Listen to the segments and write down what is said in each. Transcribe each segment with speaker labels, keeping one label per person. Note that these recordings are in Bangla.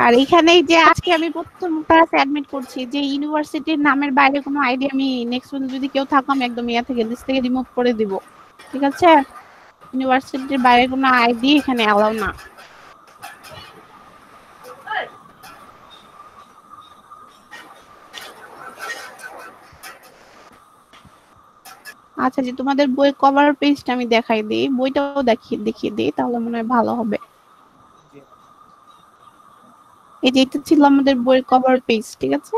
Speaker 1: আর এখানে যে আজকে আমি প্রথম ক্লাসে অ্যাডমিট করছি, যে ইউনিভার্সিটির নামের বাইরে কোনো আইডি আমি নেক্সট যদি কেউ থাকো আমি একদম ইয়া থেকে লিস্ট থেকে রিমুভ করে দিব। ঠিক আছে, ইউনিভার্সিটির বাইরে কোনো আইডি এখানে অ্যালাউ না। আচ্ছা, যে তোমাদের বই কভার পেজটা আমি দেখাই দিই, বইটাও দেখিয়ে দিই, তাহলে মনে হয় ভালো হবে। এই যে এটা ছিল আমাদের বইয়ের কভার পেজ, ঠিক আছে।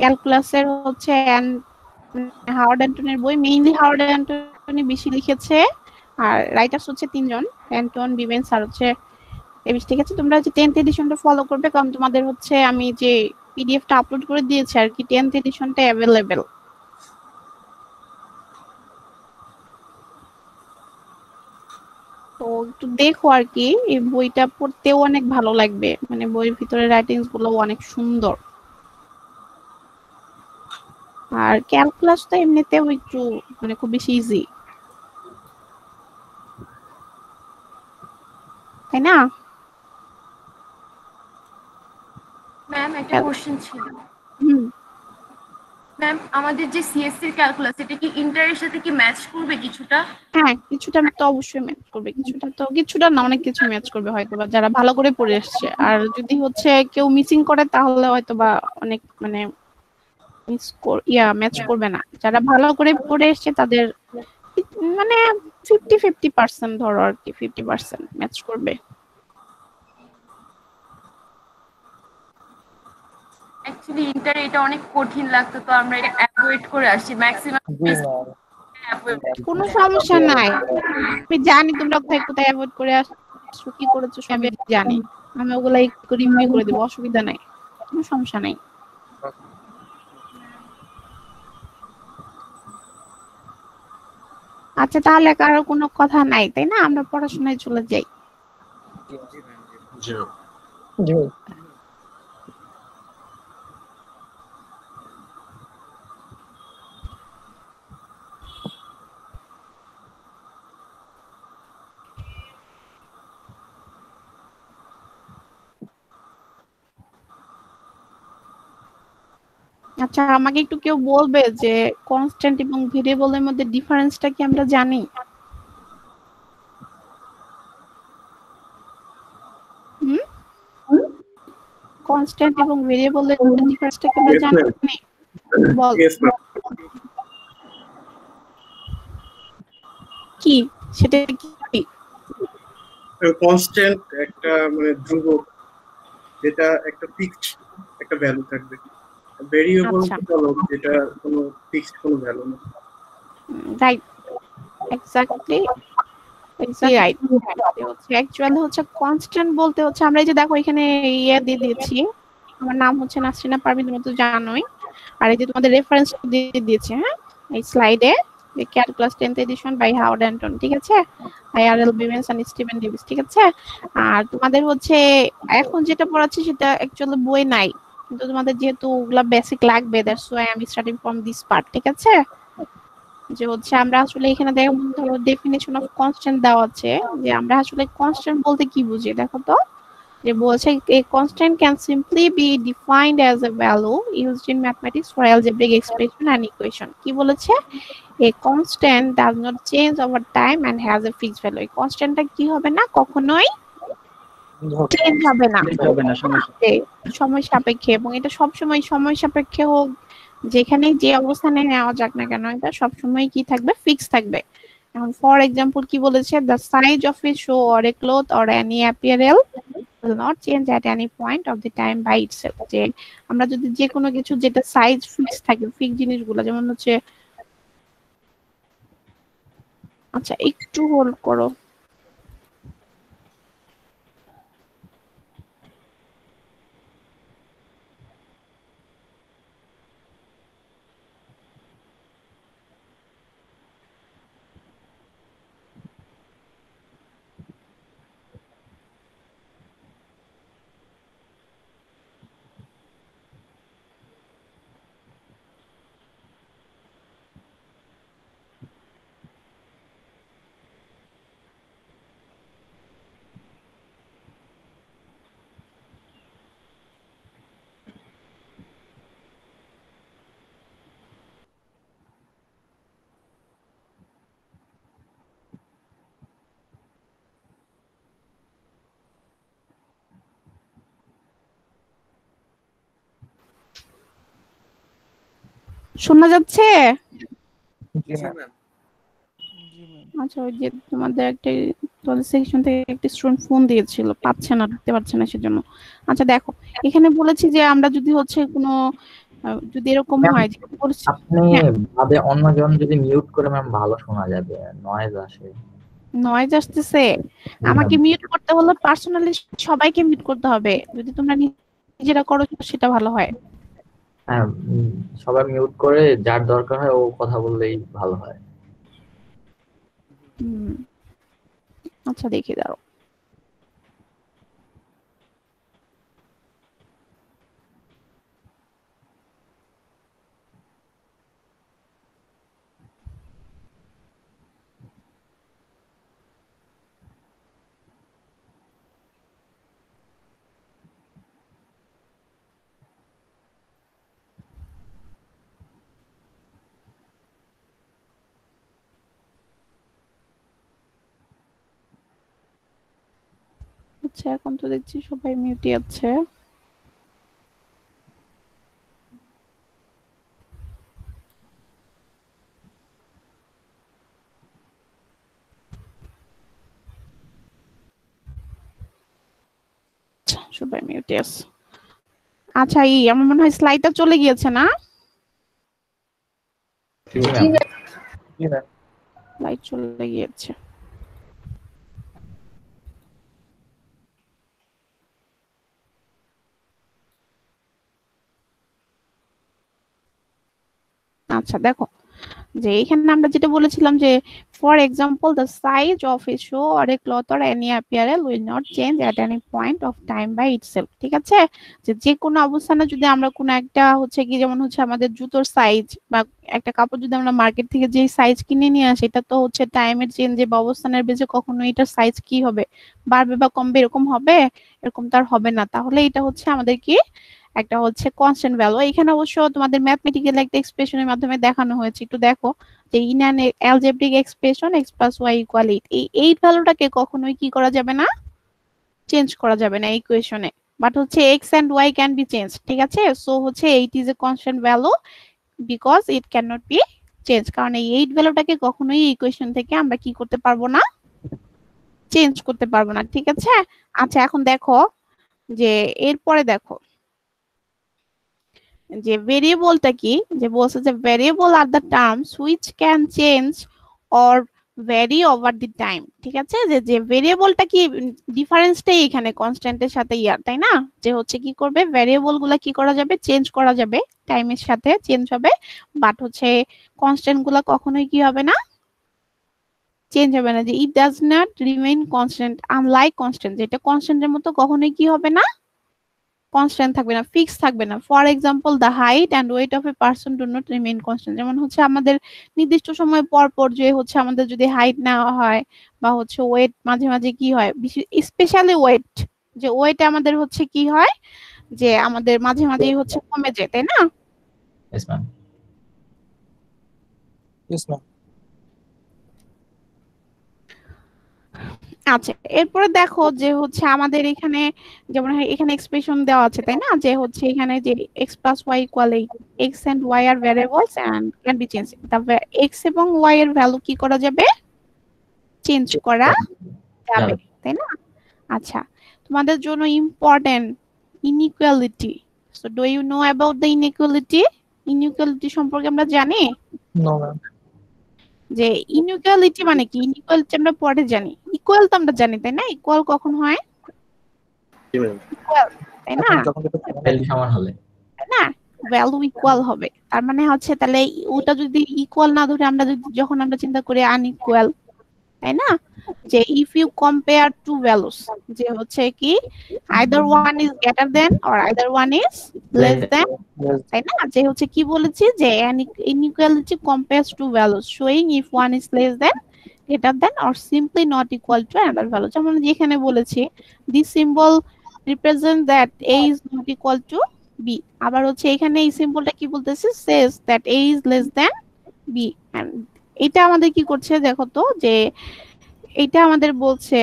Speaker 1: ক্যালকুলাসের হচ্ছে হাওয়ার্ড অ্যান্টনের বই, মেইনলি হাওয়ার্ড অ্যান্টনি বেশি লিখেছে, আর রাইটার্স হচ্ছে তিনজন, অ্যান্টন, বিবেন্স আর হচ্ছে ডেভিস। ঠিক আছে, তোমরা হচ্ছে 10th এডিশনটা ফলো করবে, কারণ তোমাদের হচ্ছে আমি যে পিডিএফটা আপলোড করে দিয়েছি আর কি, 10th এডিশনটা অ্যাভেলেবেল। তো একটু দেখো আর কি, এই বইটা পড়তেও অনেক ভালো লাগবে, মানে বইয়ের ভিতরে রাইটিংস গুলো অনেক সুন্দর। আর ক্যালকুলাস তো এমনিতেও একটু মানে খুব বেশি ইজি, তাই না?
Speaker 2: ম্যাম একটা কোশ্চেন ছিল।
Speaker 1: হুম।
Speaker 2: ম্যাম আমাদের যে সিএসসি এর ক্যালকুলাস, এটা কি ইন্টারের সাথে কি ম্যাচ করবে কিছুটা?
Speaker 1: হ্যাঁ, কিছুটা তো অবশ্যই ম্যাচ করবে, কিছুটা না, অনেক কিছু ম্যাচ করবে হয়তো বা, যারা ভালো করে পড়ে এসছে। আর যদি হচ্ছে কেউ মিসিং করে তাহলে হয়তো বা অনেক মানে ম্যাচ করবে না। যারা ভালো করে পড়ে এসছে তাদের মানে 50-50% ধরো আর কি, 50% ম্যাচ করবে।
Speaker 2: অ্যাকচুয়ালি ইন্টার এটা অনেক কঠিন লাগতো, তো আমরা এটা অ্যাভয়েড করে আসছি ম্যাক্সিমাম।
Speaker 3: জি ম্যাম।
Speaker 1: কোনো সমস্যা নাই, আমি জানি তোমরা কোথায় কোথায় অ্যাভয়েড করে আসছো, কি করেছো সবই আমি জানি। আমি ওগুলাই রিভিউ করে দেবো, অসুবিধা নাই, কোনো সমস্যা নাই। আচ্ছা, তাহলে কারো কোনো কথা নাই, তাই না? আমরা পড়াশোনায় চলে যাই।
Speaker 3: জি জি।
Speaker 1: আচ্ছা, আমাকে একটু কেউ বলবে যে কনস্ট্যান্ট এবং ভেরিয়েবলের মধ্যে ডিফারেন্সটা কি আমরা জানি? হুম, কনস্ট্যান্ট এবং ভেরিয়েবলের ডিফারেন্সটা কি আমরা
Speaker 4: Yes,
Speaker 1: জানি?
Speaker 4: ma'am.
Speaker 1: বল,
Speaker 4: Yes, ma'am.
Speaker 1: কি সেটা কি?
Speaker 4: কনস্ট্যান্ট একটা মানে ধ্রুবক, যেটা একটা ফিক্সড একটা ভ্যালু থাকবে। ভেরিয়েবল
Speaker 1: আচ্ছা,
Speaker 4: হলো যেটা কোনো ফিক্সড কোনো ভ্যালু না।
Speaker 1: Right, exactly, exactly right. হচ্ছে অ্যাকচুয়ালি হচ্ছে কনস্ট্যান্ট বলতে হচ্ছে, আমরা এই যে দেখো এখানে ইয়ে দিয়ে দিয়েছি, আমার নাম হচ্ছে নাসরিনা পারভীন, তুমি তো জানোই। আর এই যে তোমাদের রেফারেন্স দিয়ে দিয়েছে, হ্যাঁ, এই স্লাইডে, calculus 10th edition by Howard Anton, ঠিক আছে, Irl Bivens and Steven Davis, ঠিক আছে। আর তোমাদের হচ্ছে এখন যেটা পড়াচ্ছি সেটা অ্যাকচুয়ালি বই নাই, কিন্তু তোমাদের যেহেতু ওগুলা বেসিক লাগবে, that's why I am starting from this part, ঠিক আছে। যে হচ্ছে আমরা আসলে এখানে দেখো, ধরো ডেফিনেশন অফ কনস্ট্যান্ট দেওয়া আছে, যে আমরা আসলে কনস্ট্যান্ট বলতে কি বুঝি, দেখো তো। যে বলছে a constant can simply be defined as a value used in mathematics for algebraic expression and equation। কি বলেছে? a constant does not change over time and has a fixed value। এই কনস্ট্যান্টটা কি হবে না, কখনোই চেঞ্জ হবে না,
Speaker 3: হবে না, সমস্যা।
Speaker 1: যে সময় সাপেক্ষে, এবং এটা সবসময় সময় সাপেক্ষে হোক, যেখানে যে অবস্থানে নেওয়া যাক না কেন, এটা সবসময় কি থাকবে, ফিক্স থাকবে। এখন ফর এক্সাম্পল কি বলেছে, the size of a shoe or a cloth or any অ্যাপিয়ারেল will not change at any point of the time by itself। যে আমরা যদি যে কোনো কিছু যেটা সাইজ ফিক্স থাকে, ফিক্স জিনিসগুলো যেমন হচ্ছে, আচ্ছা একটু হোল্ড করো। শোনা যাচ্ছে?
Speaker 3: জি
Speaker 4: জি
Speaker 3: ম্যাম।
Speaker 4: ম্যাম।
Speaker 1: আচ্ছা, ওই যে তোমাদের একটা তোমাদের সেকশন থেকে একটা স্টুডেন্ট ফোন দিয়েছিল, পাচ্ছে না, ঢুকতে পারছে না সেজন্য। আচ্ছা দেখো, এখানে বলেছি যে আমরা যদি হচ্ছে কোনো যদি এরকম
Speaker 3: ম্যাম
Speaker 1: হয় যে বলছি,
Speaker 3: আপনি
Speaker 1: হ্যাঁ
Speaker 3: বাদে অন্যজন যদি মিউট করে ম্যাম ভালো শোনা যাবে, নয়েজ আসে।
Speaker 1: নয়েজ আসতেছে,
Speaker 3: জি ম্যাম।
Speaker 1: আমাকে মিউট করতে হলে পার্সোনালি সবাইকে মিউট করতে হবে, যদি তোমরা নিজেরা করো সেটা ভালো হয়।
Speaker 3: হ্যাঁ, সবাই মিউট করে যার দরকার হয় ও কথা বললেই ভালো হয়।
Speaker 1: হুম, আচ্ছা দেখি দাঁড়াও। আচ্ছা এখন তো দেখছি সবাই মিউটই আছে। আচ্ছা, সবাই মিউটে আছে। আচ্ছা আমার মনে হয় স্লাইডটা চলে গিয়েছে না?
Speaker 3: জি ম্যাম।
Speaker 5: জি ম্যাম।
Speaker 1: স্লাইড চলে গিয়েছে। আচ্ছা দেখো, যে এখানে আমরা যেটা বলেছিলাম যে for example the size of a shoe or a cloth or any apparel will not change at any point of time by itself. ঠিক আছে, যে যে কোনো অবস্থানে যদি আমরা কোনো একটা হচ্ছে কি, যেমন হচ্ছে আমাদের জুতোর সাইজ বা একটা কাপড় যদি আমরা মার্কেট থেকে যে সাইজ কিনে নিয়ে আসি, এটা তো হচ্ছে টাইমের চেঞ্জে বা অবস্থানের বেজে কখনো এটার সাইজ কি হবে, বাড়বে বা কমবে, এরকম হবে? এরকম তো আর হবে না। তাহলে এটা হচ্ছে আমাদের কি একটা হচ্ছে কনস্ট্যান্ট ভ্যালু। এখানে অবশ্য তোমাদের ম্যাথমেটিক্যাল একটা এক্সপ্রেশনের মাধ্যমে দেখানো হয়েছে, একটু দেখো যে in an algebraic expression x plus y equal 8, এই 8 ভ্যালুটাকে কখনোই কি করা যাবে না, চেঞ্জ করা যাবে না ইকুয়েশনে। বাট হচ্ছে x and y can be change. ঠিক আছে, সো হচ্ছে 8 is a constant value because it can not be change, কারণ এই 8 ভ্যালুটাকে কখনোই ইকুয়েশন থেকে আমরা কি করতে পারবো না, চেঞ্জ করতে পারবো না। ঠিক আছে, আচ্ছা এখন দেখো যে এরপরে দেখো যে ভেরিয়েবলটা কি, যে বলছে যে variable are the terms which can change or vary over the time. ঠিক আছে, যে যে ভেরিয়েবলটা কি, ডিফারেন্সটাই এখানে কনস্ট্যান্টের সাথে ইয়ার, তাই না? যে হচ্ছে কি করবে, ভেরিয়েবল গুলা কি করা যাবে, চেঞ্জ করা যাবে, টাইমের সাথে চেঞ্জ হবে, বাট হচ্ছে কনস্ট্যান্ট গুলা কখনোই কি হবে না, চেঞ্জ হবে না। যে it does not remain constant unlike constant, যেটা কনস্ট্যান্টের মতো কখনোই কি হবে না, কনস্ট্যান্ট থাকবে না, ফিক্স থাকবে না। For example the height and weight of a person do not remain constant. যেমন হচ্ছে আমাদের নির্দিষ্ট সময় পর পর যে হচ্ছে আমাদের যদি হাইট নেওয়া হয় বা হচ্ছে ওয়েট মাঝে মাঝে কি হয়, স্পেশালি ওয়েট, যে ওয়েট আমাদের হচ্ছে কি হয়, যে আমাদের মাঝে মাঝেই হচ্ছে কমে যায়, তাই না?
Speaker 3: Yes ma'am.
Speaker 5: Yes ma'am.
Speaker 1: আচ্ছা এরপরে দেখো যে হচ্ছে আমাদের এখানে যেমন এখানে এক্সপ্রেশন দেওয়া আছে, তাই না? যে হচ্ছে এখানে যে x plus y equal x and y are variables and can be change, তবে এক্স এবং ওয়াই এর ভ্যালু কি করা যাবে, চেঞ্জ করা যাবে, তাই না? আচ্ছা, তোমাদের জন্য important inequality. So do you know about the inequality? Inequality সম্পর্কে আমরা জানি
Speaker 5: নো ম্যাম।
Speaker 1: যে ইনইকুয়ালিটি মানে কি, ইনইকুয়ালিটি আমরা পরে জানি, ইকুয়াল তো আমরা জানি, তাই না? ইকুয়াল কখন হয়,
Speaker 4: জি ম্যাম।
Speaker 1: ইকুয়াল, তাই না?
Speaker 5: যখন দুটো সমান
Speaker 3: ভ্যালু সমান হলে।
Speaker 1: তাই না, ভ্যালু ইকুয়াল হবে, তার মানে হচ্ছে তাহলে ওটা যদি ইকুয়াল না ধরে আমরা যদি যখন আমরা চিন্তা করি আনইকুয়াল, তাই না? যে if you compare two values, যে হচ্ছে কি either one is greater than or either one is less than, তাই না? যে হচ্ছে কি বলেছি যে inequality compares two values showing if one is less than, greater than or simply not equal to another value। যেমন যেখানে বলেছি this symbol represent that a is not equal to b, আবার হচ্ছে এখানে এই সিম্বলটা কি বলতেছে, says that a is less than b, and এটা আমাদের কি করছে দেখো তো, যে এটা আমাদের বলছে,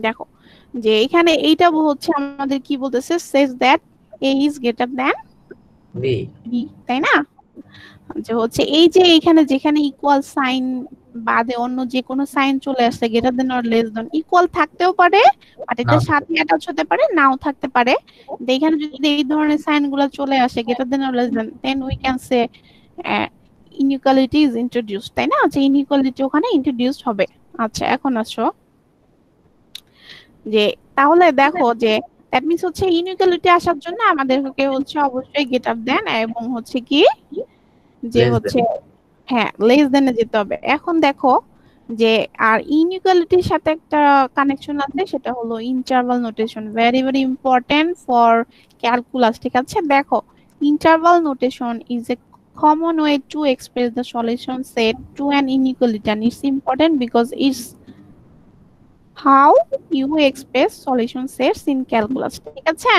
Speaker 1: দেখো যে এখানে এইটা হচ্ছে আমাদের কি বলতেছে, says that a is greater than
Speaker 3: b.
Speaker 1: B, তাই না? যে হচ্ছে এই যে এখানে যেখানে ইকুয়াল সাইন বাদে অন্য যে কোনো সাইন চলে আসছে greater than or less then, equal থাকতেও পারে বাট এটার সাথে অ্যাটাচ হতে পারে, নাও থাকতে পারে। তো এখানে যদি এই ধরনের সাইন গুলো চলে আসে greater than or less than, then we can say inequality is introduced, তাই না? যে ইনইকুয়ালিটি ওখানে ইন্ট্রোডিউসড হবে। আচ্ছা, এখন আসো যে তাহলে দেখো যে দ্যাট মিন্স হচ্ছে ইনইকুয়ালিটি আসার জন্য আমাদেরকে হচ্ছে অবশ্যই গ্রেটার দেন এবং হচ্ছে কি যে
Speaker 3: লেস
Speaker 1: হচ্ছে
Speaker 3: দেন।
Speaker 1: হ্যাঁ লেস দেনে যেতে হবে। এখন দেখো যে আর ইনইকুয়ালিটির সাথে একটা কানেকশন আছে, সেটা হলো interval notation, very very important for calculus. ঠিক আছে, দেখো interval notation is a common way to express the solution set to an inequality, and it's important because it's how you express solution sets in calculus। ঠিক আছে,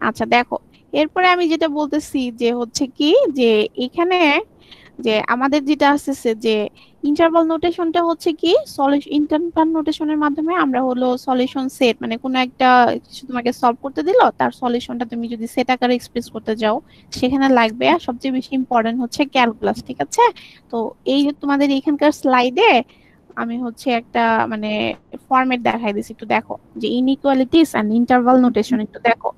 Speaker 1: আচ্ছা দেখো এরপরে আমি যেটা বলতেছি যে হচ্ছে কি যে এখানে যে আমাদের যেটা আসছে যে ইন্টারভাল নোটেশনটা হচ্ছে কি সলিউশন, ইন্টারভাল নোটেশনের মাধ্যমে আমরা হলো সলিউশন সেট, মানে কোনো একটা কিছু তোমাকে সলভ করতে দিল, তার সলিউশনটা তুমি যদি সেট আকারে এক্সপ্রেস করতে যাও সেখানে লাগবে। আর সবচেয়ে বেশি ইম্পর্টেন্ট হচ্ছে ক্যালকুলাস। ঠিক আছে, তো এই যে তোমাদের এখানকার স্লাইডে আমি হচ্ছে একটা মানে ফরম্যাট দেখাই দিছি, একটু দেখো যে ইনইকুয়ালিটিস এন্ড ইন্টারভাল নোটেশন। একটু দেখো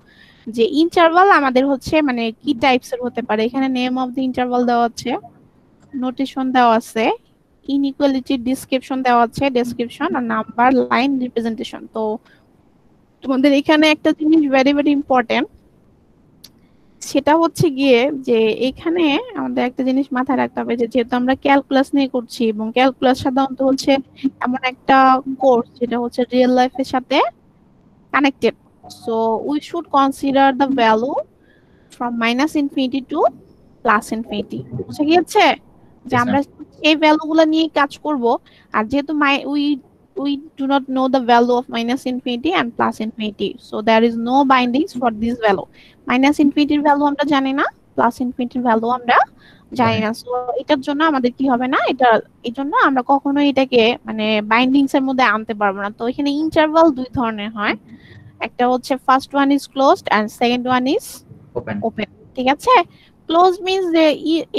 Speaker 1: যে ইন্টারভাল আমাদের হচ্ছে মানে কি টাইপস এর হতে পারে, এখানে নেম অফ দ্য ইন্টারভাল দেওয়া আছে, নোটেশন দেওয়া আছে, ইনইকুয়ালিটি ডিসক্রিপশন দেওয়া আছে, ডেসক্রিপশন আর নাম্বার লাইন রিপ্রেজেন্টেশন। তো তোমাদের এখানে একটা জিনিস ভেরি ভেরি ইম্পর্টেন্ট, সেটা হচ্ছে গিয়ে যে এখানে আমাদের একটা জিনিস মাথায় রাখতে হবে যে যেহেতু আমরা ক্যালকুলাস নিয়ে করছি এবং ক্যালকুলাস সাধারণত হচ্ছে এমন একটা কোর্স যেটা হচ্ছে রিয়েল লাইফের সাথে connected, so we should consider the value from minus infinity to plus infinity. বুঝে গিয়েছে যে
Speaker 3: Yes,
Speaker 1: আমরা
Speaker 3: ma'am.
Speaker 1: এই ভ্যালু গুলা নিয়ে কাজ করব। আর যেহেতু we do not know the value of minus infinity and plus infinity, so there is no bindings for this value. Minus ইনফিনিটির ভ্যালু আমরা জানি না, প্লাস ইনফিনিটির ভ্যালু আমরা জানি না, সো এটার জন্য আমাদের কি হবে না, এটা এই জন্য আমরা কখনোই এটাকে মানে বাইন্ডিংস এর মধ্যে আনতে পারবো না। তো এখানে ইন্টারভাল দুই ধরনের হয়, একটা হচ্ছে first one is closed and second one is
Speaker 3: Open.
Speaker 1: Open. ঠিক আছে, ক্লোজ মিন্স যে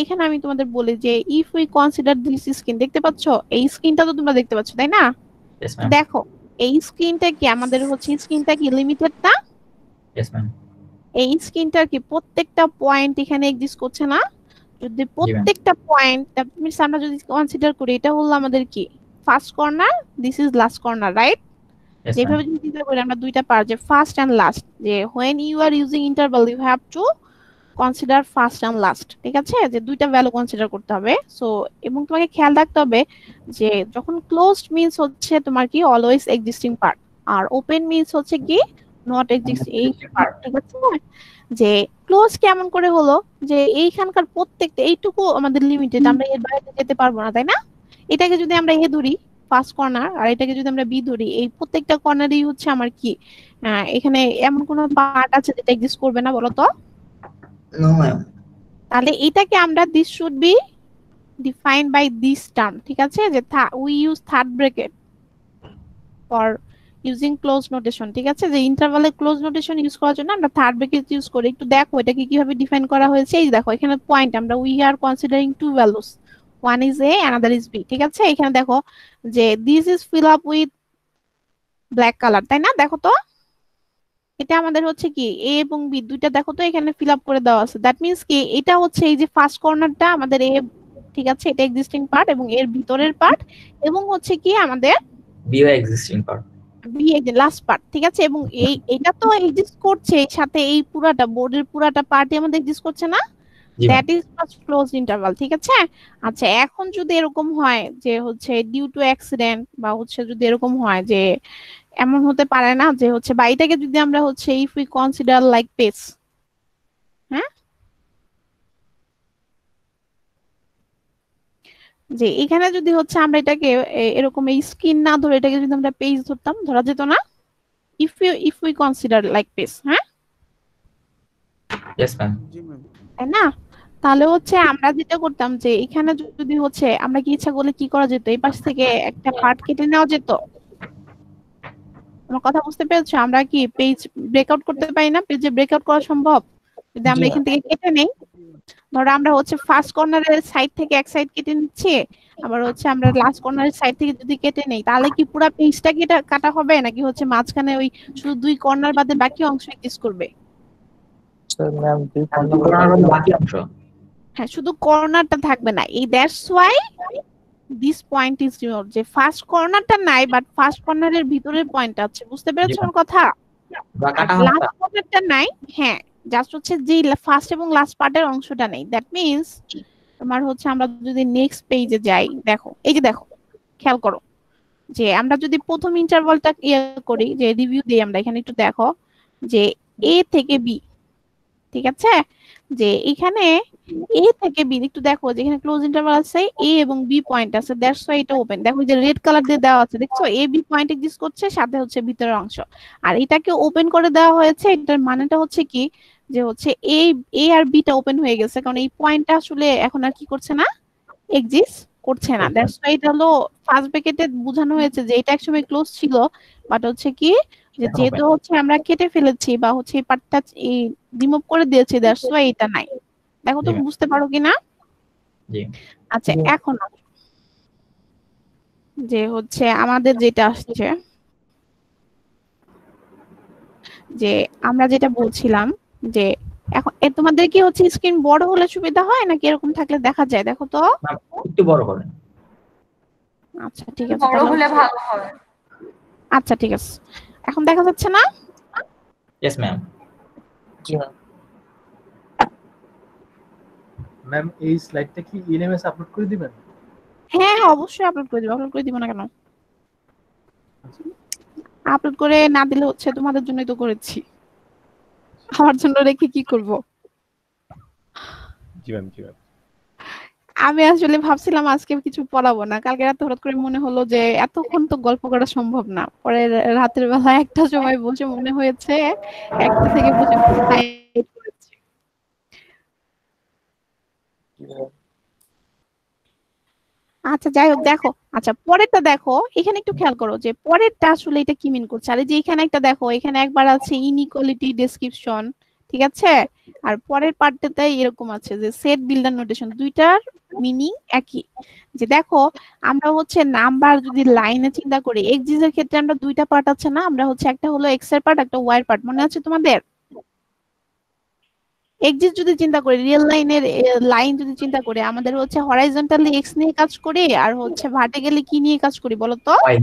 Speaker 1: এখানে আমি তোমাদের বলি যে if we consider this screen, দেখতে পাচ্ছ এই স্ক্রিনটা তো তোমরা দেখতে পাচ্ছ তাই না?
Speaker 3: Yes, ma'am.
Speaker 1: দেখো এই স্ক্রিনটা কি আমাদের হচ্ছে স্ক্রিনটা কি লিমিটেড না?
Speaker 3: Yes, ma'am.
Speaker 1: এই স্ক্রিনটার কি প্রত্যেকটা পয়েন্ট এখানে এক্সিস্ট করছে না? যদি প্রত্যেকটা পয়েন্ট দ্যাট মিন্স আমরা যদি কনসিডার করি এটা হলো আমাদের কি first corner, this is last corner, right?
Speaker 3: Yes,
Speaker 1: যেভাবে
Speaker 3: ma'am.
Speaker 1: যদি চিন্তা করি আমরা দুইটা পার্ট যে ফার্স্ট এন্ড লাস্ট, যে when you are using interval you have to consider first and last. ঠিক আছে, যে দুইটা ভ্যালু কনসিডার করতে হবে। সো এবং তোমাকে খেয়াল রাখতে হবে যে যখন ক্লোজড মিন্স হচ্ছে তোমার কি অলওয়েজ এক্সিস্টিং পার্ট, আর ওপেন মিন্স হচ্ছে কি নট এক্সিস্টিং পার্ট। ঠিক আছে, যে ক্লোজ কেমন করে হলো যে এইখানকার প্রত্যেকটা এইটুকু আমাদের লিমিটেড, আমরা এর বাইরে যেতে পারবো না, তাই না? এটাকে যদি আমরা এ ধরি ফার্স্ট কর্নার আর এটাকে যদি আমরা বি ধরি, এই প্রত্যেকটা কর্নারই হচ্ছে আমার কি এখানে এমন কোন পার্ট আছে যেটা এক্সিস্ট করবে না, বলো তো?
Speaker 3: No, ma'am.
Speaker 1: তাহলে এটাকে আমরা this should be defined by this term. ঠিক আছে, যে we use third bracket for using close notation. ঠিক আছে, যে ইন্টারভালে ক্লোজ নোটেশন ইউজ করার জন্য আমরা থার্ড ব্র্যাকেট ইউজ করি। একটু দেখো এটাকে কিভাবে ডিফাইন করা হয়েছে। এই দেখো এখানে পয়েন্ট আমরা we are considering two values, one is a another is b. ঠিক আছে, এখানে দেখো যে this is fill up with black colour, তাই না? দেখো তো এটা আমাদের হচ্ছে কি এ এবং বি দুইটা দেখো তো এখানে ফিল আপ করে দেওয়া আছে। দ্যাট মিন্স কি এটা হচ্ছে এই যে ফার্স্ট কর্নারটা আমাদের এ, ঠিক আছে, এটা এক্সিস্টিং পার্ট এবং এর ভিতরের পার্ট, এবং হচ্ছে কি আমাদের
Speaker 3: B existing part.
Speaker 1: বি এই যে লাস্ট পার্ট। ঠিক আছে, এবং এটা তো এক্সিস্ট করছে, এর সাথে এই পুরাটা বোর্ডের পুরাটা পার্টই আমাদের এক্সিস্ট করছে না?
Speaker 3: জি
Speaker 1: that is first close interval. ঠিক আছে, আচ্ছা এখন যদি এরকম হয় যে হচ্ছে ডিউ টু অ্যাক্সিডেন্ট বা হচ্ছে যদি এরকম হয় যে এমন হতে পারে না যে হচ্ছে বা এটাকে যদি আমরা হচ্ছে if we consider like page, হ্যাঁ, যে এখানে যদি হচ্ছে আমরা এটাকে এরকম এই স্ক্রিন না ধরে এটাকে যদি আমরা পেজ ধরতাম, ধরা যেত না? If we consider like page, হ্যাঁ
Speaker 3: Yes, ma'am.
Speaker 1: তাই না? তাহলে হচ্ছে আমরা যেটা করতাম যে এখানে যদি হচ্ছে আমরা কি ইচ্ছা করলে কি করা যেত, এই পাশ থেকে একটা পার্ট কেটে নেওয়া যেত। আমার কথা বুঝতে পেরেছো? আমরা কি পেজ ব্রেকআউট করতে পারি না? পেজে ব্রেকআউট করা সম্ভব যদি আমরা
Speaker 5: জি,
Speaker 1: এখান থেকে কেটে নেই। ধরো আমরা হচ্ছে ফার্স্ট কর্নারের সাইড থেকে এক সাইড কেটে নিচ্ছি, আবার হচ্ছে আমরা লাস্ট কর্নারের সাইড থেকে যদি কেটে নেই, তাহলে কি পুরো পেজটা কেটে কাটা হবে, নাকি হচ্ছে মাঝখানে ওই শুধু দুই কর্নার বাদে বাকি অংশ এক্সিস্ট করবে?
Speaker 5: ম্যাম দুই কর্নার
Speaker 3: কর্নার বাকি অংশ।
Speaker 1: হ্যাঁ, শুধু কর্নারটা থাকবে না। এই that's why this point is removed, যে ফার্স্ট কর্নারটা নাই বাট ফার্স্ট কর্নারের ভিতরের পয়েন্ট আছে। বুঝতে পেরেছো আমার কথা?
Speaker 3: বা
Speaker 1: আর
Speaker 3: কাটা হবে
Speaker 1: লাস্ট কর্নারটা নাই। হ্যাঁ, জাস্ট হচ্ছে যে ফার্স্ট এবং লাস্ট পার্টের অংশটা নেই। দ্যাট মিন্স তোমার হচ্ছে আমরা যদি নেক্সট পেজে যাই, দেখো এই যে দেখো, খেয়াল করো যে আমরা যদি প্রথম ইন্টারভালটা ইয়ে করি, যে রিভিউ দিই আমরা, এখানে একটু দেখো যে এ থেকে বি, ঠিক আছে, যে এখানে এ থেকে বি একটু দেখো, যেখানে ক্লোজ ইন্টারভাল আছে, এ এবং বি পয়েন্ট আছে, দ্যাটস ওয়াই এটা ওপেন। দেখো যে রেড কালার দিয়ে দেওয়া আছে, দেখছো এ বি পয়েন্ট এক্সিস্ট করছে, সাথে হচ্ছে ভিতরের অংশ, আর এটাকে ওপেন করে দেওয়া হয়েছে। এটার মানেটা হচ্ছে কি, যে হচ্ছে এ এ আর বিটা ওপেন হয়ে গেছে, কারণ এই পয়েন্টটা আসলে এখন আর কি করছে না, এক্সিস্ট করছে না। দ্যাটস ওয়াই এটা হলো ফার্স্ট ব্র্যাকেটে বোঝানো হয়েছে যে এটা একসময় ক্লোজ ছিল, বাট হচ্ছে কি, যে
Speaker 3: এখন
Speaker 1: যেহেতু
Speaker 3: open।
Speaker 1: হচ্ছে আমরা কেটে ফেলেছি বা হচ্ছে এই পার্টটা রিমুভ করে দিয়েছি, দ্যাটস ওয়াই এটা নাই। দেখো
Speaker 3: জি
Speaker 1: তুমি
Speaker 3: ma'am,
Speaker 1: বুঝতে পারো কিনা?
Speaker 3: জি।
Speaker 1: আচ্ছা,
Speaker 5: জি।
Speaker 1: এখন আসো, যে হচ্ছে আমাদের যেটা আসছে, যে আমরা যেটা বলছিলাম, যে এখন তোমাদের কি হচ্ছে স্ক্রিন বড় হলে সুবিধা হয় নাকি এরকম থাকলে দেখা যায়? দেখো তো।
Speaker 3: Ma'am, একটু বড় করেন।
Speaker 1: আচ্ছা ঠিক আছে,
Speaker 2: বড়
Speaker 1: তাহলে
Speaker 2: হলে ভালো হয়।
Speaker 1: আচ্ছা ঠিক আছে, এখন দেখা যাচ্ছে না?
Speaker 3: Yes ma'am.
Speaker 5: জি ম্যাম।
Speaker 6: ম্যাম এই স্লাইডটা কি ইএলএমএস আপলোড করে দিবেন?
Speaker 1: হ্যাঁ হ্যাঁ, অবশ্যই আপলোড করে দিব। আপলোড করে দিব না কেন? আপলোড করে না দিলে হচ্ছে তোমাদের জন্যই তো করেছি, আমার জন্য রেখে কি করব?
Speaker 6: জি ম্যাম, জি ম্যাম।
Speaker 1: আমি আসলে ভাবছিলাম আজকে কিছু পড়াবো না, কালকে রাতে হঠাৎ করে মনে হলো যে এতক্ষণ তো গল্প করা সম্ভব না, পরে রাতের বেলা একটা সময় বসে মনে হয়েছে, একটা থেকে বসে highlight করেছি।
Speaker 5: জি ম্যাম।
Speaker 1: আচ্ছা যাই হোক, দেখো আচ্ছা পরেরটা দেখো, এখানে একটু খেয়াল করো যে পরেরটা আসলে এটা কি মিন করছে। আর এই যে এখানে একটা দেখো, এখানে একবার আছে ইনইকুয়ালিটি ডেসক্রিপশন, ঠিক আছে, আর পরের পার্টটাতে এরকম আছে যে সেট বিল্ডার নোটেশন, দুইটার মিনিং একই। যে দেখো, আমরা হচ্ছে নাম্বার যদি লাইনে চিন্তা করি, এক্সিস এর ক্ষেত্রে আমরা দুইটা পার্ট আছে না, আমরা হচ্ছে একটা হলো এক্স এর পার্ট, একটা ওয়াই এর পার্ট, মনে আছে তোমাদের? এক্সিস যদি চিন্তা করি, রিয়েল লাইনের লাইন যদি চিন্তা করি, আমাদের হচ্ছে হরাইজন্টালি এক্স নিয়ে কাজ করি, আর হচ্ছে ভার্টিক্যালি কি নিয়ে কাজ করি বলো তো?
Speaker 3: Y,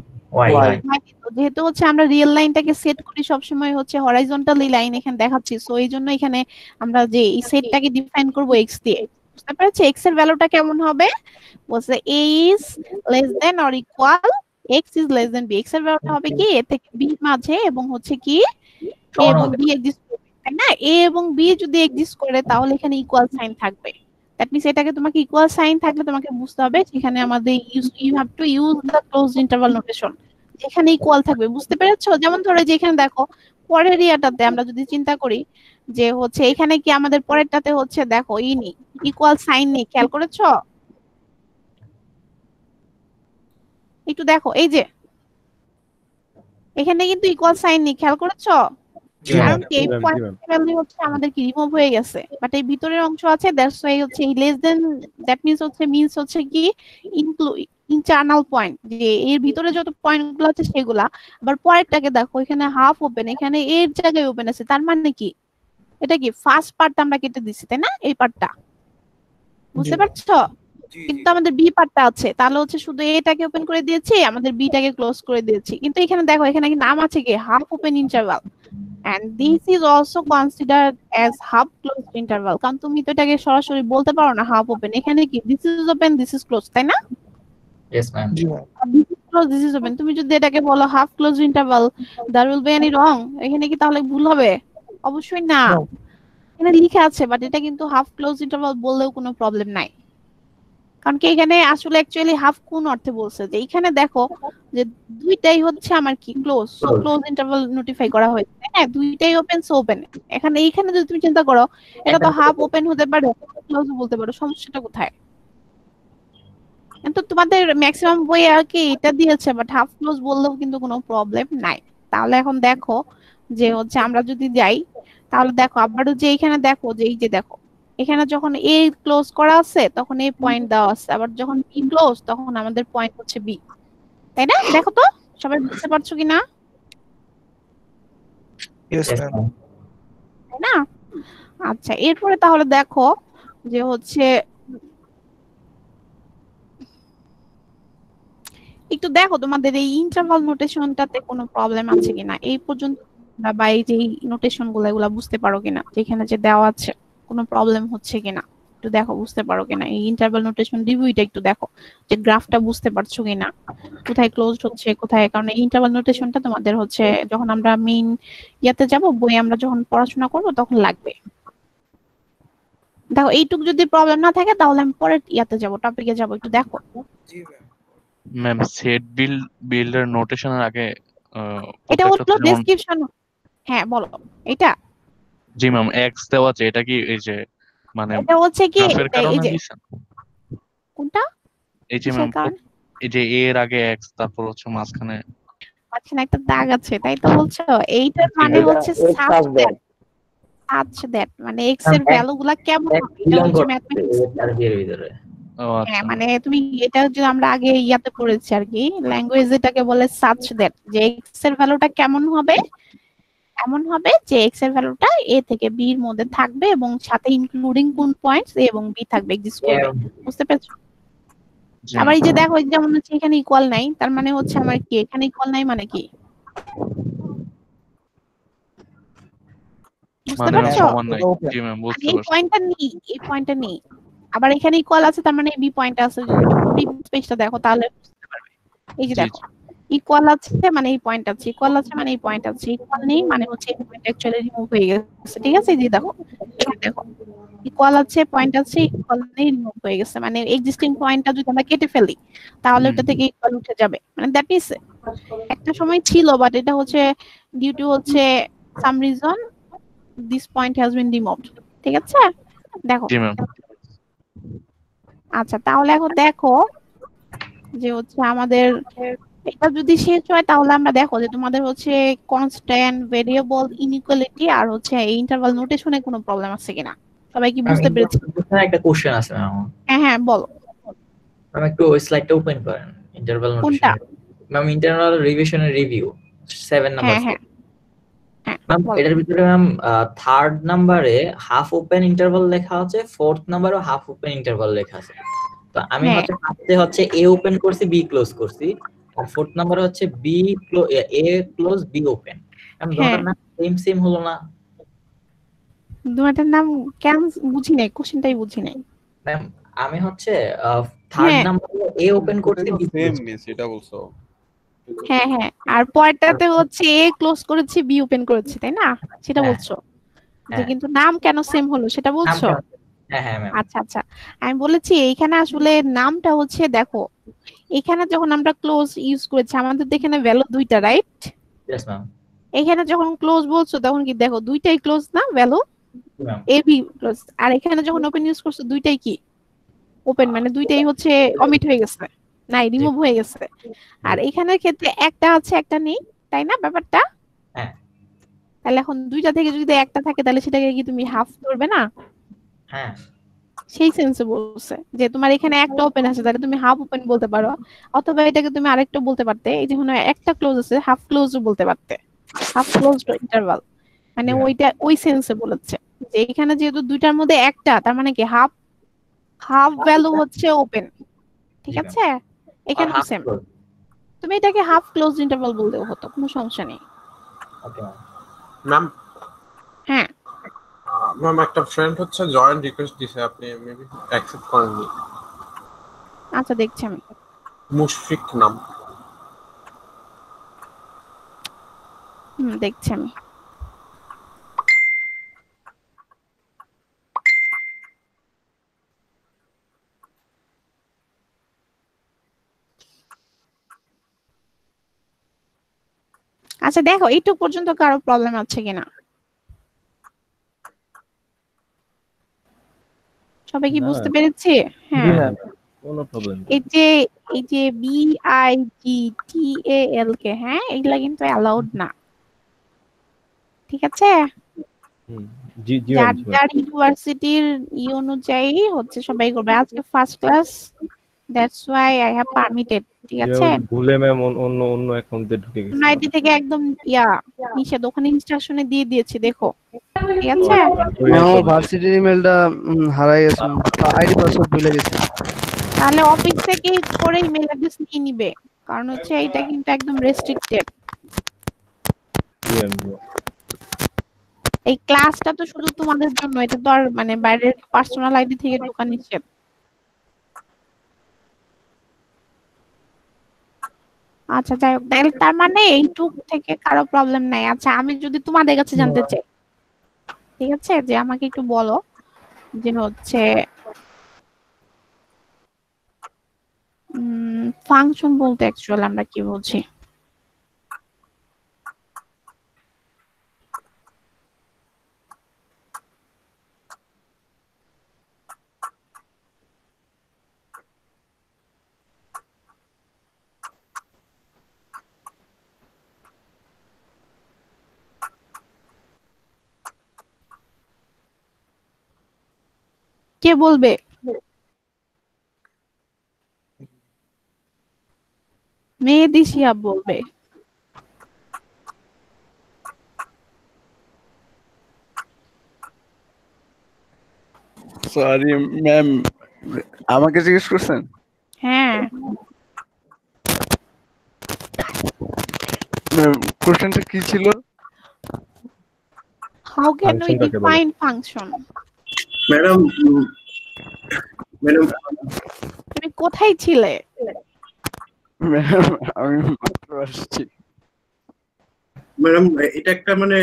Speaker 3: Y,
Speaker 5: Y.
Speaker 3: Y.
Speaker 1: হ্যাঁ, তো যেহেতু হচ্ছে আমরা রিয়েল লাইনটাকে সেট করি সবসময় হচ্ছে হরাইজন্টালি লাইন এখানে দেখাচ্ছি, সো এই জন্য এখানে আমরা যে এই সেটটাকে ডিফাইন করব এক্স দিয়ে। বুঝতে পেরেছি এক্স এর ভ্যালুটা কেমন হবে? বলছে a is less than or equal x is less than b, x এর ভ্যালুটা হবে কি a থেকে b মাঝে, এবং হচ্ছে কি a
Speaker 3: সমান
Speaker 1: এবং
Speaker 3: হতে
Speaker 1: b এক্সিস্ট করবে, তাই না? a এবং b যদি এক্সিস্ট করে তাহলে এখানে ইকুয়াল সাইন থাকবে। দ্যাট মিন্স এটাকে তোমাকে ইকুয়াল সাইন থাকলে তোমাকে বুঝতে হবে সেখানে আমাদের you have to use the closed interval notation, যেখানে ইকুয়াল থাকবে। বুঝতে পেরেছো? যেমন ধরো যে এখানে দেখো, পরের ইয়াটাতে আমরা যদি চিন্তা করি যে হচ্ছে এখানে কি আমাদের পরেরটাতে হচ্ছে দেখো ই নেই, ইকুয়াল সাইন নেই, খেয়াল করেছো? একটু দেখো, এই যে এখানে কিন্তু ইকুয়াল সাইন নেই, খেয়াল করেছো?
Speaker 3: জি
Speaker 1: কারণ
Speaker 3: ma'am.
Speaker 1: কি এই পয়েন্ট ভ্যালু হচ্ছে আমাদের কি রিমুভ হয়ে গেছে, বাট এই ভিতরের অংশ আছে, দ্যাটস ওয়াই হচ্ছে এই লেস দেন, দ্যাট মিন্স হচ্ছে কি ইন্টারনাল পয়েন্ট, যে এর ভিতরে যত পয়েন্ট গুলো আছে সেগুলা। আবার পরেরটাকে দেখো, এখানে হাফ ওপেন, এখানে এর জায়গায় ওপেন আছে, তার মানে কি এটা কি ফার্স্ট পার্টটা আমরা কেটে দিছি, তাই না? এই পার্টটা বুঝতে
Speaker 5: জি।
Speaker 1: পারছো? কিন্তু আমাদের বি পার্টটা আছে, তাহলে হচ্ছে শুধু এটাকে ওপেন করে দিয়েছি, আমাদের বিটাকে ক্লোজ করে দিয়েছি। কিন্তু এখানে দেখো, এখানে কি নাম আছে কি half open interval, and this is also considered as half closed interval, কারণ তুমি তো এটাকে সরাসরি বলতে পারো না হাফ ওপেন, এখানে কি this is open this is closed, তাই না?
Speaker 3: Yes ma'am.
Speaker 5: G ma'am.
Speaker 1: this is closed this is open, তুমি যদি এটাকে বলো half closed interval, there will be any wrong, এখানে কি তাহলে ভুল হবে? অবশ্যই না।
Speaker 5: No.
Speaker 1: এখানে লিখা আছে, বাট এটা কিন্তু হাফ ক্লোজড ইন্টারভাল বললেও কোনো প্রবলেম নাই, কারণ কি এখানে আসলে অ্যাকচুয়ালি হাফ কোন অর্থে বলছে, যে এখানে দেখো যে দুইটাই হচ্ছে আমার কি close, so
Speaker 3: Close.
Speaker 1: Close interval notify করা হয়েছে, হ্যাঁ দুইটাই ওপেন সো ওপেন। এইখানে যদি তুমি চিন্তা করো, এটা তো হাফ ওপেন হতে পারে, ক্লোজ বলতে পারো, সমস্যাটা কোথায়? কিন্তু তোমাদের ম্যাক্সিমাম বই আর কি এটা দিয়েছে, বাট হাফ ক্লোজ বললেও কিন্তু কোনো প্রবলেম নাই। তাহলে এখন দেখো যে হচ্ছে আমরা যদি যাই, তাহলে দেখো আবারও যে এখানে দেখো যে এই যে দেখো এখানে যখন এ ক্লোজ করা আছে তখন এই পয়েন্ট দেওয়া আছে, আবার যখন বি ক্লোজ তখন আমাদের পয়েন্ট হচ্ছে বি, তাই না? দেখো তো সবাই বুঝতে পারছো কিনা,
Speaker 5: ইয়েস
Speaker 3: Yes,
Speaker 5: ম্যাম।
Speaker 3: ma'am.
Speaker 1: তাই না? আচ্ছা, এরপরে তাহলে দেখো যে হচ্ছে একটু দেখো তোমাদের এই ইন্টারভাল নোটেশনটাতে কোনো প্রবলেম আছে কিনা এই পর্যন্ত, বা এই যে নোটেশন গুলো এগুলা বুঝতে পারো কিনা, যেখানে যে দেওয়া আছে কোনো প্রবলেম হচ্ছে কিনা একটু দেখো, বুঝতে পারো কিনা এই ইন্টারভাল নোটেশন রিভিউটা একটু দেখো যে গ্রাফটা বুঝতে পারছো কিনা, কোথায় ক্লোজড হচ্ছে কোথায়, কারণ এই ইন্টারভাল নোটেশনটা তোমাদের হচ্ছে যখন আমরা মেইন ইয়াতে যাব বই আমরা যখন পড়াশোনা করব তখন লাগবে। দেখো এইটুকু যদি প্রবলেম না থাকে তাহলে আমি পরের ইয়াতে যাব, টপিকে যাব, একটু দেখো।
Speaker 5: জি ম্যাম।
Speaker 7: ম্যাম সেট বিল্ডের নোটেশনের আগে
Speaker 1: এটা
Speaker 7: প্রত্যেকটা
Speaker 1: হলো
Speaker 7: যেমন
Speaker 1: ডেসক্রিপশন। হ্যাঁ বলো। এটা
Speaker 7: জি ম্যাম এক্স দেওয়া আছে, এটা কি এই যে মানে
Speaker 1: এটা হচ্ছে কি
Speaker 7: গ্রাফের
Speaker 1: এই
Speaker 7: কারণে
Speaker 1: যে
Speaker 7: দিয়েছেন?
Speaker 1: কোনটা
Speaker 7: এই যে
Speaker 1: কিসের
Speaker 7: ম্যাম
Speaker 1: কারণে,
Speaker 7: এই যে এ এর আগে এক্স তারপর হচ্ছে মাঝখানে
Speaker 1: মাঝখানে একটা দাগ আছে তাই তো বলছো, এইটার
Speaker 7: জি
Speaker 1: মানে
Speaker 7: ম্যাম।
Speaker 1: হচ্ছে সাচ দ্যাট মানে এক্স এর
Speaker 3: Ma'am,
Speaker 1: ভ্যালু গুলা কেমন
Speaker 3: এক
Speaker 1: হবে, এটা
Speaker 3: belong
Speaker 1: হচ্ছে
Speaker 3: করছে
Speaker 1: ম্যাথমেটিক্স।
Speaker 3: এই টার্গের ভিতরে।
Speaker 7: ও
Speaker 1: হ্যাঁ
Speaker 7: আচ্ছা
Speaker 1: মানে তুমি এটা যে আমরা আগে ইয়াতে পড়েছি আর কি, ল্যাঙ্গুয়েজ এটাকে বলে সাচ দ্যাট, যে এক্স এর ভ্যালুটা কেমন হবে, এমন হবে যে এক্স এর ভ্যালুটা এ থেকে বি এর মধ্যে থাকবে এবং সাথে ইনক্লুডিং কোন পয়েন্টস এ এবং বি থাকবে, এক্সিস্ট করবে। বুঝতে পেরেছো?
Speaker 7: জি
Speaker 1: আবার
Speaker 7: ম্যাম।
Speaker 1: এই যে দেখো এই যে যেমন হচ্ছে এখানে ইকুয়াল নাই, তার মানে হচ্ছে আমার কি এখানে ইকুয়াল নাই মানে কি, বুঝতে
Speaker 7: মানে ম্যাম
Speaker 1: পারছো?
Speaker 7: সমান নাই। জি ম্যাম
Speaker 1: মানে
Speaker 7: বুঝতে
Speaker 1: এই
Speaker 7: পারছি।
Speaker 1: পয়েন্টটা নেই, এই পয়েন্টটা নেই। আবার এখানে ইকুয়াল আছে তার মানে বি পয়েন্ট আছে, যদি একটু প্রিভিয়াস পেজটা দেখো তাহলে বুঝতে পারবে। এই যে
Speaker 7: জি
Speaker 1: দেখো ইকুয়াল আছে মানে এই পয়েন্ট আছে, ইকুয়াল আছে মানে এই পয়েন্ট আছে, ইকুয়াল নেই মানে হচ্ছে এই পয়েন্ট অ্যাকচুয়ালি রিমুভ হয়ে গেছে। ঠিক আছে, এই যে দেখো এখানে দেখো ইকুয়াল আছে পয়েন্ট আছে, ইকুয়াল নেই রিমুভ হয়ে গেছে, মানে এক্সিস্টিং পয়েন্টটা যদি আমরা কেটে ফেলি তাহলে ওটা থেকে ইকুয়াল উঠে যাবে, মানে দ্যাট মিন্স একটা সময় ছিল বাট এটা হচ্ছে ডিউ টু হচ্ছে some reason this point has been removed. ঠিক আছে, দেখো।
Speaker 7: জি ম্যাম।
Speaker 1: আচ্ছা তাহলে এখন দেখো যে হচ্ছে আমাদের এটা যদি শেষ হয় তাহলে আমরা দেখো যে তোমাদের হচ্ছে কনস্ট্যান্ট ভেরিয়েবল ইনইকুয়ালিটি আর হচ্ছে ইন্টারভাল নোটেশনে কোনো প্রবলেম আছে কিনা, সবাই কি
Speaker 3: Ma'am,
Speaker 1: বুঝতে পেরেছে?
Speaker 3: একটা কোশ্চেন আছে ম্যাম।
Speaker 1: হ্যাঁ হ্যাঁ বলো।
Speaker 3: ম্যাম একটু ওই স্লাইডটা ওপেন করেন, ইন্টারভাল
Speaker 1: কোনটা?
Speaker 3: নোটেশন। ম্যাম ইন্টারনাল রিভিশনের রিভিউ 7 নাম্বার।
Speaker 1: হ্যাঁ হ্যাঁ হ্যাঁ
Speaker 3: ম্যাম
Speaker 1: বলো।
Speaker 3: এটার ভিতরে ম্যাম থার্ড নাম্বারে হাফ ওপেন ইন্টারভাল লেখা আছে, ফোর্থ নাম্বারও হাফ ওপেন ইন্টারভাল লেখা আছে। তো আমি
Speaker 1: হ্যাঁ
Speaker 3: হচ্ছে ফার্স্টে হচ্ছে এ ওপেন করছি বি ক্লোজ করছি, আর ফোর্থ নাম্বারে হচ্ছে B a close be open. Ma'am
Speaker 1: হ্যাঁ
Speaker 3: দুটোর নাম সেম সেম হলো না?
Speaker 1: দুটার নাম কেন বুঝি নাই, কোশ্চেনটাই বুঝি নাই।
Speaker 3: ম্যাম আমি হচ্ছে থার্ড
Speaker 1: হ্যাঁ
Speaker 3: নাম্বারে এ ওপেন করছি বি
Speaker 8: সেম
Speaker 3: ক্লোজ।
Speaker 8: মিস এটা বলছো।
Speaker 1: হ্যাঁ হ্যাঁ আর পরেরটাতে হচ্ছে এ ক্লোজ করেছি বি ওপেন করেছি তাই না, সেটা
Speaker 3: হ্যাঁ
Speaker 1: বলছো যে
Speaker 3: হ্যাঁ
Speaker 1: কিন্তু নাম কেন সেম হলো সেটা
Speaker 3: নাম
Speaker 1: বলছো?
Speaker 3: কেন? হ্যাঁ হ্যাঁ ম্যাম।
Speaker 1: আচ্ছা আচ্ছা, আমি বলেছি এইখানে আসলে নামটা হচ্ছে দেখো এখানে যখন আমরা ক্লোজ ইউজ করেছি আমাদের তো এখানে ভ্যালু দুইটা, রাইট?
Speaker 3: Yes ma'am.
Speaker 1: এখানে যখন ক্লোজ বলছো তখন কি দেখো দুইটাই ক্লোজ না value,
Speaker 3: ma'am
Speaker 1: A B close, আর এখানে যখন ওপেন ইউজ করছো দুইটাই কি ওপেন, মানে দুইটাই হচ্ছে অমিট হয়ে গেছে, নাই
Speaker 3: জি
Speaker 1: রিমুভ হয়ে গেছে। আর এখানের ক্ষেত্রে একটা আছে একটা নেই, তাই না ব্যাপারটা?
Speaker 3: হ্যাঁ
Speaker 1: তাহলে এখন দুইটা থেকে যদি একটা থাকে তাহলে সেটাকে কি তুমি হাফ ধরবে না?
Speaker 3: হ্যাঁ
Speaker 1: সেই সেন্সে বলছে যে তোমার এখানে একটা ওপেন আছে তাহলে তুমি হাফ ওপেন বলতে পারো, অথবা এটাকে তুমি আরেকটা বলতে পারতে, এই যে একটা ক্লোজ আছে হাফ ক্লোজও বলতে পারতে, হাফ ক্লোজড ইন্টারভাল, মানে
Speaker 3: জি ম্যাম।
Speaker 1: ওইটা ওই সেন্সে বলেছে যে এখানে যেহেতু দুইটার মধ্যে একটা তার মানে কি হাফ, হাফ ভ্যালু হচ্ছে ওপেন। ঠিক
Speaker 3: জি ম্যাম।
Speaker 1: আছে,
Speaker 3: আর
Speaker 1: এখানেও
Speaker 3: হাফ
Speaker 1: সেম,
Speaker 3: ক্লোজ।
Speaker 1: তুমি এটাকে হাফ ক্লোজ ইন্টারভাল বললেও হতো, কোনো সমস্যা নেই।
Speaker 3: Okay ma'am.
Speaker 8: ম্যাম
Speaker 1: হ্যাঁ
Speaker 8: ম্যাম একটা ফ্রেন্ড হচ্ছে জয়েন রিকোয়েস্ট দিছে, আপনি মেবি অ্যাকসেপ্ট করেননি।
Speaker 1: আচ্ছা দেখছি আমি।
Speaker 8: মুশফিক নাম।
Speaker 1: দেখছি আমি। আচ্ছা দেখো এইটুকু পর্যন্ত কারো প্রবলেম আছে কিনা, সবাই কি
Speaker 6: না,
Speaker 1: বুঝতে পেরেছে?
Speaker 6: জি
Speaker 1: হ্যাঁ
Speaker 6: ম্যাম, কোনো প্রবলেম নেই।
Speaker 1: এই যে বি আই জি টি এ এল কে, হ্যাঁ এগুলা কিন্তু অ্যালাউড না, ঠিক আছে?
Speaker 9: জি জি ম্যাম,
Speaker 1: যার
Speaker 9: জি ম্যাম।
Speaker 1: যার ইউনিভার্সিটির অনুযায়ী হচ্ছে সবাই করবে। আজকে first class, that's why I have permitted, ঠিক
Speaker 9: জি
Speaker 1: আছে?
Speaker 9: ম্যাম, ভুলে ম্যাম অন্য অন্য অ্যাকাউন্টে ঢুকে গেছে ম্যাম।
Speaker 1: আইডি থেকে একদম নিষেধ, ওখানে ইনস্ট্রাকশনে দিয়ে দিয়েছি, দেখো, ঠিক
Speaker 9: ও
Speaker 1: আছে?
Speaker 9: আচ্ছা, ওই
Speaker 10: ম্যাম আমার
Speaker 9: একই।
Speaker 10: ভার্সিটির ইমেলটা হারাই গেছে, আইডি পাসওয়ার্ড ভুলে গেছি।
Speaker 1: তাহলে অফিস থেকে করে ইমেল অ্যাড্রেস নিয়ে নিবে, কারণ হচ্ছে এটা কিন্তু একদম রেস্ট্রিক্টেড।
Speaker 9: জি ম্যাম, জি ম্যাম।
Speaker 1: এই ক্লাসটা তো শুধু তোমাদের জন্য, এটা তো আর মানে বাইরের পার্সোনাল আইডি থেকে ঢোকা নিষেধ। আচ্ছা যাই হোক, তাহলে তার মানে এইটুক থেকে কারো প্রবলেম নাই। আচ্ছা আমি যদি তোমাদের কাছে জানতে চাই, ঠিক আছে, যে আমাকে একটু বলো যে হচ্ছে ফাংশন বলতে অ্যাকচুয়ালি আমরা কি বুঝি? কে বলবে? মেহেদী শিহাব বলবে।
Speaker 10: সরি ম্যাম, আমাকে জিজ্ঞেস করছেন?
Speaker 1: হ্যাঁ,
Speaker 10: ম্যাম কোশ্চেনটা কি ছিল?
Speaker 1: হাউ ক্যান উই
Speaker 9: ফাংশন কাকে বলে?
Speaker 1: Define function?
Speaker 4: ম্যাডাম, ম্যাডাম
Speaker 1: তুমি কোথায় ছিলে?
Speaker 10: ম্যাম আমি মাত্র আসছি।
Speaker 4: ম্যাডাম এটা একটা মানে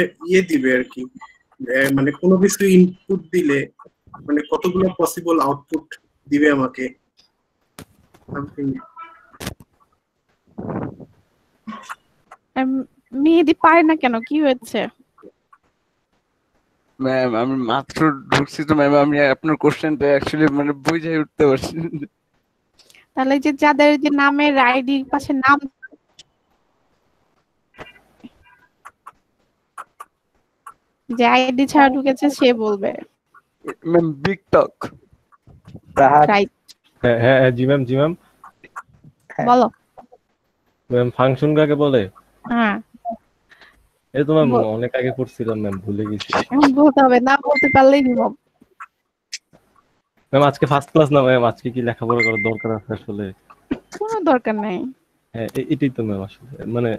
Speaker 4: দিবে আর কি, মানে কোনো কিছু ইনপুট দিলে মানে কতগুলো পসিবল আউটপুট দিবে আমাকে something।
Speaker 1: মেহেদী পারে না কেন, কি হয়েছে?
Speaker 10: ম্যাম আমি মাত্র ঢুকছি তো ম্যাম, আমি আপনার কোশ্চেনটা অ্যাকচুয়ালি মানে বুঝে উঠতে পারছি না।
Speaker 1: তাহলে যে যাদের যে নামের আইডির পাশে নাম, যে আইডি ছাড়া ঢুকেছে সে বলবে।
Speaker 10: Ma'am big talk.
Speaker 1: রাইট,
Speaker 9: হ্যাঁ হ্যাঁ হ্যাঁ, জি ম্যাম, জি ম্যাম।
Speaker 1: বলো।
Speaker 9: ম্যাম ফাংশন কাকে বলে?
Speaker 1: হ্যাঁ,
Speaker 9: এই তো ম্যাম অনেক আগে পড়ছিলাম ম্যাম, ভুলে গেছি।
Speaker 1: এখন বলতে হবে না, বলতে পারলেই নিমব।
Speaker 9: ম্যাম আজকে ফার্স্ট ক্লাস না ম্যাম, আজকে কি লেখাপড়া করার দরকার আছে আসলে?
Speaker 1: কোনো দরকার নাই।
Speaker 9: হ্যাঁ এটাই তো ম্যাম, আসলে মানে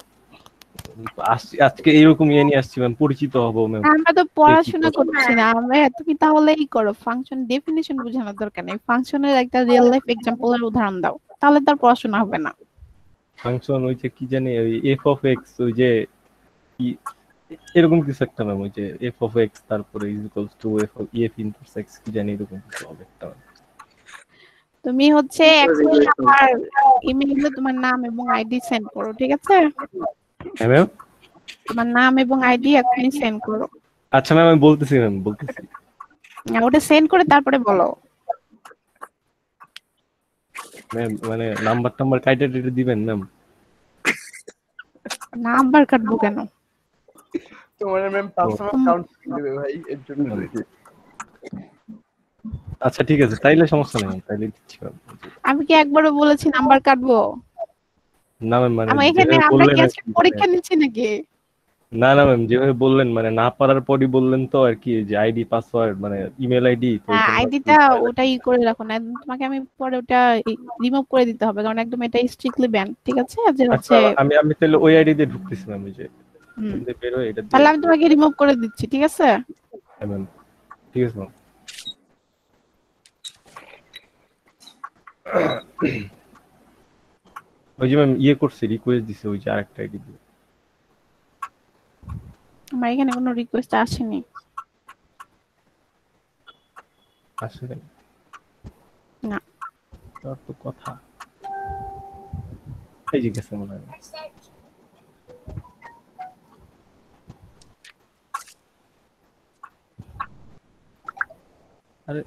Speaker 9: আজকে এইরকম নিয়ে আসছি ম্যাম, পরিচিত হবো ম্যাম।
Speaker 1: আমরা তো পড়াশোনা করছি না, আমরা তুমি তাহলেই করো। ফাংশন ডেফিনিশন বোঝানোর দরকার নেই, ফাংশনের একটা রিয়েল লাইফ এক্সাম্পলের উদাহরণ দাও, তাহলে তার পড়াশোনা হবে না।
Speaker 9: ফাংশন ওই যে কি জানি, ওই এফ অফ এক্স, ওই যে কি এরকম কিছু একটা ম্যাম, ওই যে এফ অফ এক্স তারপরে is equals to F inverse x, কি জানি এরকম কিছু হবে একটা।
Speaker 1: তুমি হচ্ছে এখনই আমার ইমেইলে তোমার নাম এবং আইডি সেন্ড করো, ঠিক আছে?
Speaker 9: হ্যাঁ ম্যাম।
Speaker 1: তোমার নাম এবং আইডি এখনই সেন্ড করো।
Speaker 9: আচ্ছা ম্যাম আমি বলতেছি ম্যাম, বলতেছি।
Speaker 1: ওটা সেন্ড করে তারপরে বলো।
Speaker 9: ম্যাম মানে নাম্বার টাম্বার কাইটে টেটে দিবেন ম্যাম?
Speaker 1: নাম্বার কাটবো কেন?
Speaker 10: তোমার ম্যাম পার্সোনাল অ্যাকাউন্ট দিবে ভাই, এর জন্য।
Speaker 9: আচ্ছা ঠিক আছে, তাইলে সমস্যা নেই ম্যাম, তাইলে দিচ্ছি ম্যাম।
Speaker 1: আমি কি একবারও বলেছি নাম্বার কাটবো?
Speaker 9: না ম্যাম মানে
Speaker 1: আমি এখানে
Speaker 9: যেভাবে
Speaker 1: আমরা
Speaker 9: বললেন
Speaker 1: কি
Speaker 9: আর
Speaker 1: আজকে
Speaker 9: কি,
Speaker 1: পরীক্ষা নিচ্ছি নাকি?
Speaker 9: না না ম্যাম যেভাবে বললেন মানে না পারার পরই বললেন তো আর কি, যে আইডি পাসওয়ার্ড মানে ইমেল আইডি তো
Speaker 1: হ্যাঁ,
Speaker 9: ওইখানে আর কি
Speaker 1: আইডিটা
Speaker 9: ভয় লাগে।
Speaker 1: ওটাই করে রাখো, না তোমাকে আমি পরে ওটা রিমুভ করে দিতে হবে, কারণ একদম এটা স্ট্রিক্টলি ব্যান, ঠিক আছে? যে
Speaker 9: আচ্ছা
Speaker 1: হচ্ছে
Speaker 9: আমি আমি তাহলে ওই আইডি দিয়ে ঢুকতেছি ম্যাম, ওই যে
Speaker 1: হুম,
Speaker 9: এখান থেকে বের হয়ে এটা দিয়ে।
Speaker 1: তাহলে আমি তোমাকে রিমুভ করে দিচ্ছি, ঠিক আছে?
Speaker 9: হ্যাঁ ম্যাম, ঠিক আছে ম্যাম। ওই যে ম্যাম করছি, রিকোয়েস্ট দিছে ওই যে আরেকটা আইডি দিয়ে।
Speaker 1: আমার এখানে কোনো রিকোয়েস্ট আসেনি।
Speaker 9: আসলে
Speaker 1: না,
Speaker 9: তার তো কথা এই যে গেছে মনে হয়। আরে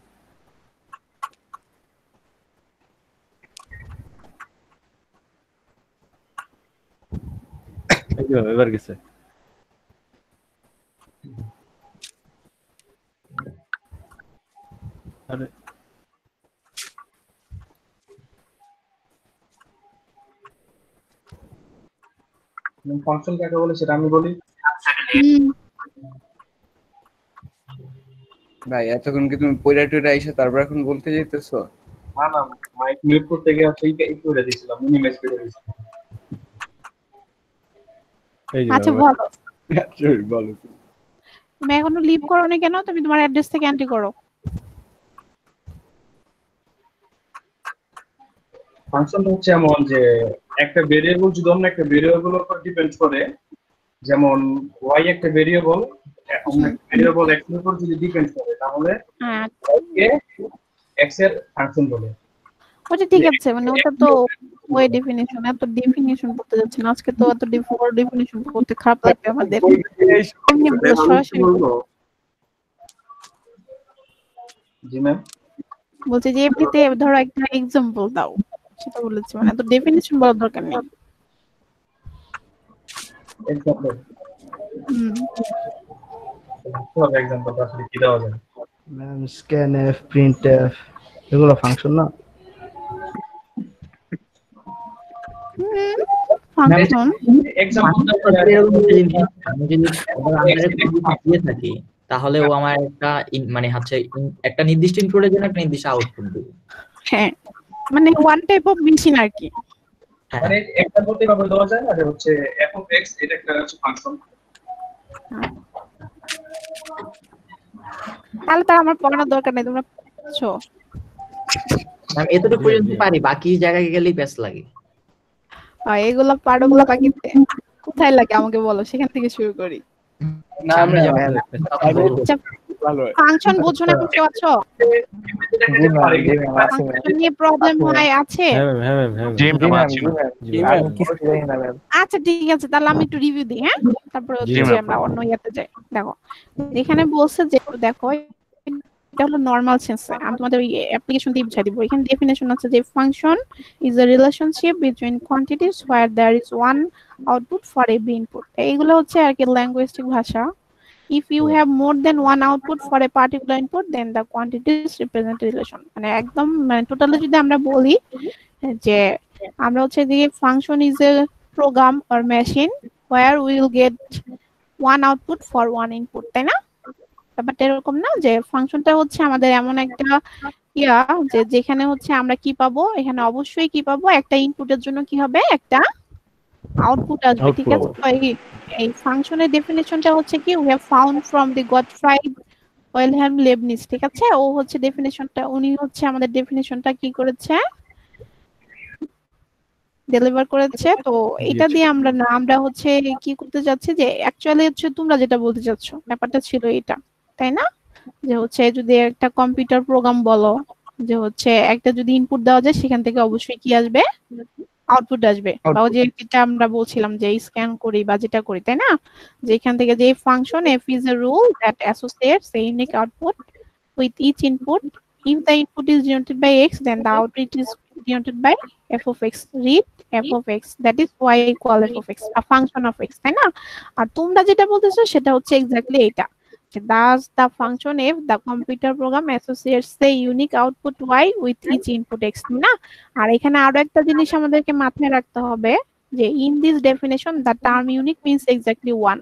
Speaker 9: এই যে এবার গেছে। আরে
Speaker 6: ফাংশন কাকে বলে সেটা আমি বলি।
Speaker 10: ভাই এতক্ষণ কি তুমি পয়রা টয়রা এসে তারপর এখন বলতে যেতেছো?
Speaker 6: না না, মাইক মিউট করতে গিয়ে এই করে দিয়েছিলাম, মিনিমাইজ করে দিয়েছিলাম।
Speaker 9: এই যে
Speaker 1: আচ্ছা বলো,
Speaker 9: বলো
Speaker 1: তুমি এখনো লিভ করো না কেন? তুমি তোমার অ্যাড্রেস থেকে এন্ট্রি করো।
Speaker 6: ফাংশন হচ্ছে এমন যে একটা ভেরিয়েবল যদি অন্য একটা ভেরিয়েবল উপর ডিপেন্ড করে, যেমন y একটা ভেরিয়েবল অন্য একটা ভেরিয়েবল x এর উপর যদি ডিপেন্ড করে, তাহলে
Speaker 1: হ্যাঁ
Speaker 6: y কে x এর ফাংশন বলে।
Speaker 1: ওটা ঠিক আছে, মানে ওটা তো ওই ডেফিনিশন, এত ডেফিনিশন করতে যাচ্ছে না আজকে, তো এত ডেফিনিশন করতে খারাপ লাগবে আমাদের। এমনি বলো, সরাসরি
Speaker 6: জি ম্যাম,
Speaker 1: বলছে যে এমনিতে ধরো একটা এক্সাম্পল দাও, সেটা বলেছি, মানে এত ডেফিনিশন বলার দরকার নেই।
Speaker 6: এক্সাম্পল
Speaker 1: হুম,
Speaker 6: ফর এক্সাম্পল আসলে কি দেওয়া যায়?
Speaker 11: ম্যাম স্ক্যানএফ, প্রিন্টএফ এগুলো ফাংশন না?
Speaker 1: ফাংশন
Speaker 6: এক্সাম্পল
Speaker 3: আমি যদি দিয়ে থাকি তাহলে ও আমার একটা মানে হচ্ছে একটা নির্দিষ্ট ইনপুটের জন্য একটা নির্দিষ্ট আউটপুট দেবে।
Speaker 1: হ্যাঁ, মানে ওয়ান টাইপ অফ মেশিন আর কি।
Speaker 6: মানে এক্সাম্পল তে ভাবে দেওয়া যায় না, যে হচ্ছে f of x এটা একটা হচ্ছে ফাংশন।
Speaker 1: তাহলে তো আমার পড়ানোর দরকার নেই, তোমরা বুঝছো।
Speaker 3: আমি এতটুকু পর্যন্ত পারি, বাকি জায়গায় গেলেই প্যাচ লাগে।
Speaker 1: এগুলো পারোগুলো বাকিতে কোথায় লাগে আমাকে বলো, সেখান থেকে শুরু করি।
Speaker 10: না
Speaker 3: সামনে
Speaker 10: না
Speaker 3: যাবো,
Speaker 1: আচ্ছা,
Speaker 10: ভালো
Speaker 1: ফাংশন বুঝছো না, কিছু আছো ফাংশন নিয়ে প্রবলেম হয় আছে?
Speaker 9: হ্যাঁ ম্যাম হ্যাঁ
Speaker 7: জি
Speaker 9: ম্যাম
Speaker 7: ম্যাম আছি
Speaker 10: আমি কিছু জানি না ম্যাম।
Speaker 1: আচ্ছা ঠিক আছে, তাহলে আমি একটু রিভিউ দিই। হ্যাঁ, তারপরে
Speaker 7: জি
Speaker 1: হচ্ছে
Speaker 7: ম্যাম।
Speaker 1: আমরা অন্য ইয়াতে যাই। দেখো এখানে বলছে যে, দেখো এটা হলো নরমাল সেন্সে, আমি তোমাদের ওই অ্যাপ্লিকেশন দিয়ে বুঝাই দিব। এখানে ডেফিনেশন আছে যে function is a relationship between quantities where there is one output for every input. এইগুলো হচ্ছে আর কি ল্যাঙ্গুয়েস্টিক ভাষা। If you have more than one output for a particular input, then the quantities represent a relation. মানে একদম মানে টোটালি যদি আমরা বলি যে আমরা হচ্ছে যে function is a program or machine where we will get one output for one input, তাই না? ব্যাপারটা এরকম না যে ফাংশনটা হচ্ছে আমাদের এমন একটা ইয়া যে যেখানে হচ্ছে আমরা কি পাবো, এখানে অবশ্যই কি পাবো, একটা ইনপুটের জন্য কি হবে, একটা আউটপুট আসবে। ঠিক আছে, তো এই ফাংশনের ডেফিনিশনটা হচ্ছে কি, we have found from the Gottfried Wilhelm Leibniz। ঠিক আছে, ও হচ্ছে ডেফিনিশনটা, উনি হচ্ছে আমাদের ডেফিনিশনটা কি করেছে, ডেলিভার করেছে। তো এটা দিয়ে আমরা হচ্ছে কি করতে যাচ্ছি, যে অ্যাকচুয়ালি হচ্ছে তোমরা যেটা বলতে চাচ্ছ ব্যাপারটা ছিল এটা, তাই না? যে হচ্ছে যদি একটা কম্পিউটার প্রোগ্রাম বলো, যে হচ্ছে একটা যদি ইনপুট দেওয়া যায়, সেখান থেকে অবশ্যই কি আসবে, আউটপুট আসবে। বা ওই যে যেটা আমরা বলছিলাম যে স্ক্যান করি বা যেটা করি, তাই না? যে এখান থেকে যে function f is a rule that associates a unique output with each input. If the input is denoted by x, then the output is denoted by f of x. Read f of x, that is y equal f of x, a function of x, তাই না? আর তোমরা যেটা বলতেছো সেটা হচ্ছে এক্স্যাক্টলি এটা, thus the function f, the computer program associates the unique output y with each input x, না? আর এখানে আরো একটা জিনিস আমাদেরকে মাথায় রাখতে হবে, যে in this definition the term unique means exactly one,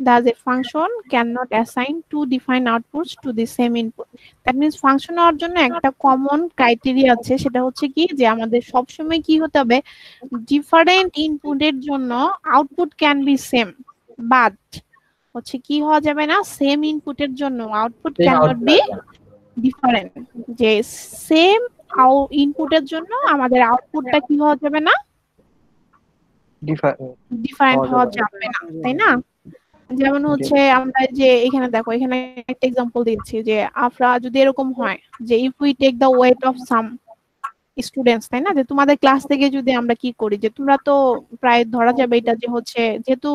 Speaker 1: thus a function cannot assign two defined outputs to the same input. That means function হওয়ার জন্য একটা কমন ক্রাইটেরিয়া আছে, সেটা হচ্ছে কি, যে আমাদের সবসময় কি হতে হবে, ডিফারেন্ট ইনপুটের জন্য output can be same, but হচ্ছে কি হওয়া যাবে না, সেম ইনপুটের জন্য output can not B different. যে সেম ইনপুটের জন্য আমাদের আউটপুটটা কি হওয়া যাবে না, ডিফারেন্ট হওয়া যাবে না, তাই না? যেমন হচ্ছে আমরা যে এখানে দেখো, এখানে একটা এক্সাম্পল দিচ্ছি, যে আমরা যদি এরকম হয় যে if we take the weight of some students, তাই না? যে তোমাদের ক্লাস থেকে যদি আমরা কি করি, যে তোমরা তো প্রায় ধরা যাবে এটা, যে হচ্ছে যেহেতু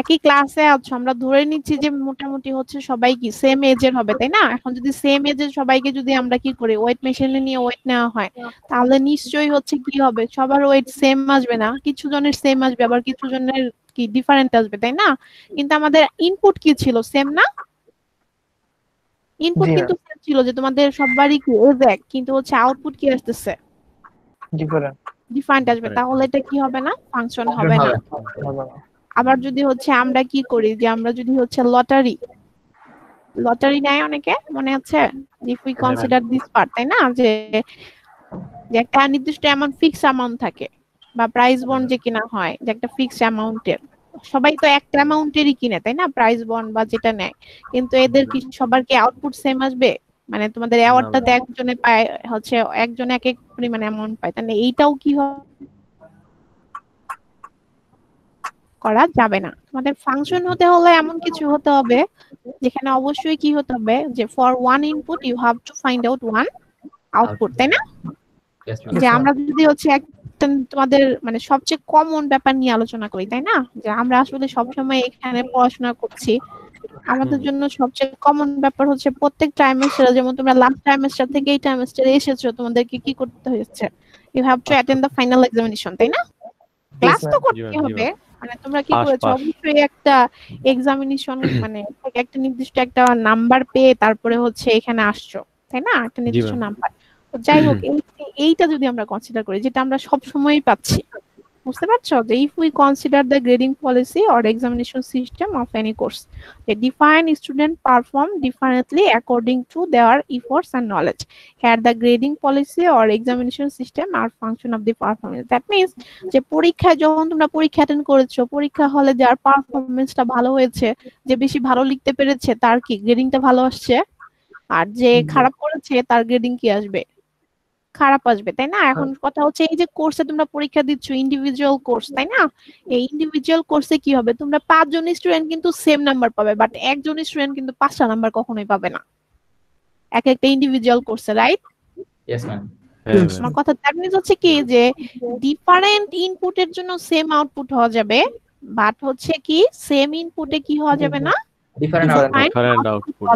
Speaker 1: একই ক্লাসে আছো, আমরা ধরে নিচ্ছি যে মোটামুটি হচ্ছে সবাই কি সেম এজের হবে, তাই না? এখন যদি সেম এজের সবাইকে যদি আমরা কি করি, ওয়েট মেশিনে নিয়ে ওয়েট নেওয়া হয়, তাহলে নিশ্চয়ই হচ্ছে কি হবে, সবার ওয়েট সেম আসবে না, কিছু জনের সেম আসবে, আবার কিছু জনের কি ডিফারেন্ট আসবে, তাই না? কিন্তু আমাদের ইনপুট কি ছিল, সেম না? ইনপুট
Speaker 5: জি
Speaker 1: কিন্তু same ছিল যে তোমাদের সবারই কি এক, কিন্তু হচ্ছে আউটপুট কি আসতেছে
Speaker 5: ডিফারেন্ট
Speaker 1: ডিফারেন্ট আসবে, তাহলে এটা কি হবে না, ফাংশন হবে না।
Speaker 5: হবে না।
Speaker 1: আবার যদি হচ্ছে আমরা কি করি, যে আমরা যদি হচ্ছে লটারি নেয় অনেকে, মনে আছে, if we consider this part, তাই না, যে যে একটা নির্দিষ্ট অ্যামাউন্ট ফিক্স অ্যামাউন্ট থাকে, বা প্রাইস বন্ড যে কিনা হয় যে একটা ফিক্সড অ্যামাউন্টের, সবাই তো একটা অ্যামাউন্টেরই কিনে, তাই না, প্রাইস বন্ড বা যেটা নেয়, কিন্তু এদের কি সবার কি আউটপুট সেম আসবে? মানে তোমাদের অ্যাওয়ার্ডটাতে একজনে পায় হচ্ছে একজন এক এক পরিমাণ অ্যামাউন্ট পায়, তাহলে এইটাও কি করা যাবে না। তোমাদের ফাংশন হতে হলে এমন কিছু হতে হবে যেখানে অবশ্যই কি হতে হবে, যে for one input you have to find out one output, তাই না?
Speaker 3: Yes, ma'am.
Speaker 1: যে আমরা যদি হচ্ছে একটা তোমাদের মানে সবচেয়ে কমন ব্যাপার নিয়ে আলোচনা করি, তাই না, যে আমরা আসলে সবসময় এখানে পড়াশোনা করছি, আমাদের জন্য সবচেয়ে কমন ব্যাপার হচ্ছে প্রত্যেক ট্রাইমেস্টারে, যেমন তোমরা লাস্ট ট্রাইমেস্টার থেকে এই ট্রাইমেস্টারে এসেছো, তোমাদেরকে কি করতে হয়েছে, you have to attend the final examination, তাই না? ক্লাস তো করতে হবে, মানে তোমরা কি করেছো, অবশ্যই একটা এক্সামিনেশন মানে একটা নির্দিষ্ট একটা নাম্বার পেয়ে তারপরে হচ্ছে এখানে আসছো, তাই না, একটা নির্দিষ্ট নাম্বার। তো যাই হোক, এইটা যদি আমরা কনসিডার করি, যেটা আমরা সব সময়ই পাচ্ছি, বুঝতে পারছো, যে if we consider the grading policy or examination system of any course, যে define student perform differently according to their efforts and knowledge, here the grading policy or examination system are function of the performance. That means যে পরীক্ষায় যখন তোমরা পরীক্ষা অ্যাটেন্ড করেছো, পরীক্ষা হলে যার পারফরমেন্সটা ভালো হয়েছে, যে বেশি ভালো লিখতে পেরেছে, তার কি গ্রেডিংটা ভালো আসছে, আর যে খারাপ করেছে তার গ্রেডিং কি আসবে, খারাপ আসবে, তাই না? এখন কথা হচ্ছে এই যে কোর্সে তোমরা পরীক্ষা দিচ্ছ, ইন্ডিভিজুয়াল কোর্স, তাই না, এই ইন্ডিভিজুয়াল কোর্সে কি হবে, তোমরা 5 জন স্টুডেন্ট কিন্তু সেম নাম্বার পাবে, বাট একজন স্টুডেন্ট কিন্তু 5টা নাম্বার কখনোই পাবে না এক একটা ইন্ডিভিজুয়াল কোর্সে, রাইট?
Speaker 3: Yes, ma'am.
Speaker 1: আমার কথা দ্যাট মিন্স হচ্ছে কি, যে ডিফারেন্ট ইনপুটের জন্য সেম আউটপুট হওয়া যাবে, বাট হচ্ছে কি সেম ইনপুটে কি হওয়া যাবে না,
Speaker 3: Different
Speaker 9: আউটপুট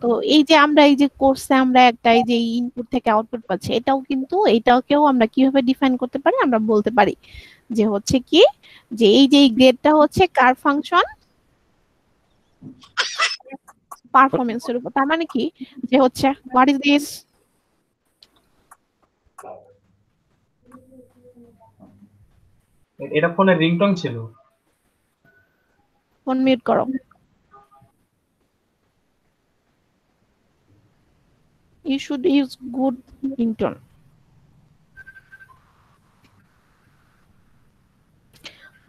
Speaker 1: তো এই যে আমরা এই যে কোর্সে আমরা একটা এই যে ইনপুট থেকে আউটপুট পাচ্ছি, এটাও কিন্তু এটাকেও আমরা কিভাবে ডিফাইন করতে পারি, আমরা বলতে পারি যে হচ্ছে কি, যে এই যে গ্রেডটা হচ্ছে কার ফাংশন, পারফরম্যান্সের উপর, তার মানে কি, যে হচ্ছে হোয়াট ইজ দিস,
Speaker 6: এটা ফোনের রিংটোন ছিল,
Speaker 1: ফোন মিউট করো, you should use good ringtone.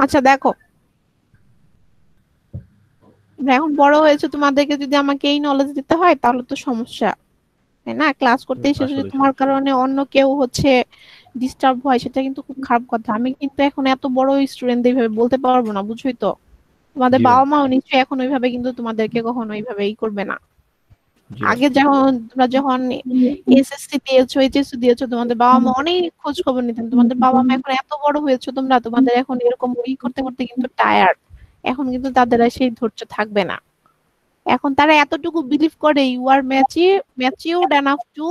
Speaker 1: আচ্ছা দেখো, এখন বড় হয়েছে, তোমাদেরকে যদি আমাকে এই নলেজ দিতে হয় তাহলে তো সমস্যা, তাই না? ক্লাস করতে এসে যদি তোমার কারণে অন্য কেউ হচ্ছে ডিস্টার্ব হয়, সেটা কিন্তু খুব খারাপ কথা। আমি কিন্তু এখন এত বড় স্টুডেন্ট এইভাবে বলতে পারবো না, বুঝছোই তো, তোমাদের বাবা মাও নিশ্চয়ই এখন ওইভাবে কিন্তু তোমাদেরকে কখনো ওইভাবে করবে না। আগে যখন এসএসসি দিয়েছো, এইচএসসি দিয়েছো, তোমাদের বাবা মা অনেক খোঁজ খবর নিতেন, তোমাদের বাবা মা এখন এত বড় হয়েছে, তোমরা তোমাদের এখন এরকম করতে করতে কিন্তু টায়ার্ড, এখন কিন্তু তাদের আর সেই ধৈর্য থাকবে না, এখন তারা এতটুকু বিলিভ করে you are matured enough to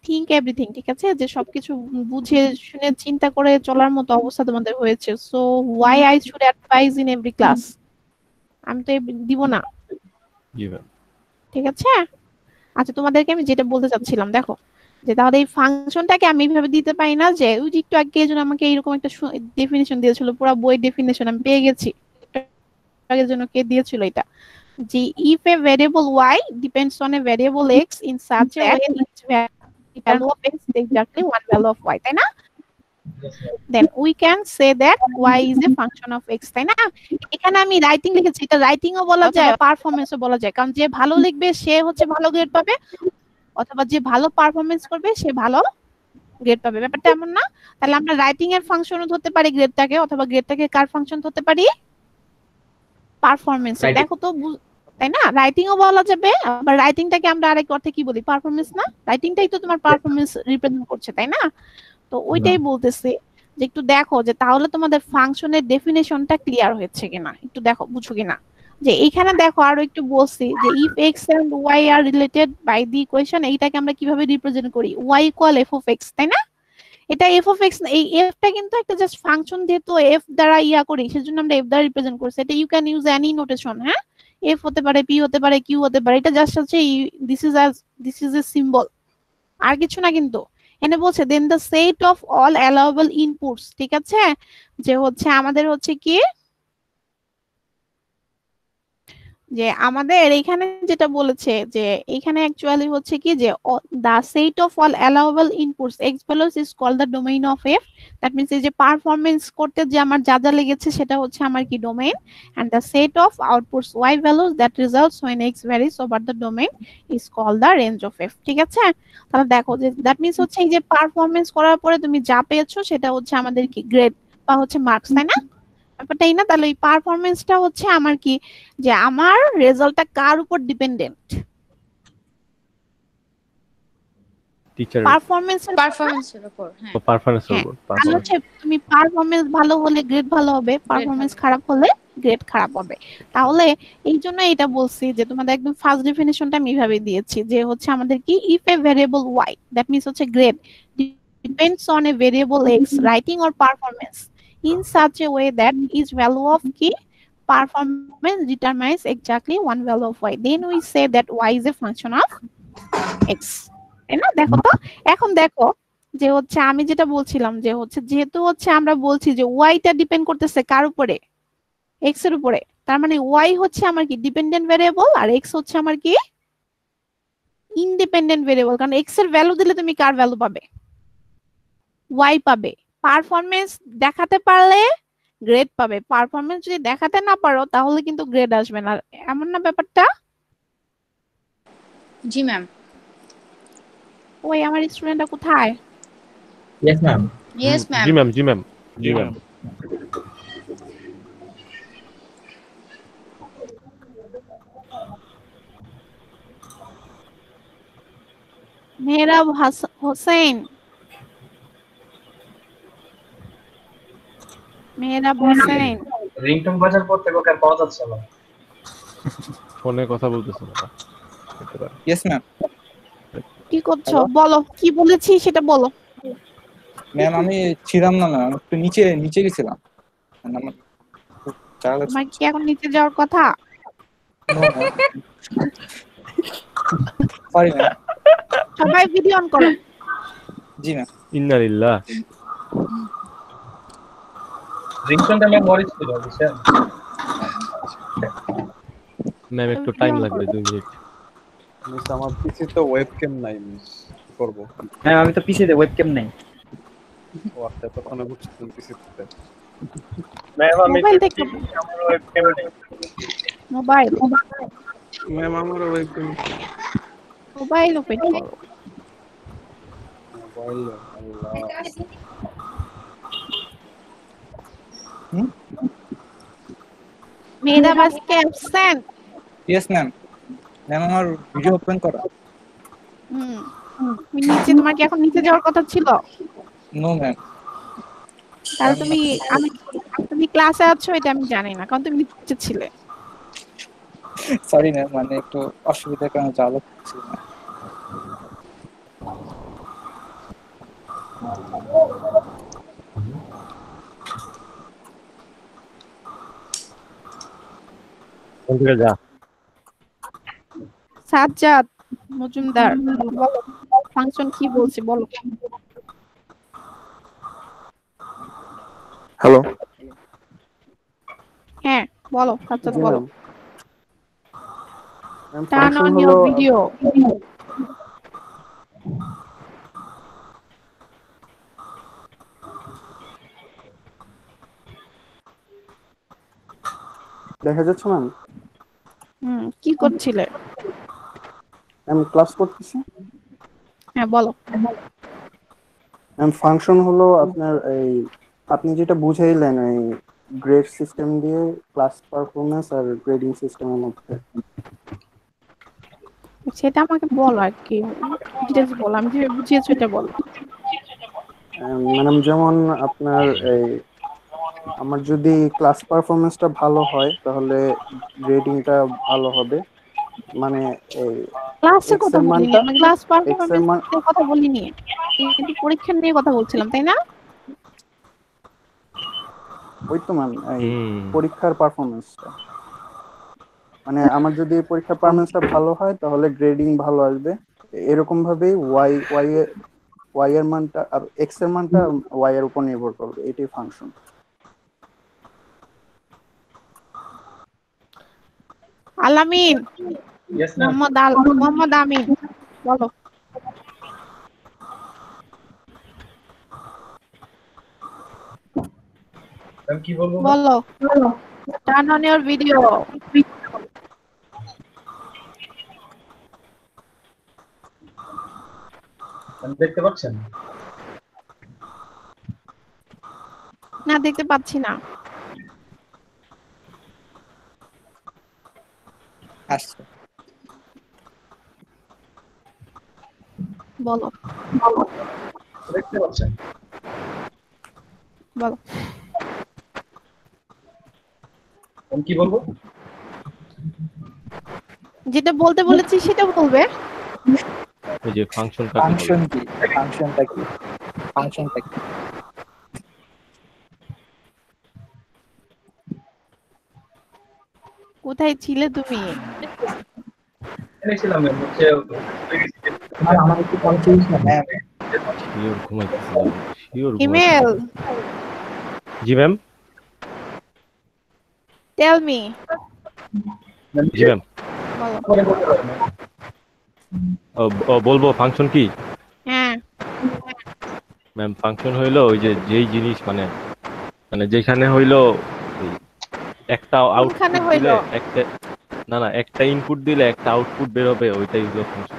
Speaker 1: think everything, ঠিক আছে, যে সবকিছু বুঝে শুনে চিন্তা করে চলার মতো অবস্থা তোমাদের হয়েছে। So why I should advise in every class, আমি তো দিব না, ঠিক আছে? আচ্ছা তোমাদেরকে আমি যেটা বলতে চাচ্ছিলাম, দেখো, যে তাহলে এই ফাংশনটাকে আমি এইভাবে দিতে পারি না, যে ওই যে একটু আগে একজন আমাকে এইরকম একটা ডেফিনিশন দিয়েছিল, পুরো বই ডেফিনিশন আমি পেয়ে গেছি, আগের জন্য কে দিয়েছিল এটা, যে if a variable y depends on a variable x in such a way its value of x is exactly one value of y, তাই না? then we can say that y is a function of x, তাই না? এখানে আমি রাইটিং লিখেছি, এটা রাইটিংও বলা যায়, পারফরম্যান্সও বলা যায়, কারণ যে ভালো লিখবে সে হচ্ছে ভালো গ্রেড পাবে, অথবা যে ভালো পারফরম্যান্স করবে সে ভালো গ্রেড পাবে, ব্যাপারটা এমন না? তাহলে আমরা রাইটিং এর ফাংশনও ধরতে পারি গ্রেডটাকে, অথবা গ্রেডটাকে কার ফাংশন ধরতে পারি, পারফরম্যান্স। দেখো তো, তাই না, রাইটিংও বলা যাবে, আবার রাইটিংটাকে আমরা আরেক অর্থে কি বলি, পারফরম্যান্স না, রাইটিংটাই তো তোমার পারফরম্যান্স রিপ্রেজেন্ট করছে, তাই না? তো ওইটাই বলতেছি, যে একটু দেখো যে তাহলে তোমাদের ফাংশনের ডেফিনেশনটা ক্লিয়ার হয়েছে কিনা, একটু দেখো বুঝো কিনা। যে এইখানে দেখো আরো একটু বলছি, যে if x and y are related by the equation, এইটাকে আমরা কিভাবে রিপ্রেজেন্ট করি, y equal f of x, তাই না? এটা এফ অফ এক্স, এই এফটা কিন্তু একটা জাস্ট ফাংশন, যেহেতু এফ দ্বারা করি, সেজন্য আমরা এফ দ্বারা রিপ্রেজেন্ট করছি, এটা you can use any notation, হ্যাঁ, এফ হতে পারে, পি হতে পারে, কিউ হতে পারে, এটা জাস্ট হচ্ছে দিস ইজ এ সিম্বল, আর কিছু না। কিন্তু এনে বলছে then the set of all allowable inputs, ঠিক আছে, যে হচ্ছে আমাদের হচ্ছে কি, যে আমাদের এখানে যেটা বলেছে যে এখানে অ্যাকচুয়ালি হচ্ছে কি যে the set of all allowable inputs x values is called the domain of f. That means এই যে পারফরমেন্স করতে যে আমার যা যা লেগেছে সেটা হচ্ছে আমার কি domain, and the set of outputs y values that results when x varies over the domain is called the range of f, ঠিক আছে। তাহলে দেখো যে দ্যাট মিন্স হচ্ছে এই যে পারফরমেন্স করার পরে তুমি যা পেয়েছো সেটা হচ্ছে আমাদের কি গ্রেড বা হচ্ছে মার্কস, তাই না, ব্যাপারটাই না। তাহলে এই পারফরমেন্সটা হচ্ছে আমার কি, যে আমার রেজাল্টটা কার উপর ডিপেন্ডেন্ট,
Speaker 9: টিচার
Speaker 1: পারফরমেন্সের
Speaker 2: উপর। হ্যাঁ,
Speaker 9: পারফরম্যান্সের উপর
Speaker 1: আর হচ্ছে তুমি পারফরমেন্স ভালো হলে গ্রেড ভালো হবে, পারফরমেন্স খারাপ হলে গ্রেড খারাপ হবে। তাহলে এই জন্য এটা বলছি যে তোমাদের একদম ফার্স্ট ডেফিনিশনটা আমি এইভাবে দিয়েছি যে হচ্ছে আমাদের কি if a variable y that means হচ্ছে grade depends on a variable x writing or performance in such a way that each value of key performance determines exactly one value of y, then we say that y is a function of x, তাই না। দেখো তো এখন দেখো যে হচ্ছে আমি যেটা বলছিলাম যে হচ্ছে যেহেতু হচ্ছে আমরা বলছি যে y টা ডিপেন্ড করতেছে কার উপরে, x এর উপরে, তার মানে y হচ্ছে আমার কি ডিপেন্ডেন্ট ভেরিয়েবল আর x হচ্ছে আমার কি ইন্ডিপেন্ডেন্ট ভেরিয়েবল, কারণ x এর ভ্যালু দিলে তুমি কার ভ্যালু পাবে, y পাবে। পারফরমেন্স দেখাতে পারলে গ্রেড পাবে, পারফরমেন্স যদি দেখাতে না পারো তাহলে কিন্তু গ্রেড আসবে না, এমন না ব্যাপারটা।
Speaker 2: জি ম্যাম।
Speaker 1: ওই আমার স্টুডেন্টটা কোথায়?
Speaker 3: Yes ma'am.
Speaker 2: Yes ma'am.
Speaker 9: জি ম্যাম, জি ম্যাম, জি ম্যাম।
Speaker 1: মেহরাব হোসেন, মেহরাব হোসেন
Speaker 6: রিংটোন বাজার পর থেকে ওকে আর পাওয়া যাচ্ছে না।
Speaker 9: ফোনে কথা বলতেছ না?
Speaker 12: Yes ma'am.
Speaker 1: কি করছো বলো, কি বলেছি সেটা বলো।
Speaker 12: ম্যাম আমি ছিলাম না ম্যাম, একটু নিচে নিচে গেছিলাম।
Speaker 1: তোমার কি এখন নিচে যাওয়ার কথা?
Speaker 12: Sorry ma'am.
Speaker 1: সবাই ভিডিও অন করো।
Speaker 12: জি ম্যাম।
Speaker 9: ইন্না লিল্লাহ।
Speaker 6: রিংটোনটা ম্যাম ওয়ারিস ছিল বুঝছেন।
Speaker 9: ম্যাম একটু টাইম লাগবে 2 মিনিট।
Speaker 13: মিস আমার পিসি তো ওয়েবক্যাম নাই মিস, কি করব?
Speaker 14: হ্যাঁ আমি তো পিসিতে ওয়েবক্যাম নাই।
Speaker 13: ও আচ্ছা তখন বুঝছিলাম পিসিতে।
Speaker 6: ম্যাম আমি
Speaker 1: মোবাইল দেখতে,
Speaker 6: আমার ওয়েবক্যাম নেই।
Speaker 1: মোবাইল
Speaker 13: ম্যাম আমার ওয়েবক্যাম
Speaker 1: মোবাইল ওপেন করো।
Speaker 13: মোবাইল আল্লাহ।
Speaker 1: মেহরাব আজকে অ্যাবসেন্ট।
Speaker 12: Yes ma'am. ম্যাম আমার ভিডিও ওপেন করা।
Speaker 1: তুমি নিচে, তোমার কি এখন নিচে যাওয়ার কথা ছিল?
Speaker 12: No ma'am.
Speaker 1: তাহলে তুমি ক্লাসে আছো এটা আমি জানি না, কারণ তুমি নিচে ছিলে।
Speaker 12: সরি ম্যাম, মানে একটু অসুবিধার কারণে যাওয়া লাগছে না।
Speaker 9: যা
Speaker 1: সাজ্জাদ মজুমদার বলো ফাংশন কি বলছি বলো।
Speaker 13: হ্যালো।
Speaker 1: হ্যাঁ বলো সাজ্জাদ বলো।
Speaker 13: ম্যাম
Speaker 1: টার্ন
Speaker 13: ফাংশন
Speaker 1: অন
Speaker 13: হলো
Speaker 1: ইওর ভিডিও।
Speaker 13: দেখা যাচ্ছে ম্যাম?
Speaker 1: কি করছিলে?
Speaker 13: আমি ক্লাস করতেছি।
Speaker 1: হ্যাঁ বলো।
Speaker 13: ম্যাম ফাংশন হলো আপনার এই আপনি যেটা বুঝাইলেন এই গ্রেড সিস্টেম দিয়ে ক্লাস পারফরম্যান্স আর গ্রেডিং সিস্টেমের মধ্যে।
Speaker 1: সেটা আমাকে বলো আর কি ডিটেইলস বলো, আমি যেভাবে বুঝিয়েছি এটা বলো।
Speaker 13: ম্যাডাম যেমন আপনার এই আমার যদি ক্লাস পারফরম্যান্সটা ভালো হয় তাহলে গ্রেডিংটা ভালো হবে। মানে এই
Speaker 1: ক্লাসের কথা বলিনি, আমি ক্লাস
Speaker 13: এর
Speaker 1: পারফরম্যান্সের কথা বলিনি, কিন্তু পরীক্ষা নিয়ে কথা বলছিলাম তাই না?
Speaker 13: ওই তো ম্যাম এই পরীক্ষার পারফরম্যান্সটা। মানে আমার যদি পরীক্ষার পারফরমেন্সটা ভালো হয় তাহলে গ্রেডিং ভালো আসবে। এরকম ভাবেই ওয়াই এর মানটা আর এক্স এর মানটা ওয়াই এর উপর নির্ভর করবে, এটাই ফাংশন।
Speaker 1: আলামিন,
Speaker 6: Yes, ma'am.
Speaker 1: মোহাম্মদ আমিন বলো।
Speaker 6: Ma'am, কি বলবো?
Speaker 1: বলো, টার্ন অন ইওর ভিডিও।
Speaker 6: দেখতে পাচ্ছেন?
Speaker 1: না, দেখতে পাচ্ছি না।
Speaker 12: আসছে।
Speaker 1: বলো
Speaker 6: দেখতে পাচ্ছেন?
Speaker 1: বলো।
Speaker 6: আমি কি বলবো?
Speaker 1: যেটা বলতে বলেছি সেটা বলবে।
Speaker 9: ওই যে ফাংশন
Speaker 12: ফাংশন কি? ফাংশনটা কি? ফাংশনটা কি?
Speaker 1: কোথায় ছিলে তুমি?
Speaker 6: এনেছিলাম ম্যাম, হচ্ছে
Speaker 3: আমার একটু কনফিউশন।
Speaker 9: শিওর ঘুমাইতেছিলাম, শিওর
Speaker 1: ইমেল,
Speaker 9: জি ম্যাম।
Speaker 1: Tell me.
Speaker 9: জি ম্যাম। বলবো ফাংশন কি?
Speaker 1: হ্যাঁ
Speaker 9: ম্যাম, ফাংশন হইলো ওই যে যেই জিনিস মানে মানে যেখানে হইলো একটা আউটপুট দিলে একটা না একটা ইনপুট দিলে একটা আউটপুট বের হবে, ওইটাই হলো ফাংশন।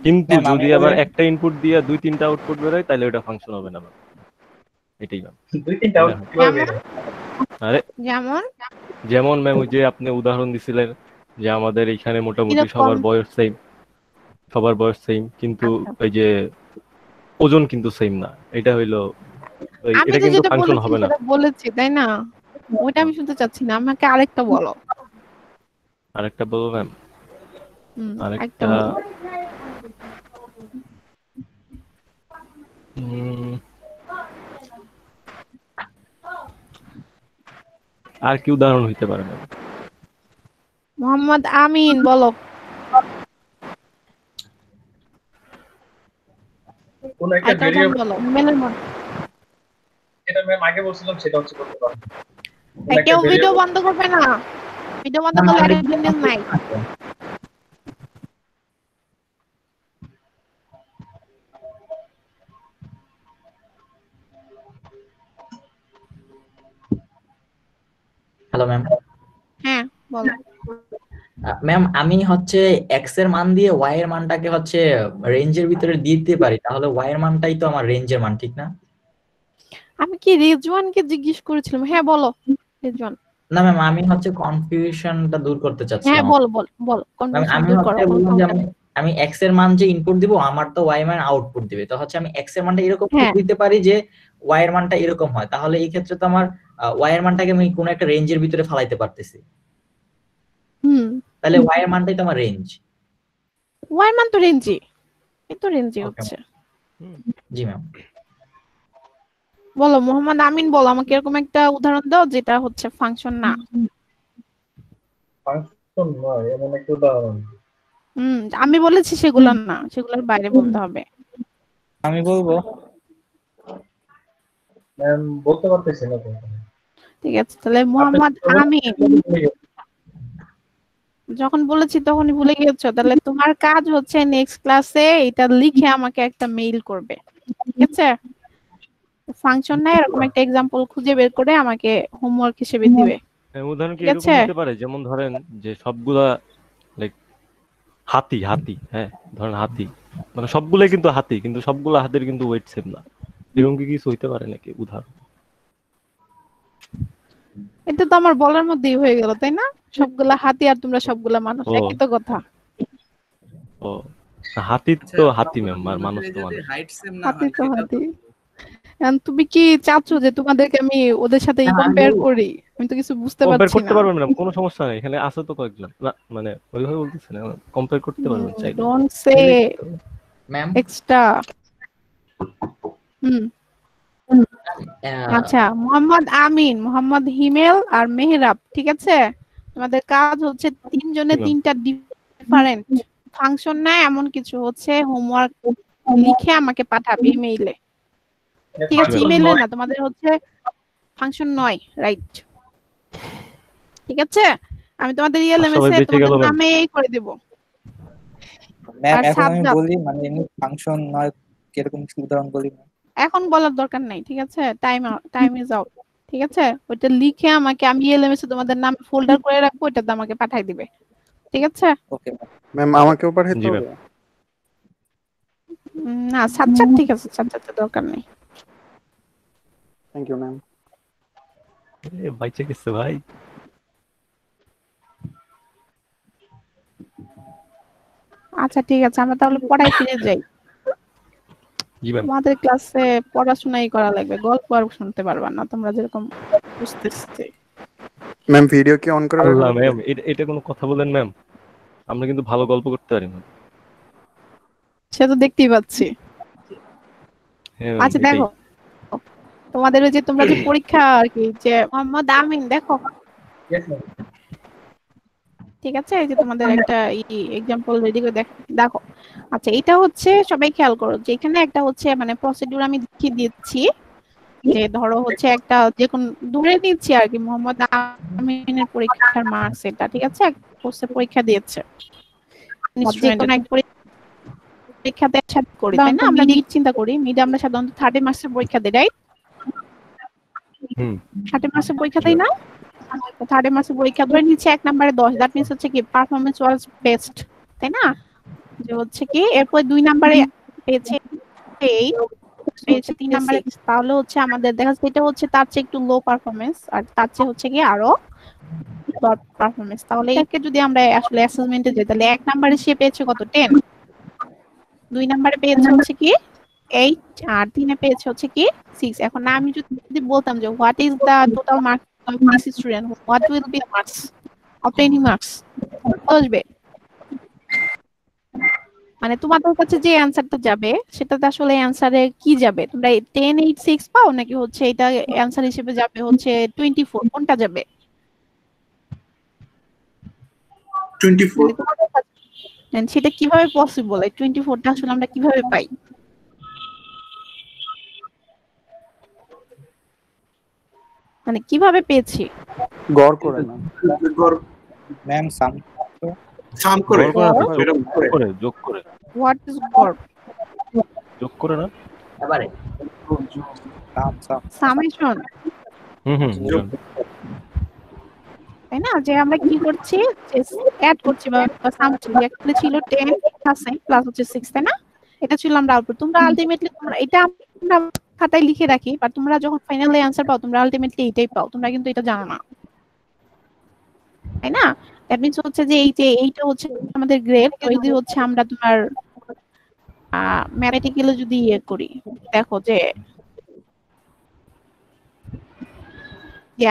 Speaker 9: কিন্তু যদি আবার একটা ইনপুট দিয়ে দুই তিনটা আউটপুট বের হয় তাহলে ওটা ফাংশন হবে না ম্যাম। এটাই ম্যাম।
Speaker 6: দুই তিনটা আউটপুট কিভাবে বের হয়?
Speaker 9: আরে
Speaker 1: যেমন
Speaker 9: ম্যাম ওই যে আপনি উদাহরণ দিছিলেন যে আমাদের এখানে মোটামুটি
Speaker 1: কিরকম?
Speaker 9: সবার বয়স সেম কিন্তু ওই যে ওজন কিন্তু সেম না, এটা হইলো
Speaker 1: আমি
Speaker 9: এটা
Speaker 1: তো
Speaker 9: কিন্তু
Speaker 1: যেটা
Speaker 9: ফাংশন
Speaker 1: বলেছি
Speaker 9: হবে না।
Speaker 1: সেটা বলেছি, তাই না? ওইটা আমি শুনতে চাচ্ছি না, আমাকে আরেকটা বলো।
Speaker 9: আরেকটা বলবো ম্যাম?
Speaker 1: আরেকটা
Speaker 9: আরেকটা
Speaker 1: বলো।
Speaker 9: আর কি উদাহরণ হইতে পারে ম্যাম?
Speaker 1: মোহাম্মদ আমিন বলো।
Speaker 6: কোন একটা ভেরিয়েবল
Speaker 1: বলো ইমেলের মধ্যে।
Speaker 6: যেটা ম্যাম আগে বলছিলাম সেটা হচ্ছে করতে পারবো।
Speaker 1: কেউ ভিডিও বন্ধ করবে না, ভিডিও বন্ধ করলে অ্যাটেন্ডেন্স নাই।
Speaker 3: Hello ma'am.
Speaker 1: হ্যাঁ বলো।
Speaker 3: ম্যাম আমি হচ্ছে এক্স এর মান দিয়ে ওয়াই এর মানটাকে হচ্ছে রেঞ্জের ভিতরে দিতে পারি, তাহলে ওয়াই এর মানটাই তো আমার রেঞ্জের মান, ঠিক না?
Speaker 1: আমি কি রিজওয়ানকে জিজ্ঞেস করেছিলাম? হ্যাঁ বলো রিজওয়ান।
Speaker 3: না ম্যাম, আমি হচ্ছে কনফিউশনটা দূর করতে
Speaker 1: হ্যাঁ
Speaker 3: চাচ্ছিলাম।
Speaker 1: বল বল বল,
Speaker 3: ম্যাম
Speaker 1: কনফিউশন
Speaker 3: আমি
Speaker 1: দূর করো।
Speaker 3: হচ্ছে বললাম যে আমি এক্স এর মান যে ইনপুট দিব আমার তো ওয়াই মান আউটপুট দিবে, তো হচ্ছে আমি এক্স এর মানটা এরকম দিতে পারি যে ওয়াই এর মানটা এরকম হয়, তাহলে এই ক্ষেত্রে তো আমার ওয়াই এর মানটাকে আমি কোনো একটা রেঞ্জের ভিতরে ফালাইতে পারতেছি। তাহলে ওয়াই এর মানটাই তো আমার রেঞ্জ।
Speaker 1: ওয়াই মান তো রেঞ্জই, এই তো রেঞ্জই হচ্ছে।
Speaker 3: জি ম্যাম।
Speaker 1: বলো মোহাম্মদ আমিন, বলো আমাকে এরকম একটা উদাহরণ দাও যেটা হচ্ছে ফাংশন না।
Speaker 6: ফাংশন নয় এমন একটা উদাহরণ।
Speaker 1: আমি বলেছি সেগুলো না, সেগুলোর বাইরে বলতে হবে।
Speaker 12: আমি বলবো
Speaker 6: ম্যাম, বলতে পারতেছি না তো।
Speaker 1: ঠিক আছে, তাহলে মোহাম্মদ আমিন, যখন বলেছি তখনই ভুলে গিয়েছো, তাহলে তোমার কাজ হচ্ছে নেক্সট ক্লাসে এটা লিখে আমাকে একটা মেইল করবে, ঠিক আছে? ফাংশন না এরকম একটা एग्जांपल খুঁজে বের করে আমাকে হোমওয়ার্ক হিসেবে দিবে।
Speaker 9: উদাহরণ কি এরকম হতে পারে যেমন ধরেন যে সবগুলা লাইক হাতি, হ্যাঁ ধরেন হাতি মানে সবগুলাই কিন্তু হাতি, কিন্তু সবগুলা হাতির কিন্তু ওয়েট সেম না, এরকম কি কিছু হইতে পারে নাকি উদাহরণ?
Speaker 1: এটা তো আমার বলার মধ্যেই হয়ে গেল, তাই না? সবগুলা হাতি আর তোমরা সবগুলা মানুষ, একই তো কথা।
Speaker 9: ও হাতি তো হাতি ম্যাম, আর মানুষ তো মানুষ।
Speaker 1: হাতি তো হাতি। তুমি কি চাচ্ছো যে তোমাদেরকে আমি ওদের সাথে কম্পেয়ার করি? আমি তো কিছু বুঝতে পারছি না।
Speaker 9: কম্পেয়ার করতে পারবেন ম্যাম, কোনো সমস্যা নেই, এখানে আছে তো কয়েকজন। না মানে ওইভাবে বলতেছেন না, কম্পেয়ার করতে পারবেন চাইলে।
Speaker 1: Don't say
Speaker 3: ma'am
Speaker 1: extra. আচ্ছা, মোহাম্মদ আমিন, মোহাম্মদ হিমেল আর মেহরাব, ঠিক আছে? তোমাদের কাজ হচ্ছে তিনজনে তিনটা ডিফারেন্ট ফাংশন নেয় এমন কিছু হচ্ছে হোমওয়ার্ক লিখে আমাকে পাঠাবে ইমেইলে। ঠিক আছে, ইমেইলে না, তোমাদের হচ্ছে ফাংশন 9, রাইট? ঠিক আছে, আমি তোমাদের ইএলএমএস এ তোমাদের নামে করে দেব।
Speaker 12: ম্যাম এখন আমি বলি মানে এমনি ফাংশন নয় কিরকম উদাহরণ বলি
Speaker 1: এখন বলার দরকার নাই। ঠিক আছে, টাইম ইজ আউট। ঠিক আছে, ওইটা লিখে আমাকে আমি ইএলএমএস এ তোমাদের নাম ফোল্ডার করে রাখবো, ওইটাতে আমাকে পাঠিয়ে দিবে। ঠিক আছে
Speaker 12: ওকে
Speaker 13: ম্যাম আমাকেও পাঠাইতে হবে
Speaker 1: না? সাজ্জাদ ঠিক আছে, সাজ্জাদের দরকার নেই।
Speaker 13: Thank you ma'am.
Speaker 9: বাইচে গেছে ভাই।
Speaker 1: আচ্ছা ঠিক আছে, আমরা তাহলে পড়ায় ফিরে যাই। আমাদের ক্লাসে পড়াশোনাই করা লাগবে, গল্প আর শুনতে পারবা না তোমরা যেরকম বুঝতেছি।
Speaker 13: ম্যাম ভিডিও কি অন করে রাখলাম?
Speaker 9: ম্যাম এটা কোনো কথা বলেন ম্যাম, আমরা কিন্তু ভালো গল্প করতে পারি না।
Speaker 1: সে তো দেখতেই পাচ্ছি। আচ্ছা দেখো, তোমাদের ওই যে তোমরা যে পরীক্ষা আর কি, যে মোহাম্মদ আমিন দেখো, ঠিক আছে, এই যে তোমাদের একটা এক্সাম্পল রেডি করে দেখো। আচ্ছা এটা হচ্ছে, সবাই খেয়াল করো যে এখানে একটা হচ্ছে মানে প্রসিডিউর আমি দেখিয়ে দিচ্ছি, যে ধরো হচ্ছে একটা যে কোন ধরে নিচ্ছি আর কি মোহাম্মদ আমিনের পরীক্ষার মার্কস এটা, ঠিক আছে, কোর্সে পরীক্ষা দিয়েছে, যে কোন এক পরীক্ষাতে একসাথে করি, তাই না? আমরা মিড চিন্তা করি, মিড আমরা সাধারণত 30 মার্কসের পরীক্ষা দিই, রাইট? 30 মার্কসের পরীক্ষা দেই না? 30 মার্কসের পরীক্ষা ধরে নিচ্ছে 1 নম্বরে 10, দ্যাট মিন্স হচ্ছে কি পারফরম্যান্স ওয়াজ বেস্ট, তাই না? যে হচ্ছে কি এরপর 2 নম্বরে পেয়েছে 8, পেয়েছে 3 নম্বরে, তাহলে হচ্ছে আমাদের দেখা যাচ্ছে এটা হচ্ছে তার চেয়ে একটু লো পারফরম্যান্স, আর তার চেয়ে হচ্ছে কি আরো টপ পারফরম্যান্স। তাহলে একে যদি আমরা আসলে অ্যাসেসমেন্টে যাই, তাহলে 1 নম্বরে সে পেয়েছে কত? 10, 2 নম্বরে পেয়েছে হচ্ছে কি 8, আর 3 এ পেয়েছে হচ্ছে কি 6। এখন আমি যদি বলতাম যে what is the total marks of this student, what will be marks of any marks, আসবে মানে তোমাদের কাছে যে অ্যানসারটা যাবে সেটাতে আসলে অ্যানসারে কি যাবে? তোমরা 10, 8, 6 পাও, নাকি হচ্ছে এটা অ্যানসার হিসেবে যাবে হচ্ছে 24? কোনটা যাবে?
Speaker 4: 24।
Speaker 1: সেটা কিভাবে পসিবল? এই 24টা আসলে আমরা কিভাবে পাই? মানে কিভাবে পেয়েছি?
Speaker 13: গড় করে না
Speaker 12: ম্যাম
Speaker 4: সাম করে
Speaker 9: যোগ করে।
Speaker 1: হোয়াট ইজ গড়?
Speaker 9: যোগ করে না
Speaker 3: এবারে
Speaker 1: সামেশন। তাই না? যে আমরা কি করছি, যে অ্যাড করছি বা সাম করছি, অ্যাকচুয়ালি ছিল 10 আছে প্লাস হচ্ছে 6, তাই না? এটা ছিল আমরা আউটপুট। তোমরা আলটিমেটলি তোমরা এটা আমরা খাতায় লিখে রাখি, বাট তোমরা যখন ফাইনালি অ্যানসার পাও তোমরা আলটিমেটলি এটাই পাও, তোমরা কিন্তু এটা জানো না, তাই না? দ্যাট মিন্স হচ্ছে যে এইটা হচ্ছে আমাদের গ্রেড। যদি হচ্ছে আমরা তোমার ম্যাথমেটিক্যালি যদি করি, দেখো যে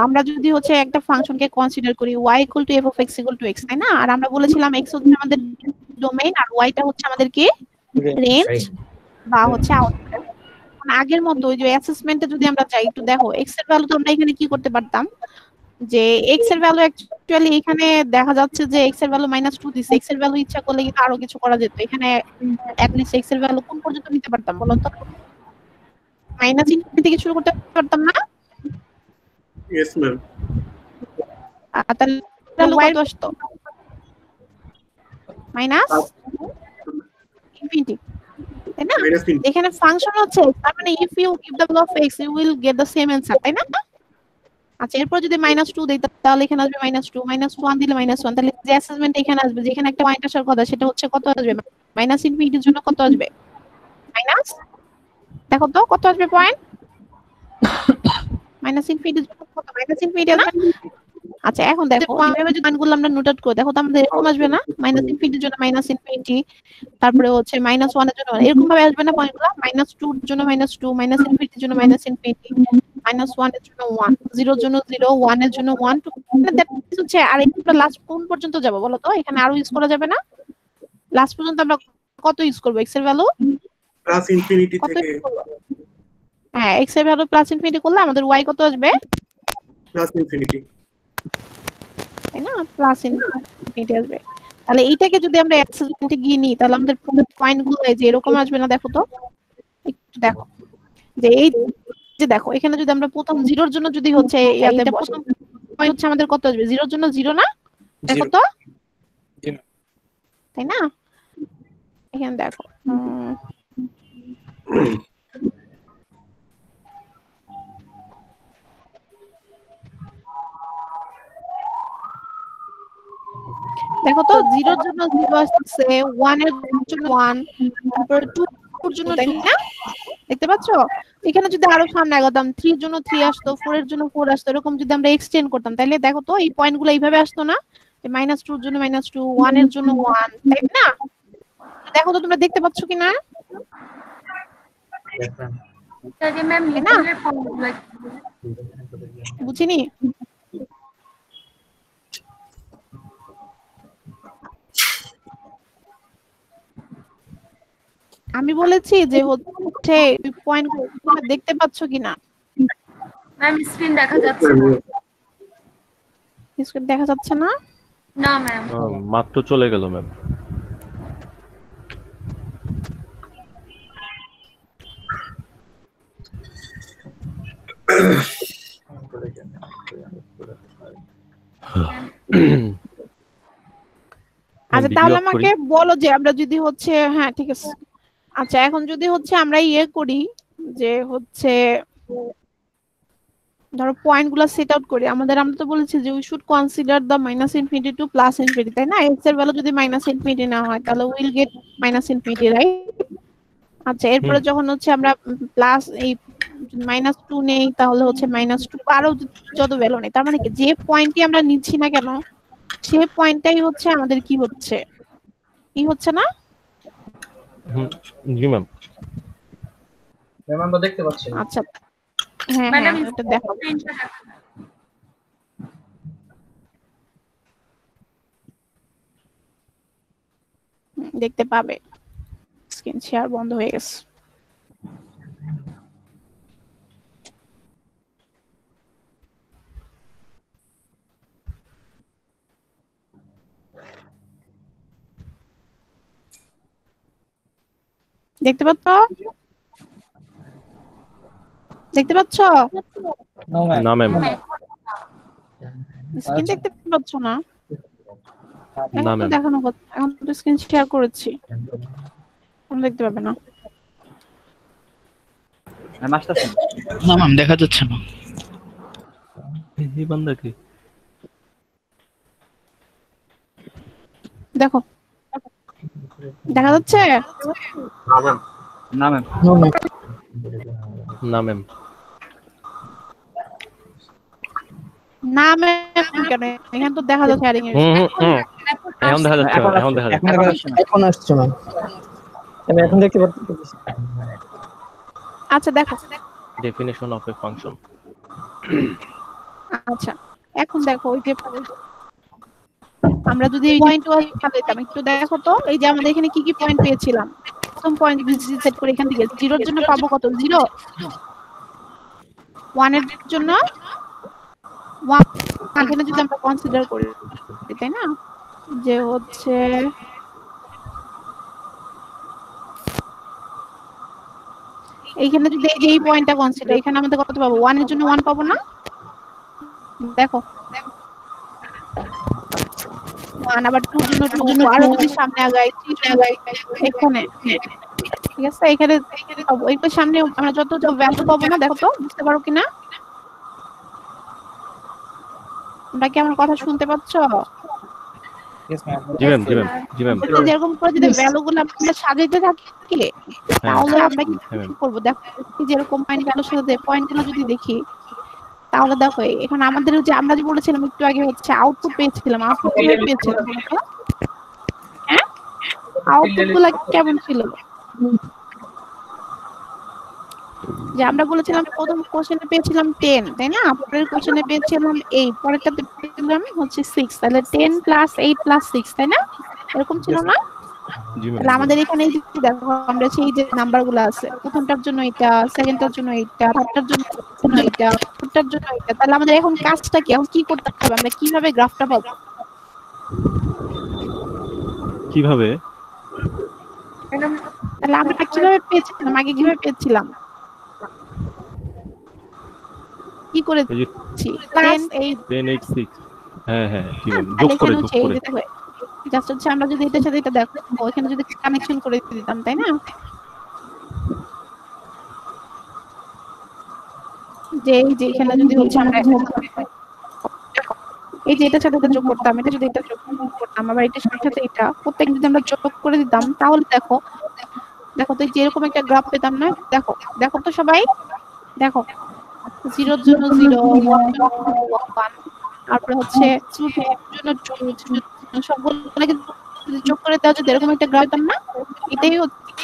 Speaker 1: আমরা যদি হচ্ছে একটা ফাংশনকে কনসিডার করি y f of x x, তাই না? আর আমরা বলেছিলাম x হচ্ছে আমাদের ডোমেইন আর y টা হচ্ছে আমাদের কি রেঞ্জ বা হচ্ছে আউটপুট। আগের মতো ওই যে অ্যাসেসমেন্টে যদি আমরা যাই, একটু দেখো x এর ভ্যালু তো আমরা এখানে কি করতে পারতাম, যে x এর ভ্যালু অ্যাকচুয়ালি এখানে দেখা যাচ্ছে যে x এর ভ্যালু -2 দিছে, x এর ভ্যালু ইচ্ছা করলে কিন্তু আরো কিছু করা যেত। এখানে অ্যাট লিস্ট x এর ভ্যালু কোন পর্যন্ত নিতে পারতাম বলো তো? -∞ থেকে শুরু করতে পারতাম না?
Speaker 4: Yes ma'am.
Speaker 1: তাহলে y কত আসতো? -∞, তাই না? এখানে ফাংশন হচ্ছে, তার মানে if you give the value of x you will get the same answer, তাই না? আচ্ছা এরপর যদি -2 দেই তাহলে এখানে আসবে -2, -1 দিলে -1, তাহলে যে অ্যাসাইনমেন্ট এখানে আসবে, যেখানে একটা পয়েন্ট আসার কথা সেটা হচ্ছে কত আসবে? -∞ এর জন্য কত আসবে? মাইনাস, দেখো তো কত আসবে পয়েন্ট? -∞ এর জন্য কত? -∞ না? আচ্ছা এখন দেখো এইভাবে যদি মানগুলো আমরা নোট আউট করি, দেখো তো আমাদের এরকম আসবে না? -∞ এর জন্য -∞, তারপরে হচ্ছে -1 এর জন্য এরকম ভাবে আসবে না পয়েন্টগুলো? -2 এর জন্য -2, -∞ এর জন্য -∞, -1 এর জন্য 1, 0 এর জন্য 0, 1 এর জন্য 1, মানে দ্যাট হচ্ছে। আর এটা লাস্ট কোন পর্যন্ত যাব বলো তো? এখানে আরো ইউজ করা যাবে না? লাস্ট পর্যন্ত আমরা কত ইউজ করব x এর ভ্যালু?
Speaker 4: +∞ থেকে
Speaker 1: হ্যাঁ, x এর ভ্যালু +∞ করলে আমাদের y কত আসবে?
Speaker 4: +∞।
Speaker 1: তাই না, প্লাস ইনফিনিটি আসবে। তাহলে এইটাকে যদি আমরা অ্যাক্সেসে গিয়ে নিই তাহলে আমাদের পয়েন্ট গুলো যে এরকম আসবে না, দেখো তো একটু দেখো যে এই যে দেখো এখানে যদি আমরা প্রথম জিরোর জন্য যদি হচ্ছে এটা প্রথম পয়েন্ট হচ্ছে আমাদের কত আসবে, জিরোর জন্য জিরো না, দেখো তো তাই না, এখানে দেখো দেখো তো জিরোর জন্য জিরো আসছে, 1 এর জন্য 1, তারপর 2 এর জন্য 2 না, দেখতে পাচ্ছো? এখানে যদি আরো সামনে আগাতাম 3 এর জন্য 3 আসতো, 4 এর জন্য 4 আসতো, এরকম যদি আমরা এক্সটেন্ড করতাম তাহলে দেখো তো এই পয়েন্টগুলো এইভাবে আসতো না, -2 এর জন্য -2, 1 এর জন্য 1, তাই না? দেখো তো তোমরা দেখতে পাচ্ছ কিনা?
Speaker 2: তাহলে ম্যাম লিটলের ফর্মুলা
Speaker 1: বুঝিনি? আমি বলেছি যে হচ্ছে পয়েন্টগুলো দেখতে পাচ্ছ কিনা?
Speaker 2: ম্যাম স্ক্রিন দেখা যাচ্ছে না।
Speaker 1: স্ক্রিন দেখা যাচ্ছে না?
Speaker 2: না ম্যাম।
Speaker 9: মাত্র চলে গেল ম্যাম।
Speaker 1: আচ্ছা তাহলে আমাকে বলো যে আমরা যদি হচ্ছে, হ্যাঁ ঠিক আছে, আচ্ছা এখন যদি হচ্ছে আমরা ইয়ে করি যে হচ্ছে ধরো পয়েন্টগুলো সেট আউট করি, আমরা তো বলেছি যে we should consider the -infinity to +infinity, তাই না? এক্স এর ভ্যালু যদি -ইনফিনিটি না হয় তাহলে উইল গেট -ইনফিনিটি, রাইট? আচ্ছা এরপরে যখন হচ্ছে আমরা প্লাস এই -2 নেই তাহলে হচ্ছে -2 আরো যত ভ্যালু নেই, তার মানে কি যে পয়েন্টটি আমরা নিচ্ছি না কেন সেই পয়েন্টটাই হচ্ছে আমাদের কি হচ্ছে, কি হচ্ছে না?
Speaker 9: জি ম্যাম।
Speaker 6: ম্যাম আমরা দেখতে পাচ্ছি।
Speaker 1: আচ্ছা হ্যাঁ ম্যাডাম এটা দেখো, দেখতে পাবে। স্ক্রিন শেয়ার বন্ধ হয়ে গেছে। দেখতে পাচ্ছ? দেখতে পাচ্ছ?
Speaker 9: না ম্যাম।
Speaker 1: স্ক্রিন দেখতে পাচ্ছ না?
Speaker 9: না ম্যাম।
Speaker 1: দেখানো কথা, এখন তো স্ক্রিন শেয়ার করেছি, তুমি দেখতে পাবে না।
Speaker 14: ম্যাম আসতেছে না ম্যাম, দেখা যাচ্ছে না।
Speaker 9: এই বান্দা কি?
Speaker 1: দেখো দেখা যাচ্ছে?
Speaker 8: না ম্যাম।
Speaker 14: না ম্যাম।
Speaker 9: না ম্যাম।
Speaker 1: না ম্যাম কেন? এখানে তো দেখা যাচ্ছে হেডিং এর।
Speaker 9: এখন দেখা যাচ্ছে, এখন দেখা যাচ্ছে।
Speaker 5: এখন আসছে ম্যাম, আমি এখন দেখতে পাচ্ছি।
Speaker 1: আচ্ছা দেখো
Speaker 9: ডেফিনিশন অফ এ ফাংশন।
Speaker 1: আচ্ছা এখন দেখো ওই যে আমরা যদি এই পয়েন্ট পেতাম, একটু দেখো তো এই যে আমাদের এখানে কি কি পয়েন্ট পেয়েছিলাম। প্রথম পয়েন্ট সেট করে এখান থেকে 0 এর জন্য পাবো কত? 0। 1 এর জন্য 1, এখানে যদি আমরা কনসিডার করি তাই না, যে হচ্ছে এইখানে যদি এই পয়েন্টটা কনসিডার, এখানে আমাদের কত পাবো? 1 এর জন্য 1 পাবো না? দেখো 1, আবার 2 এর জন্য 2, আরো যদি সামনে আগাই 3 আগাই এখানে, ঠিক আছে? এখানে পাবো, একটু সামনে আমরা যত ভ্যালু পাবো না, দেখো তো বুঝতে পারো কিনা? তোমরা কি আমার কথা শুনতে পাচ্ছ?
Speaker 9: জি ম্যাম, জি ম্যাম, জি ম্যাম।
Speaker 1: এরকম করে যদি ভ্যালুগুলো আমরা সাজাইতে থাকি তাহলে আমরা কি করব? দেখো যেরকম পয়েন্ট ভ্যালুর সাথে পয়েন্টগুলো যদি দেখি তাহলে দেখো এখন আমাদের যে আমরা যে বলেছিলাম একটু আগে হচ্ছে আউটপুট পেয়েছিলাম, আউটপুট কিভাবে পেয়েছিলাম? হ্যাঁ আউটপুটগুলো কেমন ছিল? যে আমরা বলেছিলাম প্রথম কোশ্চেনে পেয়েছিলাম 10, তাই না? পরের কোশ্চেনে পেয়েছিলাম 8, পরেরটাতে পেয়েছিলাম হচ্ছে 6, তাহলে 10 + 8 + 6, তাই না? এরকম ছিল না?
Speaker 9: জি ম্যাম
Speaker 1: তাহলে আমাদের এখানে এই যে দেখো আমরা সেই যে নাম্বারগুলো আছে প্রথমটার জন্য এটা, সেকেন্ডটার জন্য এটা, থার্ডটার জন্য এটা, ফোর্থটার জন্য এটা। তাহলে আমাদের এখন কাজটা কি, এখন কি করতে হবে, আমরা কিভাবে গ্রাফটা পাবো?
Speaker 9: কিভাবে?
Speaker 1: তাহলে আমরা কিভাবে পেয়েছিলাম, আগে কিভাবে পেয়েছিলাম, কি করেছি? 10 8
Speaker 9: 6 হ্যাঁ হ্যাঁ জি ম্যাম, যোগ করে
Speaker 1: জাস্ট হচ্ছে আমরা যদি এটার সাথে এটা দেখো এখানে যদি কানেকশন করে দিতাম, তাই না? যে এখানে যদি হচ্ছে আমরা এই যে এটার সাথে এটা যোগ করতাম, এটা যদি এটা যোগ করতাম, আবার এটার সাথে এটা প্রত্যেক যদি আমরা যোগ করে দিতাম, তাহলে দেখো তো যেরকম একটা গ্রাফ পেতাম না? দেখো তো সবাই, দেখো 0 এর জন্য 0, 1 এর জন্য 1, তারপরে হচ্ছে 2 এর জন্য 2, সবগুলোকে যদি যোগ করে দাও, যদি এরকম একটা গ্রাফ পেতাম না? এটাই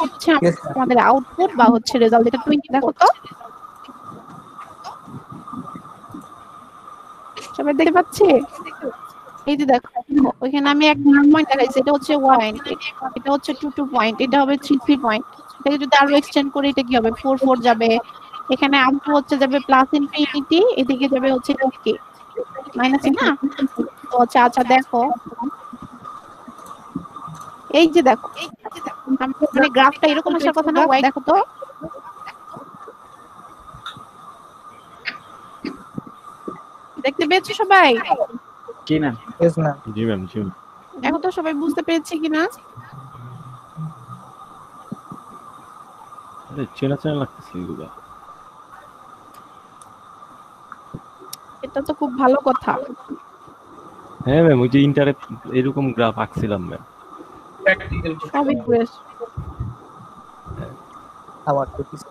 Speaker 1: হচ্ছে আমাদের আউটপুট বা হচ্ছে রেজাল্ট। এটা 20 দেখো তো সবাই দেখতে পাচ্ছে? এই যে দেখো ওইখানে আমি এক পয়েন্ট দেখাইছি, এটা হচ্ছে 1, এটা হচ্ছে 2 পয়েন্ট, এটা হবে 3 পয়েন্ট। এটাকে যদি আরো এক্সটেন্ড করে এটা কি হবে 4 যাবে, এখানে আপ হচ্ছে যাবে প্লাস ইনফিনিটি, এদিকে যাবে হচ্ছে কি মাইনাস, না? তো আচ্ছা দেখো এই যে দেখো মানে গ্রাফটা এরকম আসার কথা না? দেখো তো দেখতে পেয়েছো সবাই?
Speaker 14: কি না?
Speaker 12: Yes ma'am.
Speaker 9: জি ম্যাম জি ম্যাম।
Speaker 1: এখন তো সবাই বুঝতে পেরেছে কিনা?
Speaker 9: আরে চেনা লাগতেছে এগুলা।
Speaker 1: এটা তো খুব ভালো কথা।
Speaker 9: হ্যাঁ ম্যাম, ওই যে ইন্টারে এরকম গ্রাফ আঁকছিলাম ম্যাম।
Speaker 6: প্র্যাকটিক্যাল
Speaker 1: সবই বেশ
Speaker 12: আমার তো কিছু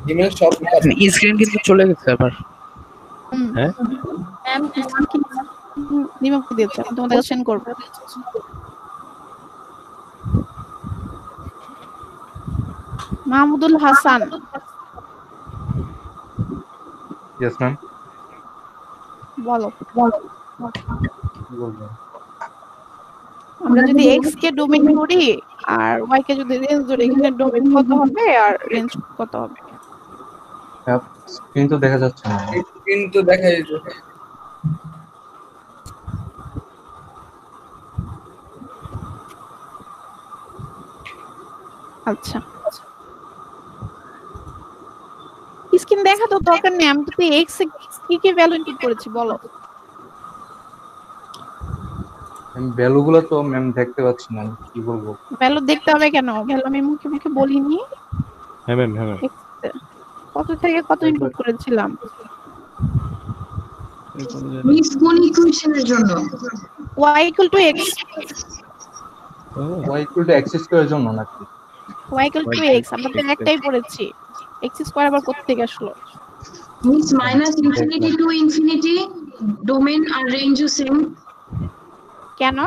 Speaker 14: জিমেল সব স্ক্রিন কিন্তু চলে গেছে আবার।
Speaker 9: হ্যাঁ
Speaker 1: নিমক দিয়েছে, আমি তোমাদের সেন্ড করব। মাহমুদুল হাসান।
Speaker 15: Yes ma'am.
Speaker 1: বলো আমরা যদি x কে ডোমেইন করি আর y কে যদি রেঞ্জ ধরি, এখানে ডোমেইন কত হবে আর রেঞ্জ কত হবে?
Speaker 15: স্ক্রিন তো দেখা যাচ্ছে না।
Speaker 10: স্ক্রিন তো দেখা যাচ্ছে।
Speaker 1: আচ্ছা স্ক্রিন দেখা তো দরকার নেই, আমি তো x এ কি কি ভ্যালু ইনপুট করেছি বলো?
Speaker 15: ভ্যালুগুলো তো ম্যাম দেখতে পাচ্ছি না, কি বলবো?
Speaker 1: ভ্যালু দেখতে হবে কেন? ভ্যালু আমি মুখে মুখে বলিনি।
Speaker 9: হ্যাঁ ম্যাম হ্যাঁ ম্যাম।
Speaker 1: কত থেকে কত ইনপুট করেছিলাম?
Speaker 16: মিস কোন ইকুয়েশনের জন্য?
Speaker 1: y = x।
Speaker 15: y = x² এর জন্য নাকি?
Speaker 1: y = x আমরা তো একটাই পড়েছি, x² আবার কোথা থেকে আসলো?
Speaker 16: মিস -ইনফিনিটি টু ইনফিনিটি ডোমেইন আর রেঞ্জও সেম।
Speaker 1: কেন?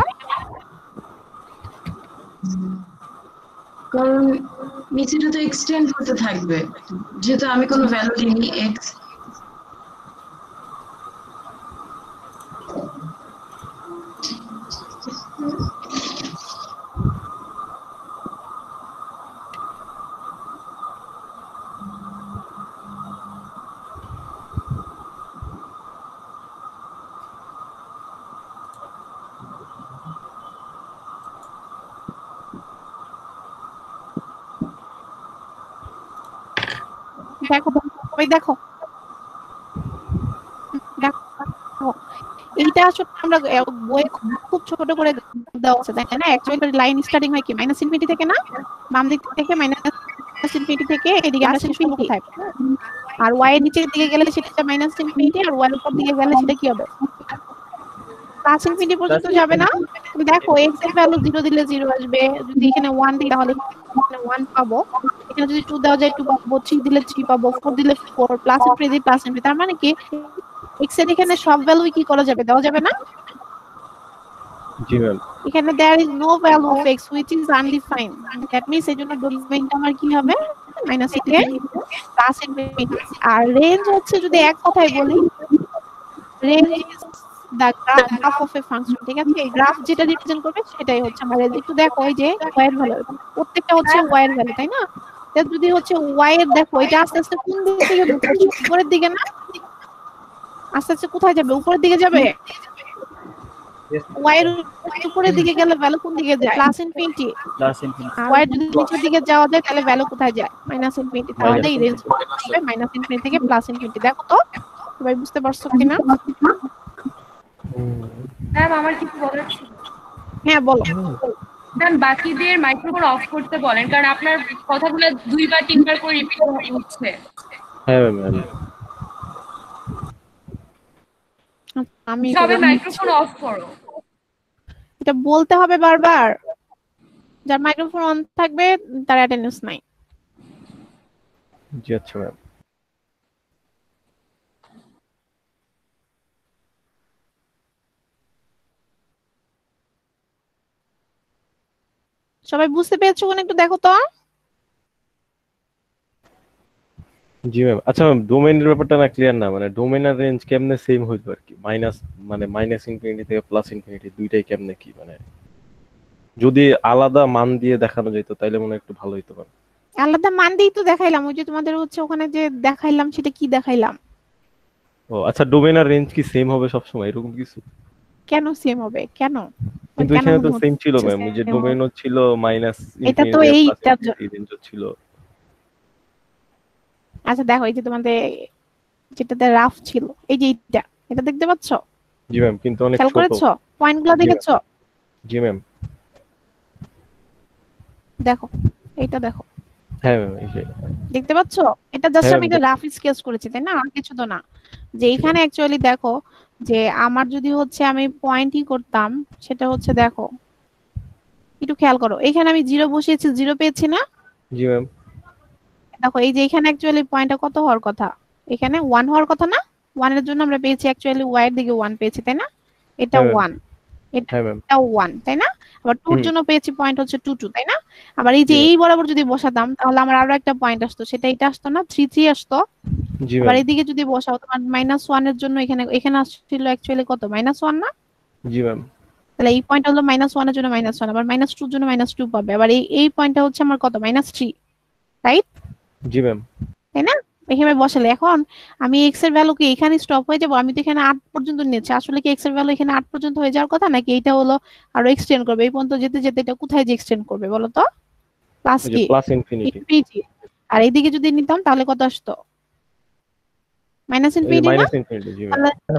Speaker 16: কারণ নিচেটা তো এক্সটেন্ড হতে থাকবে, যেহেতু আমি কোনো ভ্যালু দিইনি x।
Speaker 1: দেখো ওই দেখো এইটা আসলে আমরা বই খুব ছোট করে দেওয়া আছে, তাই না? অ্যাকচুয়ালি লাইন স্টার্টিং হয় কি -ইনফিনিটি থেকে, না? বাম দিক থেকে -ইনফিনিটি থেকে এদিকে আমরা শেষ করব কোথায়? আর y এর নিচের দিকে গেলে সেটা -ইনফিনিটি, আর y এর উপর দিকে গেলে সেটা কি হবে? +ইনফিনিটি পর্যন্ত যাবে না? তুমি দেখো x এর ভ্যালু 0 দিলে 0 আসবে, যদি এখানে 1 দিই তাহলে এখানে 1 পাবো, এখানে যদি 2 দেওয়া যায় 2 পাবো, 3 দিলে 3 পাবো, 4 দিলে 4, +ইনফিনিটি তার মানে কি x এর এখানে সব ভ্যালুই কি করা যাবে, দেওয়া যাবে না?
Speaker 9: জি ম্যাম।
Speaker 1: এখানে there is no value of x which is undefined, that means এজন্য ডোমেইনটা আমার কি হবে -a থেকে +ইনফিনিটি। আর রেঞ্জ হচ্ছে যদি এক কথায় বলি, range the graph of A function, ঠিক আছে? এই গ্রাফ যেটা রিপ্রেজেন্ট করবে সেটাই হচ্ছে আমার একটু দেখো এই যে y এর ভ্যালু, প্রত্যেকটা হচ্ছে y এর ভ্যালু, তাই না? যদি হচ্ছে y এর দেখো এটা আস্তে আস্তে কোন দিক থেকে উপরের দিকে না, আস্তে আস্তে কোথায় যাবে? উপরের দিকে যাবে। y এর উপরের দিকে গেলে ভ্যালু কোন দিকে যায়? Plus infinity. y এর যদি নিচের দিকে যাওয়া যায় তাহলে ভ্যালু কোথায় যায়? Minus infinity. তাহলে এই রেঞ্জ হবে মাইনাস ইনফিনিটি থেকে প্লাস ইনফিনিটি। দেখো তো সবাই বুঝতে পারছো কিনা?
Speaker 2: ম্যাম আমার কিছু বলার ছিল।
Speaker 1: হ্যাঁ বলো।
Speaker 2: ম্যাম বাকিদের মাইক্রোফোন অফ করতে বলেন, কারণ আপনার কথাগুলো 2 বা 3 বার করে রিপিট হচ্ছে।
Speaker 9: হ্যাঁ ম্যাম।
Speaker 1: আমি
Speaker 2: সবাই মাইক্রোফোন অফ করো।
Speaker 1: এটা বলতে হবে বারবার। যার মাইক্রোফোন অন থাকবে তার অ্যাটেন্ডেন্স নাই।
Speaker 9: জি আচ্ছা ম্যাম।
Speaker 1: সবাই বুঝতে পেরেছো কোন একটু দেখো তো।
Speaker 9: জি ম্যাম। আচ্ছা ম্যাম, ডোমেইনের ব্যাপারটা না ক্লিয়ার না, মানে ডোমেইন আর রেঞ্জ কেমনে সেম হইতো আর কি? মাইনাস ইনফিনিটি থেকে প্লাস ইনফিনিটি দুইটাই কেমনে কি, মানে যদি আলাদা মান দিয়ে দেখানো যেত তাইলে মনে হয় একটু ভালো হইতো।
Speaker 1: আলাদা মান দিয়েই তো দেখাইলাম, ওই যে তোমাদের হচ্ছে ওখানে যে দেখাইলাম সেটা কি দেখাইলাম?
Speaker 9: ও আচ্ছা, ডোমেইন আর রেঞ্জ কি সেম হবে সব সময় এরকম কিছু?
Speaker 1: কেন সেম হবে? কেন?
Speaker 9: কিন্তু এখানে তো সেম ছিল ম্যাম, যে ডোমেইনও ছিল মাইনাস
Speaker 1: এটা তো এইটা
Speaker 9: রেঞ্জও ছিল।
Speaker 1: আচ্ছা দেখো এই যে তোমাদের যেটাতে রাফ ছিল এই যে এটা দেখতে পাচ্ছো?
Speaker 9: জি ম্যাম, কিন্তু অনেক ছোট।
Speaker 1: খেয়াল করেছো? পয়েন্টগুলো দেখেছো?
Speaker 9: জি ম্যাম।
Speaker 1: দেখো এইটা দেখো।
Speaker 9: হ্যাঁ ম্যাম এই যে
Speaker 1: দেখতে পাচ্ছো? এটা জাস্ট আমি একটা রাফ স্কেচ করেছি, তাই না? আর কিছু তো না। যে এখানে অ্যাকচুয়ালি দেখো যে আমার যদি হচ্ছে আমি পয়েন্টই করতাম, সেটা হচ্ছে দেখো একটু খেয়াল করো, এখানে আমি 0 বসিয়েছি, 0 পেয়েছি না?
Speaker 9: জি ম্যাম।
Speaker 1: দেখো এই যে এখানে অ্যাকচুয়ালি পয়েন্টটা কত হওয়ার কথা? এখানে 1 হওয়ার কথা না? 1 এর জন্য আমরা পেয়েছি অ্যাকচুয়ালি y এর দিকে 1 পেয়েছি, তাই না? এটা 1, এটা 1, তাই না? আবার 2 এর জন্য পেয়েছি পয়েন্ট হচ্ছে 2 2, তাই না? আবার এই যে এই বরাবর যদি বসাতাম তাহলে আমার আরো একটা পয়েন্ট আসতো, সেটা এটা আসতো না? 3 3 আসতো। আবার এইদিকে যদি বসাও তোমার -1 এর জন্য এখানে আসছিল অ্যাকচুয়ালি কত? -1 না?
Speaker 9: জি ম্যাম।
Speaker 1: তাহলে এই পয়েন্ট হলো -1 এর জন্য -1, আবার -2 এর জন্য -2 পাবে। আবার এই পয়েন্টটা হচ্ছে আমার কত? -3, রাইট?
Speaker 9: জি ম্যাম।
Speaker 1: তাই না? এখানে বসালে এখন আমি x এর ভ্যালু কি এখানে স্টপ হয়ে যাব? আমি তো এখানে 8 পর্যন্ত নিয়েছি, আসলে কি x এর ভ্যালু এখানে 8 পর্যন্ত হয়ে যাওয়ার কথা, নাকি এটা হলো আরো এক্সটেন্ড করবে? এই পর্যন্ত যেতে যেতে এটা কোথায় যে এক্সটেন্ড করবে বলো তো? প্লাস কি?
Speaker 9: Plus infinity.
Speaker 1: আর এইদিকে যদি নিতাম তাহলে কত আসতো? মাইনাস ইনফিনিটি না?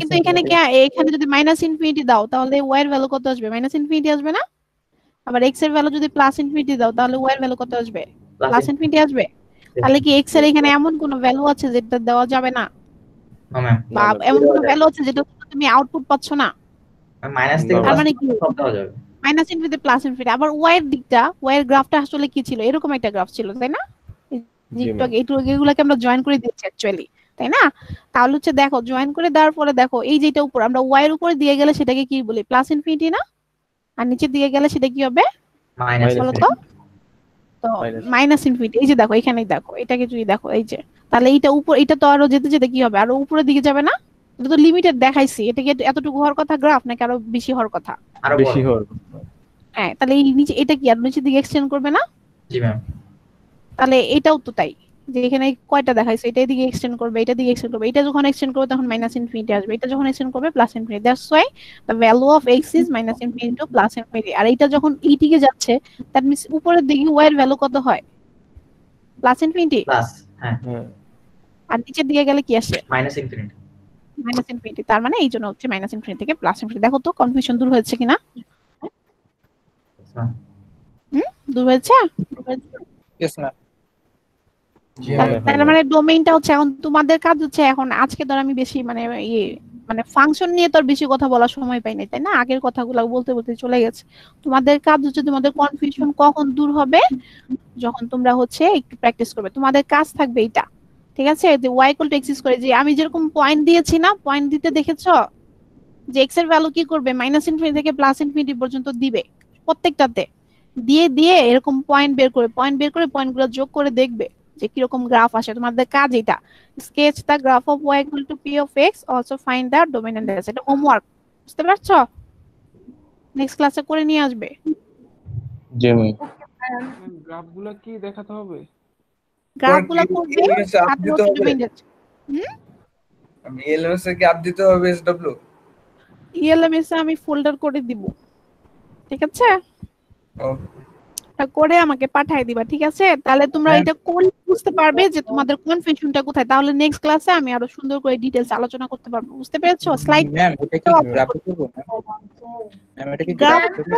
Speaker 1: কিন্তু এখানে যদি মাইনাস ইনফিনিটি দাও তাহলে y এর ভ্যালু কত আসবে? মাইনাস ইনফিনিটি আসবে না? আবার x এর ভ্যালু যদি প্লাস ইনফিনিটি দাও তাহলে y এর ভ্যালু কত আসবে? প্লাস ইনফিনিটি আসবে। তাহলে কি x এর এখানে এমন কোন ভ্যালু আছে যেটা দেওয়া যাবে না?
Speaker 3: না ম্যাম।
Speaker 1: বা এমন কোন ভ্যালু আছে যেটা তুমি আউটপুট পাচ্ছ না?
Speaker 3: মাইনাস থেকে
Speaker 1: তার মানে কি
Speaker 3: সব দেওয়া যাবে।
Speaker 1: Minus infinity plus infinity. আবার y এর দিকটা, y এর গ্রাফটা আসলে কি ছিল? এরকম একটা গ্রাফ ছিল, তাই না? এগুলোকে আমরা জয়েন করে দিচ্ছি অ্যাকচুয়ালি, তাই না? তাহলে হচ্ছে দেখো জয়েন করে দেওয়ার পরে দেখো এই যেটা উপর আমরা y এর উপরে দিয়ে গেলে সেটাকে কি বলি? প্লাস ইনফিনিটি না? আর নিচে দিয়ে গেলে সেটা কি হবে?
Speaker 3: মাইনাস।
Speaker 1: বলো তো? তো মাইনাস ইনফিনিটি। এই যে দেখো এখানেই দেখো, এটাকে যদি দেখো এই যে, তাহলে এটা তো আরো যেতে যেতে কি হবে? আরো উপরের দিকে যাবে না? এটা তো লিমিটেড দেখাইছি। এটা কি এতটুকু হওয়ার কথা গ্রাফ, নাকি আরো বেশি হওয়ার কথা?
Speaker 3: আরো বেশি হওয়ার।
Speaker 1: হ্যাঁ, তাহলে এই নিচে এটা কি আর নিচের দিকে এক্সটেন্ড করবে না?
Speaker 3: জি ম্যাম।
Speaker 1: তাহলে এটাও তো তাই, যে এখানে কয়টা দেখাইছে, এটা এদিকে এক্সটেন্ড করবে, এটা দিকে এক্সটেন্ড করবে, এটা যখন এক্সটেন্ড করবে তখন মাইনাস ইনফিনিটি আসবে, এটা যখন এক্সটেন্ড করবে plus infinity. That's why the value of x is minus infinity to plus infinity. আর এটা যখন এই দিকে যাচ্ছে দ্যাট মিন্স উপরের দিকে y এর ভ্যালু কত হয়? Plus infinity.
Speaker 3: প্লাস, হ্যাঁ।
Speaker 1: আর নিচের দিকে গেলে কি আসে?
Speaker 3: Minus infinity.
Speaker 1: Minus infinity. তার মানে এই জন্য হচ্ছে মাইনাস ইনফিনিটি থেকে প্লাস ইনফিনিটি। দেখো তো কনফিউশন দূর হয়েছে কিনা? দূর হয়েছে?
Speaker 12: Yes ma'am.
Speaker 1: তার মানে ডোমেইনটা হচ্ছে এখন তোমাদের কাজ হচ্ছে, এখন আজকে ধর আমি বেশি মানে ফাংশন নিয়ে তো বেশি কথা বলার সময় পাই নাই, তাই না? আগের কথাগুলো বলতে বলতে চলে গেছে। তোমাদের কাজ হচ্ছে তোমাদের কনফিউশন কখন দূর হবে? যখন তোমরা হচ্ছে একটু প্র্যাকটিস করবে। তোমাদের কাজ থাকবে এটা, ঠিক আছে? যে y = x করে, যে আমি যেরকম পয়েন্ট দিয়েছি না, পয়েন্ট দিতে দেখেছো যে x এর ভ্যালু কি করবে? মাইনাস ইনফিনিটি থেকে প্লাস ইনফিনিটি পর্যন্ত দিবে প্রত্যেকটাতে। দিয়ে এরকম পয়েন্ট বের করে পয়েন্টগুলো যোগ করে দেখবে যে কিরকম গ্রাফ আসে। তোমাদের কাজ এটা, sketch the graph of y = p of x, also find the domain and range. এটা হোমওয়ার্ক, বুঝতে পারছো? নেক্সট ক্লাসে করে নিয়ে আসবে।
Speaker 7: জি ম্যাম।
Speaker 8: গ্রাফগুলো কি দেখাতে হবে?
Speaker 1: গ্রাফগুলো করবে সাথে হচ্ছে ডোমেইন যাচ্ছে।
Speaker 14: আমি এলএমএস এর কি আপ দিতে হবে এসডব্লিউ?
Speaker 1: ইএলএমএস এ আমি ফোল্ডার করে দিব, ঠিক আছে? করে আমাকে পাঠিয়ে দিবা, ঠিক আছে? তাহলে তোমরা এটা কোন বুঝতে পারবে যে তোমাদের কনফিউশনটা কোথায়। তাহলে নেক্সট ক্লাসে আমি আরো সুন্দর করে ডিটেইলস আলোচনা করতে পারবো। বুঝতে পেরেছো? স্লাইড
Speaker 12: ম্যাম এটা কি গ্রাফে করব ম্যাম? এটা কি গ্রাফে করব?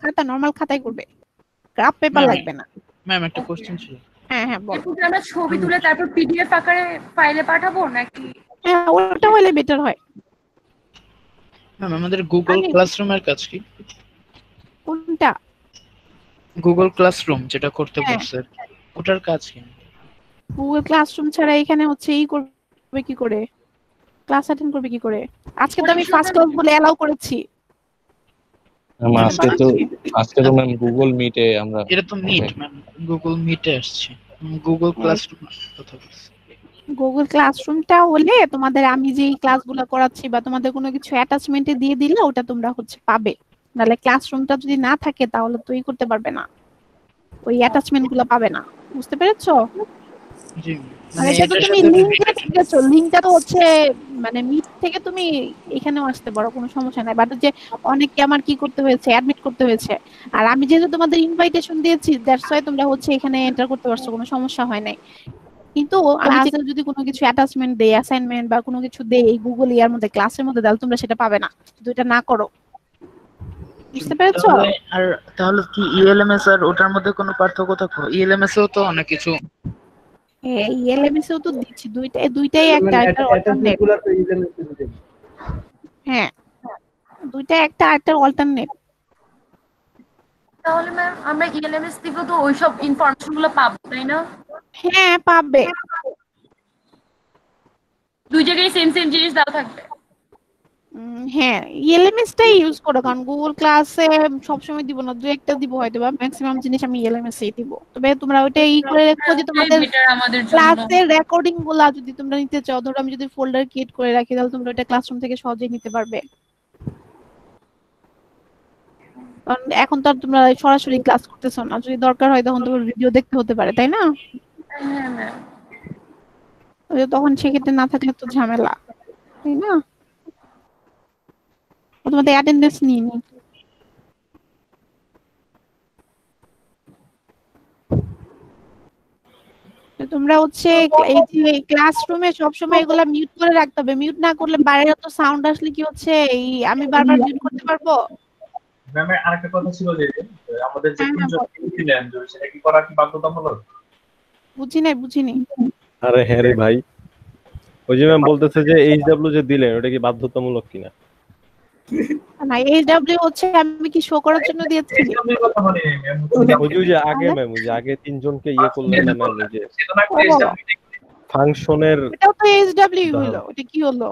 Speaker 1: খাতা নরমাল খাতায় করবে, গ্রাফ পেপার লাগবে না।
Speaker 17: ম্যাম একটা কোশ্চেন ছিল।
Speaker 1: হ্যাঁ হ্যাঁ বল।
Speaker 2: এখন আমরা ছবি তুলে তারপর পিডিএফ আকারে ফাইলে পাঠাবো নাকি?
Speaker 1: হ্যাঁ ওটা হলে বেটার হয়।
Speaker 17: ম্যাম আমাদের গুগল ক্লাসরুমের কাজ কি?
Speaker 1: কোনটা?
Speaker 17: গুগল ক্লাসরুম যেটা করতে বলছে ওটার কাজ কি?
Speaker 1: গুগল ক্লাসরুম ছাড়া এখানে হচ্ছে ই করবে কি করে, ক্লাস অ্যাটেন্ড করবে কি করে? আজকে তো আমি ফার্স্ট ক্লাস বলে এলাও করেছি।
Speaker 7: আজকে তো ম্যাম গুগল মিটে আমরা,
Speaker 17: এটা তো মিট ম্যাম, গুগল মিটে আসছে। গুগল ক্লাসরুম কথা বলছি।
Speaker 1: গুগল ক্লাসরুমটা হলে তোমাদের আমি যেই ক্লাসগুলো করাচ্ছি বা তোমাদের কোনো কিছু অ্যাটাচমেন্টে দিয়ে দিলে ওটা তোমরা হচ্ছে পাবে। নালে ক্লাসরুমটা যদি না থাকে তাহলে তো ই করতে পারবে না, ওই অ্যাটাচমেন্টগুলো পাবে না। বুঝতে পেরেছো?
Speaker 17: জি।
Speaker 1: মানে এটা তো তুমি লিংকে দেখেছো, লিংকটা তো হচ্ছে মানে মিট থেকে তুমি এখানেও আসতে পারো, কোনো সমস্যা নাই। বাট যে অনেককে আমার কি করতে হয়েছে, অ্যাডমিট করতে হয়েছে। আর আমি যেহেতু তোমাদের ইনভাইটেশন দিয়েছি দ্যাটস ওয়াই তোমরা হচ্ছে এখানে এন্টার করতে পারছো, কোনো সমস্যা হয় নাই। কিন্তু আমি যদি কোনো কিছু অ্যাটাচমেন্ট দেই, অ্যাসাইনমেন্ট বা কোনো কিছু দেই এই গুগল ইয়ার মধ্যে ক্লাসের মধ্যে, তাহলে তোমরা সেটা পাবে না যদি এটা না করো। বুঝতে পেরেছো?
Speaker 17: আর তাহলে কি ইএলএমএস আর ওটার মধ্যে কোনো পার্থক্য থাকে? ইএলএমএস এও তো অনেক কিছু,
Speaker 1: এই ইএলএমএস এও তো দিচ্ছি, দুইটাই একটা অল্টারনেট। হ্যাঁ দুইটা একটা আরেকটার অল্টারনেট।
Speaker 2: তাহলে ম্যাম আমরা ইএলএমএস থেকে তো ওইসব ইনফরমেশনগুলো পাবো তাই না?
Speaker 1: হ্যাঁ পাবে,
Speaker 2: দুই জায়গায় সেম সেম জিনিস দেওয়া থাকবে।
Speaker 1: হ্যাঁ ইএলএমএস টাই ইউজ করো, কারণ গুগল ক্লাসে সবসময় দিব না, দুই একটা দিব হয়তো, বা ম্যাক্সিমাম জিনিস আমি ইএলএমএস এই দিব। তবে তোমরা ওইটা ই করে রাখো যে তোমাদের ক্লাসের রেকর্ডিং গুলা যদি তোমরা নিতে চাও, ধরো আমি যদি ফোল্ডার ক্রিয়েট করে রাখি তাহলে তোমরা ওইটা ক্লাসরুম থেকে সহজেই নিতে পারবে। কারণ এখন তো আর তোমরা সরাসরি ক্লাস করতেছো না, যদি দরকার হয় তখন তোমার ভিডিও দেখতে হতে পারে, তাই না?
Speaker 2: হ্যাঁ ম্যাম।
Speaker 1: তখন সেক্ষেত্রে না থাকলে তো ঝামেলা, তাই না? তোমাদের অ্যাটেন্ডেন্স নিয়ে নি। তোমরা হচ্ছে এই যে ক্লাসরুমে সবসময় এগুলা মিউট করে রাখতে হবে। মিউট না করলে বাইরে তো সাউন্ড আসলে কি হচ্ছে এই আমি বারবার মিউট করতে পারবো?
Speaker 6: ম্যাম আরেকটা কথা ছিল যে আমাদের যে দিলেন সেটা কি করা কি বাধ্যতামূলক?
Speaker 1: বুঝিনি।
Speaker 9: আরে হ্যাঁ রে ভাই, ওই যে ম্যাম বলতেছে যে এইচডব্লিউ যে দিলেন ওটা কি বাধ্যতামূলক কিনা?
Speaker 1: না এইচডব্লিউ হচ্ছে আমি কি শো করার জন্য দিয়েছি?
Speaker 9: ওই যে আগে ম্যাম, ওই যে আগে তিনজনকে ইয়ে করলেন না ম্যাম, ওই যে ফাংশনের
Speaker 1: এটাও তো এইচডব্লিউ হলো, এটা কি হলো?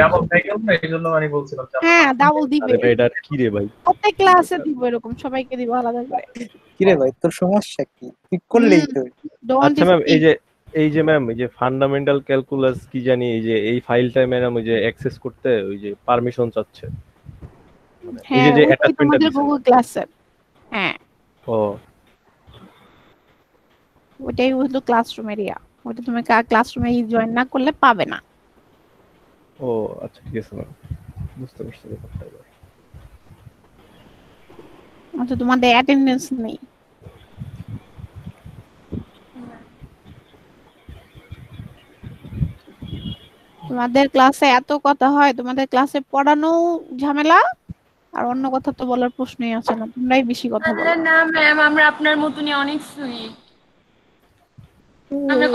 Speaker 6: ডাবল সাইকেল না, এইজন্য আমি বলছিলাম।
Speaker 1: হ্যাঁ ডাবল দিবে।
Speaker 9: আরে এটা কি রে ভাই?
Speaker 1: প্রত্যেক ক্লাসে দিব এরকম, সবাইকে দিব আলাদা করে।
Speaker 12: কি রে ভাই তোর সমস্যা কি? ঠিক করলেই তো।
Speaker 9: আচ্ছা ম্যাম এই যে ম্যাম এই যে ফান্ডামেন্টাল ক্যালকুলাস কি জানি, এই যে এই ফাইলটা ম্যাম ওই যে অ্যাক্সেস করতে ওই যে পারমিশন চাচ্ছে, এই যে অ্যাটাচমেন্টটা দিছে
Speaker 1: গুগল ক্লাসের। হ্যাঁ
Speaker 9: ও
Speaker 1: ওটাই হলো ক্লাসরুম এরিয়া, ওটা তুমি ক্লাসরুমে জয়েন না করলে পাবে না।
Speaker 9: ও আচ্ছা ঠিক আছে ম্যাম, বুঝতে পারছি ব্যাপারটা এবার।
Speaker 1: আচ্ছা তোমাদের অ্যাটেন্ডেন্স নেই, তোমাদের ক্লাসে এত কথা হয়, তোমাদের ক্লাসে পড়ানো ঝামেলা, আর অন্য কথা তো বলার প্রশ্নই আসে না, তোমরাই বেশি কথা বলো।
Speaker 2: না ম্যাম আমরা আপনার মতনই অনেক সুইট। আমরা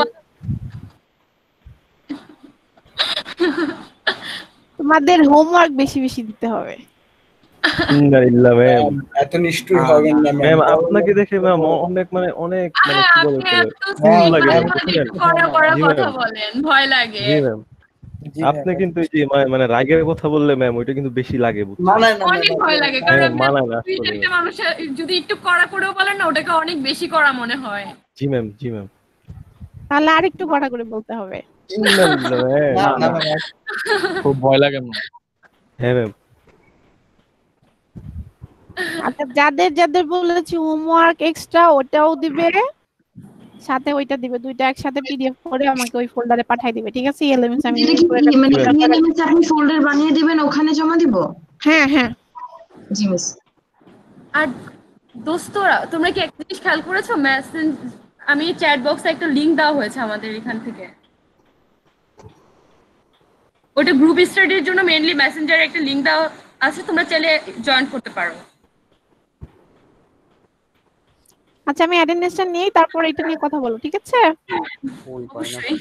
Speaker 1: তোমাদের হোমওয়ার্ক বেশি বেশি দিতে হবে।
Speaker 9: ইন্নালিল্লাহ ম্যাম,
Speaker 14: এত নিষ্ঠুর হবেন না
Speaker 9: ম্যাম। আপনাকে দেখে ম্যাম অনেক মানে কি বলে ফুল লাগে
Speaker 2: কথা বলেন, ভয় লাগে।
Speaker 9: জি ম্যাম, আপনি কিন্তু এই যে মানে রাগের কথা বললে ম্যাম ওইটা কিন্তু বেশি লাগে, বুঝছেন?
Speaker 2: অনেক ভয় লাগে, কারণ
Speaker 9: মানায় না
Speaker 2: একটা মানুষ যদি একটু কড়া করেও বলেন না ওটাকে অনেক বেশি কড়া মনে হয়।
Speaker 9: জি ম্যাম জি ম্যাম,
Speaker 1: তাহলে আরেকটু কড়া করে বলতে হবে।
Speaker 7: খুব ভয় লাগে।
Speaker 9: হ্যাঁ ম্যাম।
Speaker 1: আচ্ছা যাদের যাদের বলেছি হোমওয়ার্ক এক্সট্রা ওটাও দিবে, সাথে ওইটা দিবে, দুইটা একসাথে পিডিএফ করে আমাকে ওই ফোল্ডারে পাঠিয়ে দিবে, ঠিক আছে? এলএমএস আমি
Speaker 16: এটা
Speaker 1: ইউজ
Speaker 16: কি
Speaker 1: করে
Speaker 16: মানে এলএমএস আপনি ফোল্ডার বানিয়ে দিবেন ওখানে জমা দিব?
Speaker 1: হ্যাঁ হ্যাঁ
Speaker 16: জি মিস।
Speaker 2: আর দোস্তরা তোমরা কি একটা জিনিস খেয়াল করেছো, মেসেজ আমি চ্যাট বক্সে একটা লিংক দেওয়া হয়েছে আমাদের এখান থেকে, ওটা গ্রুপ স্টাডির জন্য মেইনলি মেসেঞ্জারে একটা লিংক দেওয়া আছে, তোমরা চাইলে জয়েন করতে পারো।
Speaker 1: আচ্ছা আমি অ্যাটেন্ডেন্সটা নিই, তারপর এটা নিয়ে কথা বলো, ঠিক আছে?
Speaker 2: অবশ্যই।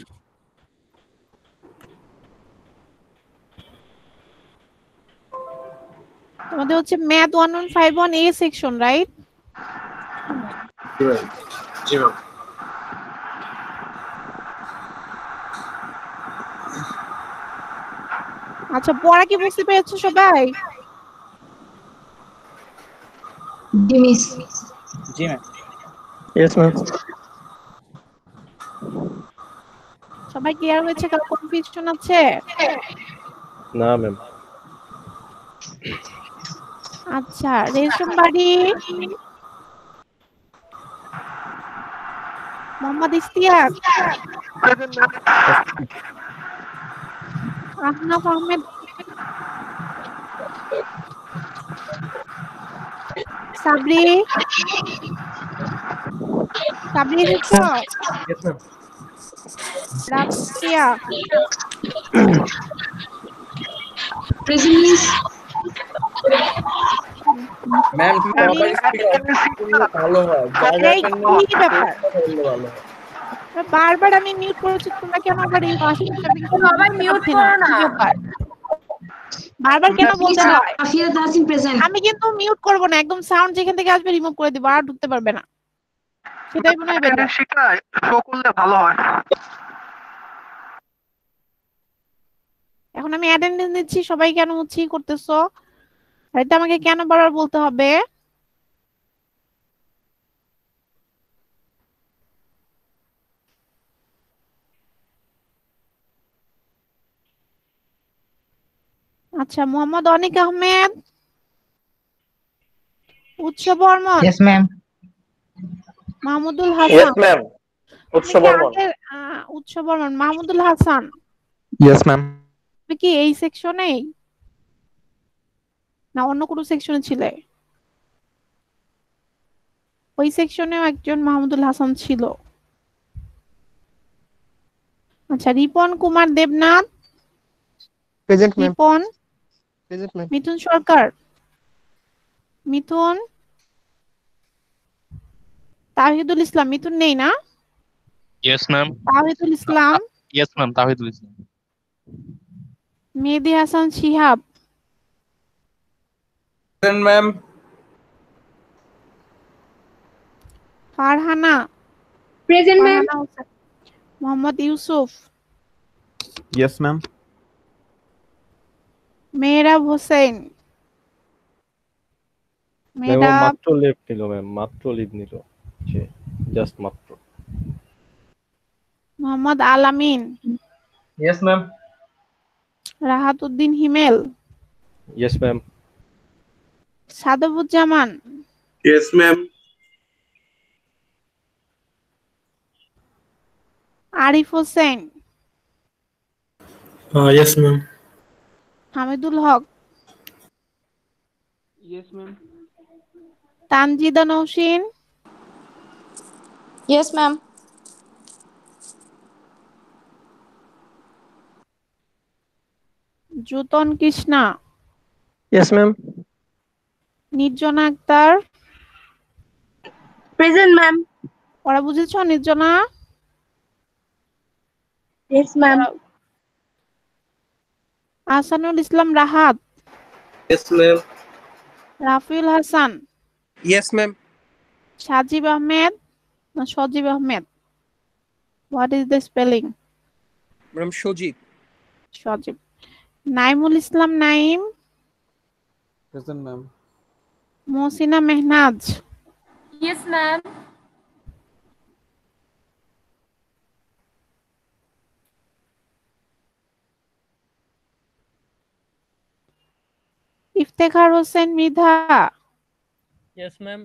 Speaker 1: তোমাদের হচ্ছে ম্যাথ 1151 এ সেকশন, রাইট?
Speaker 8: জি ম্যাম।
Speaker 1: আচ্ছা পড়া কি বুঝতে পেরেছো সবাই?
Speaker 16: জি মিস।
Speaker 12: জি ম্যাম।
Speaker 5: Yes ma'am.
Speaker 1: সবাই ক্লিয়ার হয়েছে? কারো কনফিউশন আছে?
Speaker 9: না ম্যাম।
Speaker 1: আচ্ছা রেশম বাড়ি মোহাম্মদ ইশতিয়াক, আহনাফ আহমেদ, সাবরি, সাবরি এসেছো? Rafia
Speaker 16: present miss.
Speaker 14: ম্যাম সবার স্পিকার ভালো হয়,
Speaker 1: কি ব্যাপার? বারবার আমি মিউট করেছি, তোমরা কেন আবার এই
Speaker 2: সবাই মিউট করো না।
Speaker 1: বারবার কেন বলতে হয়?
Speaker 16: রাফিয়া তাহসিন প্রেজেন্ট।
Speaker 1: আমি কিন্তু মিউট করব না, একদম সাউন্ড যেখান থেকে আসবে রিমুভ করে দিব, আর ঢুকতে পারবে না, সেটাই মনে হয় বেটার।
Speaker 17: শিখায় শো করলে ভালো হয়।
Speaker 1: এখন আমি অ্যাটেন্ডেন্স নিচ্ছি, সবাই কেন হচ্ছে করতেছো? আর এটা আমাকে কেন বারবার বলতে হবে? আচ্ছা Mohammad Anik Ahmed, Utsho Barman.
Speaker 18: Yes ma'am.
Speaker 1: Mahmudul Hasan.
Speaker 18: Yes ma'am. Utsho Barman.
Speaker 1: Utsho Barman. Mahmudul Hasan.
Speaker 8: Yes ma'am.
Speaker 1: তুমি কি এই সেকশনেই না অন্য কোনো সেকশনে ছিলে? ওই সেকশনেও একজন মাহমুদুল হাসান ছিল। আচ্ছা Ripon Kumar Debnath.
Speaker 5: Present ma'am.
Speaker 1: Ripon.
Speaker 5: Present ma'am.
Speaker 1: Mithun Sarkar. Mithun. Tahidul Islam. Mithun নেই না?
Speaker 7: Yes ma'am.
Speaker 1: Tahidul Islam.
Speaker 7: Yes ma'am, Tahidul Islam.
Speaker 1: Mehedi Hasan Shihab.
Speaker 10: Present ma'am.
Speaker 1: Farhana.
Speaker 19: Present ma'am.
Speaker 1: Mohammad Yusuf.
Speaker 8: Yes ma'am.
Speaker 1: Mehrab Hossain.
Speaker 9: Ma'am মাত্র লেফট নিল, ম্যাম মাত্র লিভ নিল, জাস্ট মাত্র।
Speaker 1: Mohammad Alamin.
Speaker 6: Yes ma'am.
Speaker 1: Rahat Uddin Himel.
Speaker 9: Yes ma'am.
Speaker 1: Sadbuzzaman.
Speaker 4: Yes ma'am.
Speaker 1: Arif Hossain.
Speaker 8: Yes ma'am.
Speaker 1: Hamidul হক।
Speaker 5: Yes ma'am.
Speaker 1: Tanjida Naushin.
Speaker 19: Yes ma'am.
Speaker 1: Jutan Krishna.
Speaker 5: Yes ma'am.
Speaker 1: Nirjana Akter.
Speaker 19: Present ma'am.
Speaker 1: পড়া বুঝেছো Nirjana?
Speaker 19: Yes ma'am.
Speaker 1: Ahsanul Islam Rahat.
Speaker 8: Yes ma'am.
Speaker 1: Rafiul Hasan.
Speaker 14: Yes ma'am.
Speaker 1: Sajib Ahmed না Sajib Ahmed? What is the spelling?
Speaker 14: Ma'am Sajib.
Speaker 1: Sajib. Naimul Islam Naim.
Speaker 5: Present ma'am.
Speaker 1: Mohsina Mehnaz.
Speaker 2: Yes ma'am.
Speaker 1: Iftekhar Hossain Mridha,
Speaker 20: Yes, ma'am.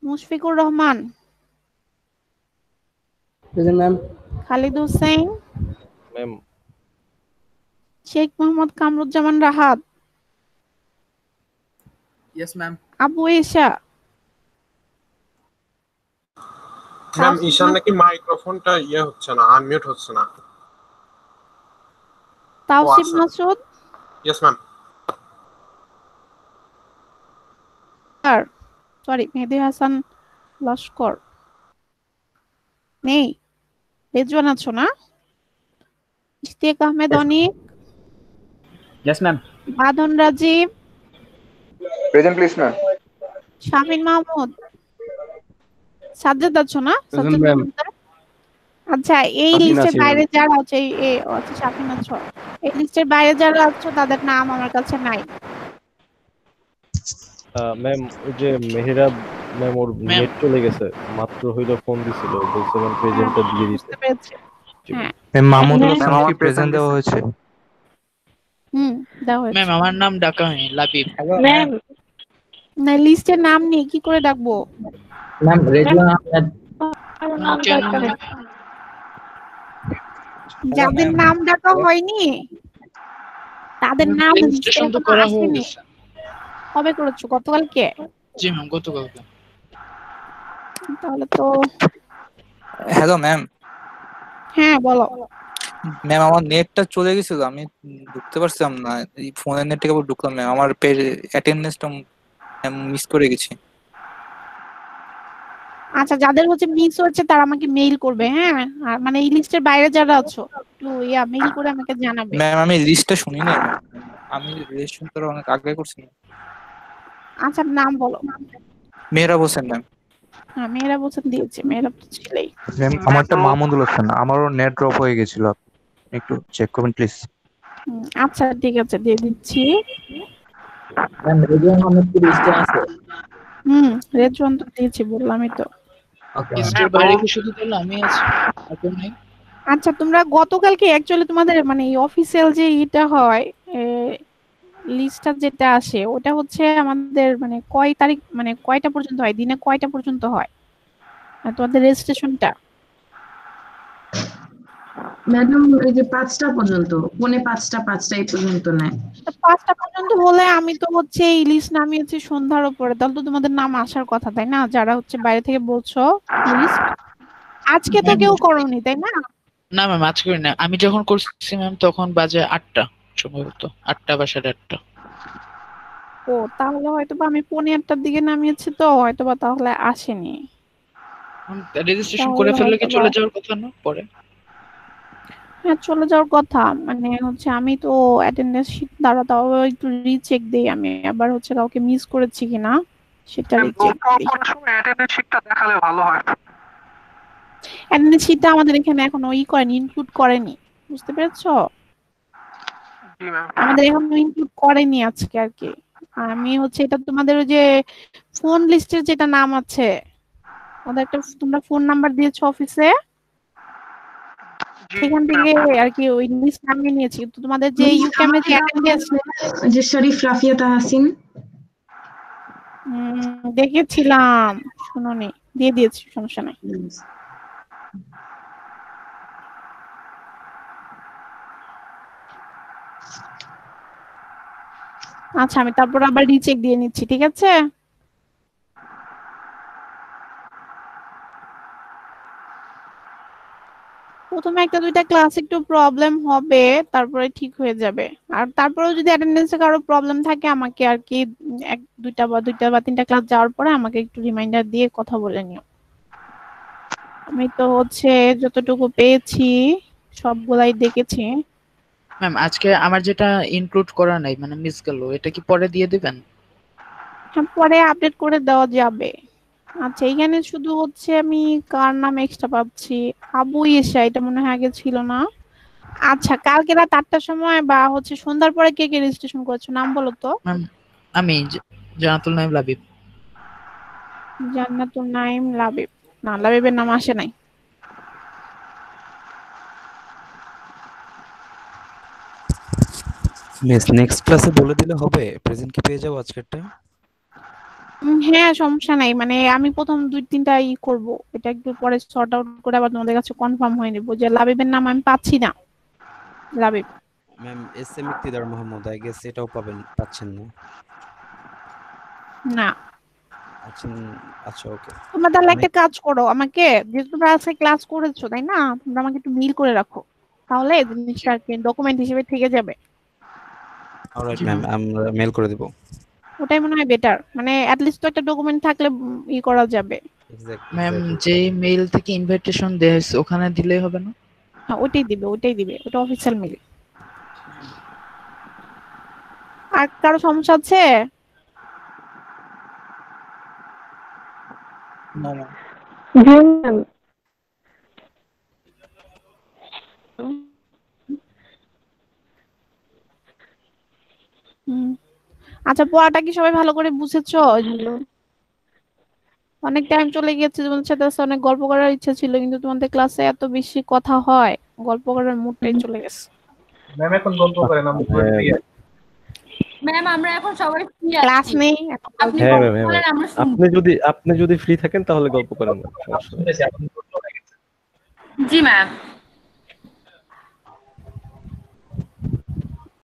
Speaker 1: Mushfiqur Rahman,
Speaker 5: present ma'am.
Speaker 1: Khalid Hossain,
Speaker 9: ma'am.
Speaker 1: Sheikh Mohammad Kamruzzaman Rahat,
Speaker 14: Yes, ma'am.
Speaker 1: Abu Isha,
Speaker 8: ma'am ঈশান নাকি মাইক্রোফোনটা হচ্ছে না, আনমিউট হচ্ছে না।
Speaker 1: Tausif Masud,
Speaker 8: yes ma'am.
Speaker 1: Sorry Mehedi Hasan Laskar নেই, রেজওয়ান আছো না? ইশতিয়াক আহমেদ অনিক,
Speaker 14: Yes, ma'am.
Speaker 1: বাঁধন Rajib,
Speaker 18: Present, please, ma'am.
Speaker 1: Shamin Mahmud, Sajjad আছো না? সাজ্জাদ মজুমদার। আচ্ছা এই লিস্টের বাইরে যারা আছে আচ্ছা শামিন আছো, এই লিস্টের বাইরে যারা আছো তাদের নাম আমার কাছে নাই।
Speaker 9: ম্যাম ওই যে মেহেরাব ম্যাম ওর নেট চলে গেছে, মাত্র হইলো ফোন দিছিল, বলছে ম্যাম প্রেজেন্টটা দিয়ে দিতে।
Speaker 1: হ্যাঁ
Speaker 21: ম্যাম মাহমুদুল হাসান কি প্রেজেন্ট দেওয়া হয়েছে?
Speaker 1: দেওয়া হয়েছে।
Speaker 17: ম্যাম আমার নাম ডাকা হয়নি, লাবিব।
Speaker 1: ম্যাম না লিস্টের নাম নেই, কি করে ডাকবো?
Speaker 3: ম্যাম রেজওয়ান আহমেদ,
Speaker 1: যাদের নাম ডাকা হয়নি তাদের নাম
Speaker 17: রেজিস্ট্রেশন তো করা হয়ে গেছে।
Speaker 1: কবে করেছো? গতকালকে?
Speaker 17: জি ম্যাম, গতকালকে।
Speaker 1: তাহলে তো
Speaker 12: হ্যালো ম্যাম।
Speaker 1: হ্যাঁ বলো।
Speaker 12: ম্যাম আমার নেটটা চলে গেছিল, আমি ঢুকতে পারছিলাম না, এই ফোনের নেট থেকে ঢুকলাম ম্যাম, আমার অ্যাটেন্ডেন্সটা মিস করে গেছি।
Speaker 1: আচ্ছা যাদের হচ্ছে মিস হচ্ছে তারা আমাকে মেইল করবে, হ্যাঁ? আর মানে এই লিস্টের বাইরে যারা আছো একটু মেইল করে আমাকে জানাবে।
Speaker 12: ম্যাম আমি লিস্টটা শুনি না, আমি রেজিস্ট্রেশন করা অনেক আগে করছি।
Speaker 1: আচ্ছা নাম বলো।
Speaker 12: মেহরাব হোসেন ম্যাম।
Speaker 1: হ্যাঁ মেহরাব হোসেন দিয়েছে, মেহরাব তো ছিলেই।
Speaker 21: ম্যাম আমারটা মাহমুদুল হাসান, আমারও নেট ড্রপ হয়ে গেছিল, একটু চেক করবেন প্লিজ।
Speaker 1: আচ্ছা ঠিক আছে দিয়ে দিচ্ছি।
Speaker 3: ম্যাম রেজওয়ান আহমেদ কি লিস্টে আছে?
Speaker 1: রেজওয়ান তো দিয়েছি বললামই তো।
Speaker 17: লিস্টের বাইরে কি শুধু তাহলে আমি আছি, এখন নাই?
Speaker 1: আচ্ছা তোমরা গতকালকে অ্যাকচুয়ালি তোমাদের মানে এই অফিসিয়াল যে এটা হয় লিস্টটা যেটা আসে ওটা হচ্ছে আমাদের মানে কয় তারিখ মানে কয়টা পর্যন্ত হয়, দিনে কয়টা পর্যন্ত হয় তোমাদের রেজিস্ট্রেশনটা?
Speaker 16: ম্যাডাম এই যে 5টা পর্যন্ত, পৌনে 5টা এই পর্যন্ত নেয়।
Speaker 1: 5টা পর্যন্ত হলে আমি তো হচ্ছে এই লিস্ট নামিয়েছি সন্ধ্যার উপরে, তাহলে তো তোমাদের নাম আসার কথা তাই না, যারা হচ্ছে বাইরে থেকে বলছো লিস্ট। আজকে তো কেউ করোনি তাই না?
Speaker 17: না ম্যাম আজকে করি না, আমি যখন করছি ম্যাম তখন বাজে 8টা সম্ভবত, 8টা বা 8:30।
Speaker 1: ও তাহলে হয়তো বা আমি পৌনে 8টার দিকে নামিয়েছি, তো হয়তো বা তাহলে আসেনি।
Speaker 17: রেজিস্ট্রেশন করে ফেললে কি চলে যাওয়ার কথা না পরে?
Speaker 1: হ্যাঁ চলে যাওয়ার কথা, মানে হচ্ছে আমি তো অ্যাটেন্ডেন্স শিট দ্বারা তাও একটু রিচেক দেই, আমি আবার হচ্ছে কাউকে মিস করেছি কিনা সেটা রিচেক দেই।
Speaker 18: অ্যাটেন্ডেন্স শিটটা দেখালে ভালো হয়।
Speaker 1: অ্যাটেন্ডেন্স শিটটা আমাদের এখানে এখনো করেনি, ইনক্লুড করেনি, বুঝতে পেরেছো? আমাদের এখনো ইনক্লুড করেনি আজকে আর কি। আমি হচ্ছে এটা তোমাদের ওই যে ফোন লিস্টের যেটা নাম আছে ওদের একটা তোমরা ফোন নাম্বার দিয়েছো অফিসে, সেখান থেকে আর কি ওই লিস্ট নামিয়ে নিয়েছি। তো তোমাদের যে ইউক্যামে যে অ্যাটেন্ডেন্স
Speaker 16: যে শরীফ রাফিয়া তাহসিন
Speaker 1: দেখেছিলাম, শুনোনি, দিয়ে দিয়েছি, সমস্যা নাই। আচ্ছা আমি তারপর আবার রিচেক দিয়ে নিচ্ছি, ঠিক আছে? প্রথমে একটা দুইটা ক্লাস একটু প্রবলেম হবে, তারপরে ঠিক হয়ে যাবে। আর তারপরেও যদি অ্যাটেন্ডেন্সে কারো প্রবলেম থাকে আমাকে আর কি দুইটা বা তিনটা ক্লাস যাওয়ার পরে আমাকে একটু রিমাইন্ডার দিয়ে কথা বলে নিও। আমি তো হচ্ছে যতটুকু পেয়েছি সবগুলাই দেখেছি।
Speaker 17: ম্যাম আজকে আমার যেটা ইনক্লুড করা নাই মানে মিস গেল, এটা কি পরে দিয়ে দিবেন?
Speaker 1: হ্যাঁ পরে আপডেট করে দেওয়া যাবে। আচ্ছা এখানে শুধু হচ্ছে আমি কার নাম এক্সট্রা পাচ্ছি, আবু ঈশা, এটা মনে হয় আগে ছিল না। আচ্ছা কালকে রাত 8টার সময় বা হচ্ছে সন্ধ্যার পরে কে কে রেজিস্ট্রেশন করেছো নাম বলো তো?
Speaker 17: আমি জান্নাতুল নাইম লাবিব।
Speaker 1: জান্নাতুল নাইম লাবিব, না লাবিবের নাম আসে নাই।
Speaker 11: মিস নেক্সট ক্লাসে বলে দিলে হবে, প্রেজেন্ট কি পেয়ে যাবো আজকেরটা?
Speaker 1: হ্যাঁ সমস্যা নাই, মানে আমি প্রথম 2-3টা করব, এটা একটু পরে সর্ট আউট করে আবার তোমাদের কাছে কনফার্ম হয়ে নেব যে লাবিবের নাম আমি পাচ্ছি না। Labib
Speaker 11: ma'am S M Iktidar Mahmud, I guess এটাও পাচ্ছেন না।
Speaker 1: না
Speaker 11: আচ্ছা আচ্ছা ওকে।
Speaker 1: তোমরা তাহলে একটা কাজ করো, আমাকে যেহেতু তোমরা আজকে ক্লাস করেছো তাই না, তোমরা আমাকে একটু মেইল করে রাখো, তাহলে জিনিসটা ডকুমেন্ট হিসেবে থেকে যাবে।
Speaker 11: অলরাইট ম্যাম, আমরা মেল করে দেব।
Speaker 1: ওটাই মনে হয় বেটার, মানে অ্যাট লিস্ট তো একটা ডকুমেন্ট থাকলে করা যাবে।
Speaker 17: ম্যাম যে মেইল থেকে ইনভাইটেশন দেয়া হয়েছে ওখানে দিলেই হবে না?
Speaker 1: হ্যাঁ ওটাই দিবে, ওটা অফিশিয়াল মেইল। আর কারো সমস্যা আছে?
Speaker 11: না না
Speaker 19: জি ম্যাম।
Speaker 1: আচ্ছা পড়াটা কি সবাই ভালো করে বুঝেছো? অনেক টাইম চলে গিয়েছে, তোমাদের সাথে আজকে অনেক গল্প করার ইচ্ছা ছিল, কিন্তু তোমাদের ক্লাসে এত বেশি কথা হয়, গল্প করার মুডটাই চলে গেছে।
Speaker 6: ম্যাম এখন গল্প করেন, আমি ফ্রি আছি।
Speaker 2: ম্যাম আমরা এখন সবাই ফ্রি আছি,
Speaker 1: ক্লাস নেই।
Speaker 2: আপনি
Speaker 9: হ্যাঁ
Speaker 2: গল্প
Speaker 9: ম্যাম,
Speaker 2: করেন, আমরা
Speaker 9: আপনি
Speaker 2: শুনবো।
Speaker 9: যদি ফ্রি থাকেন তাহলে গল্প করেন না, সমস্যা নেই।
Speaker 2: জি ম্যাম।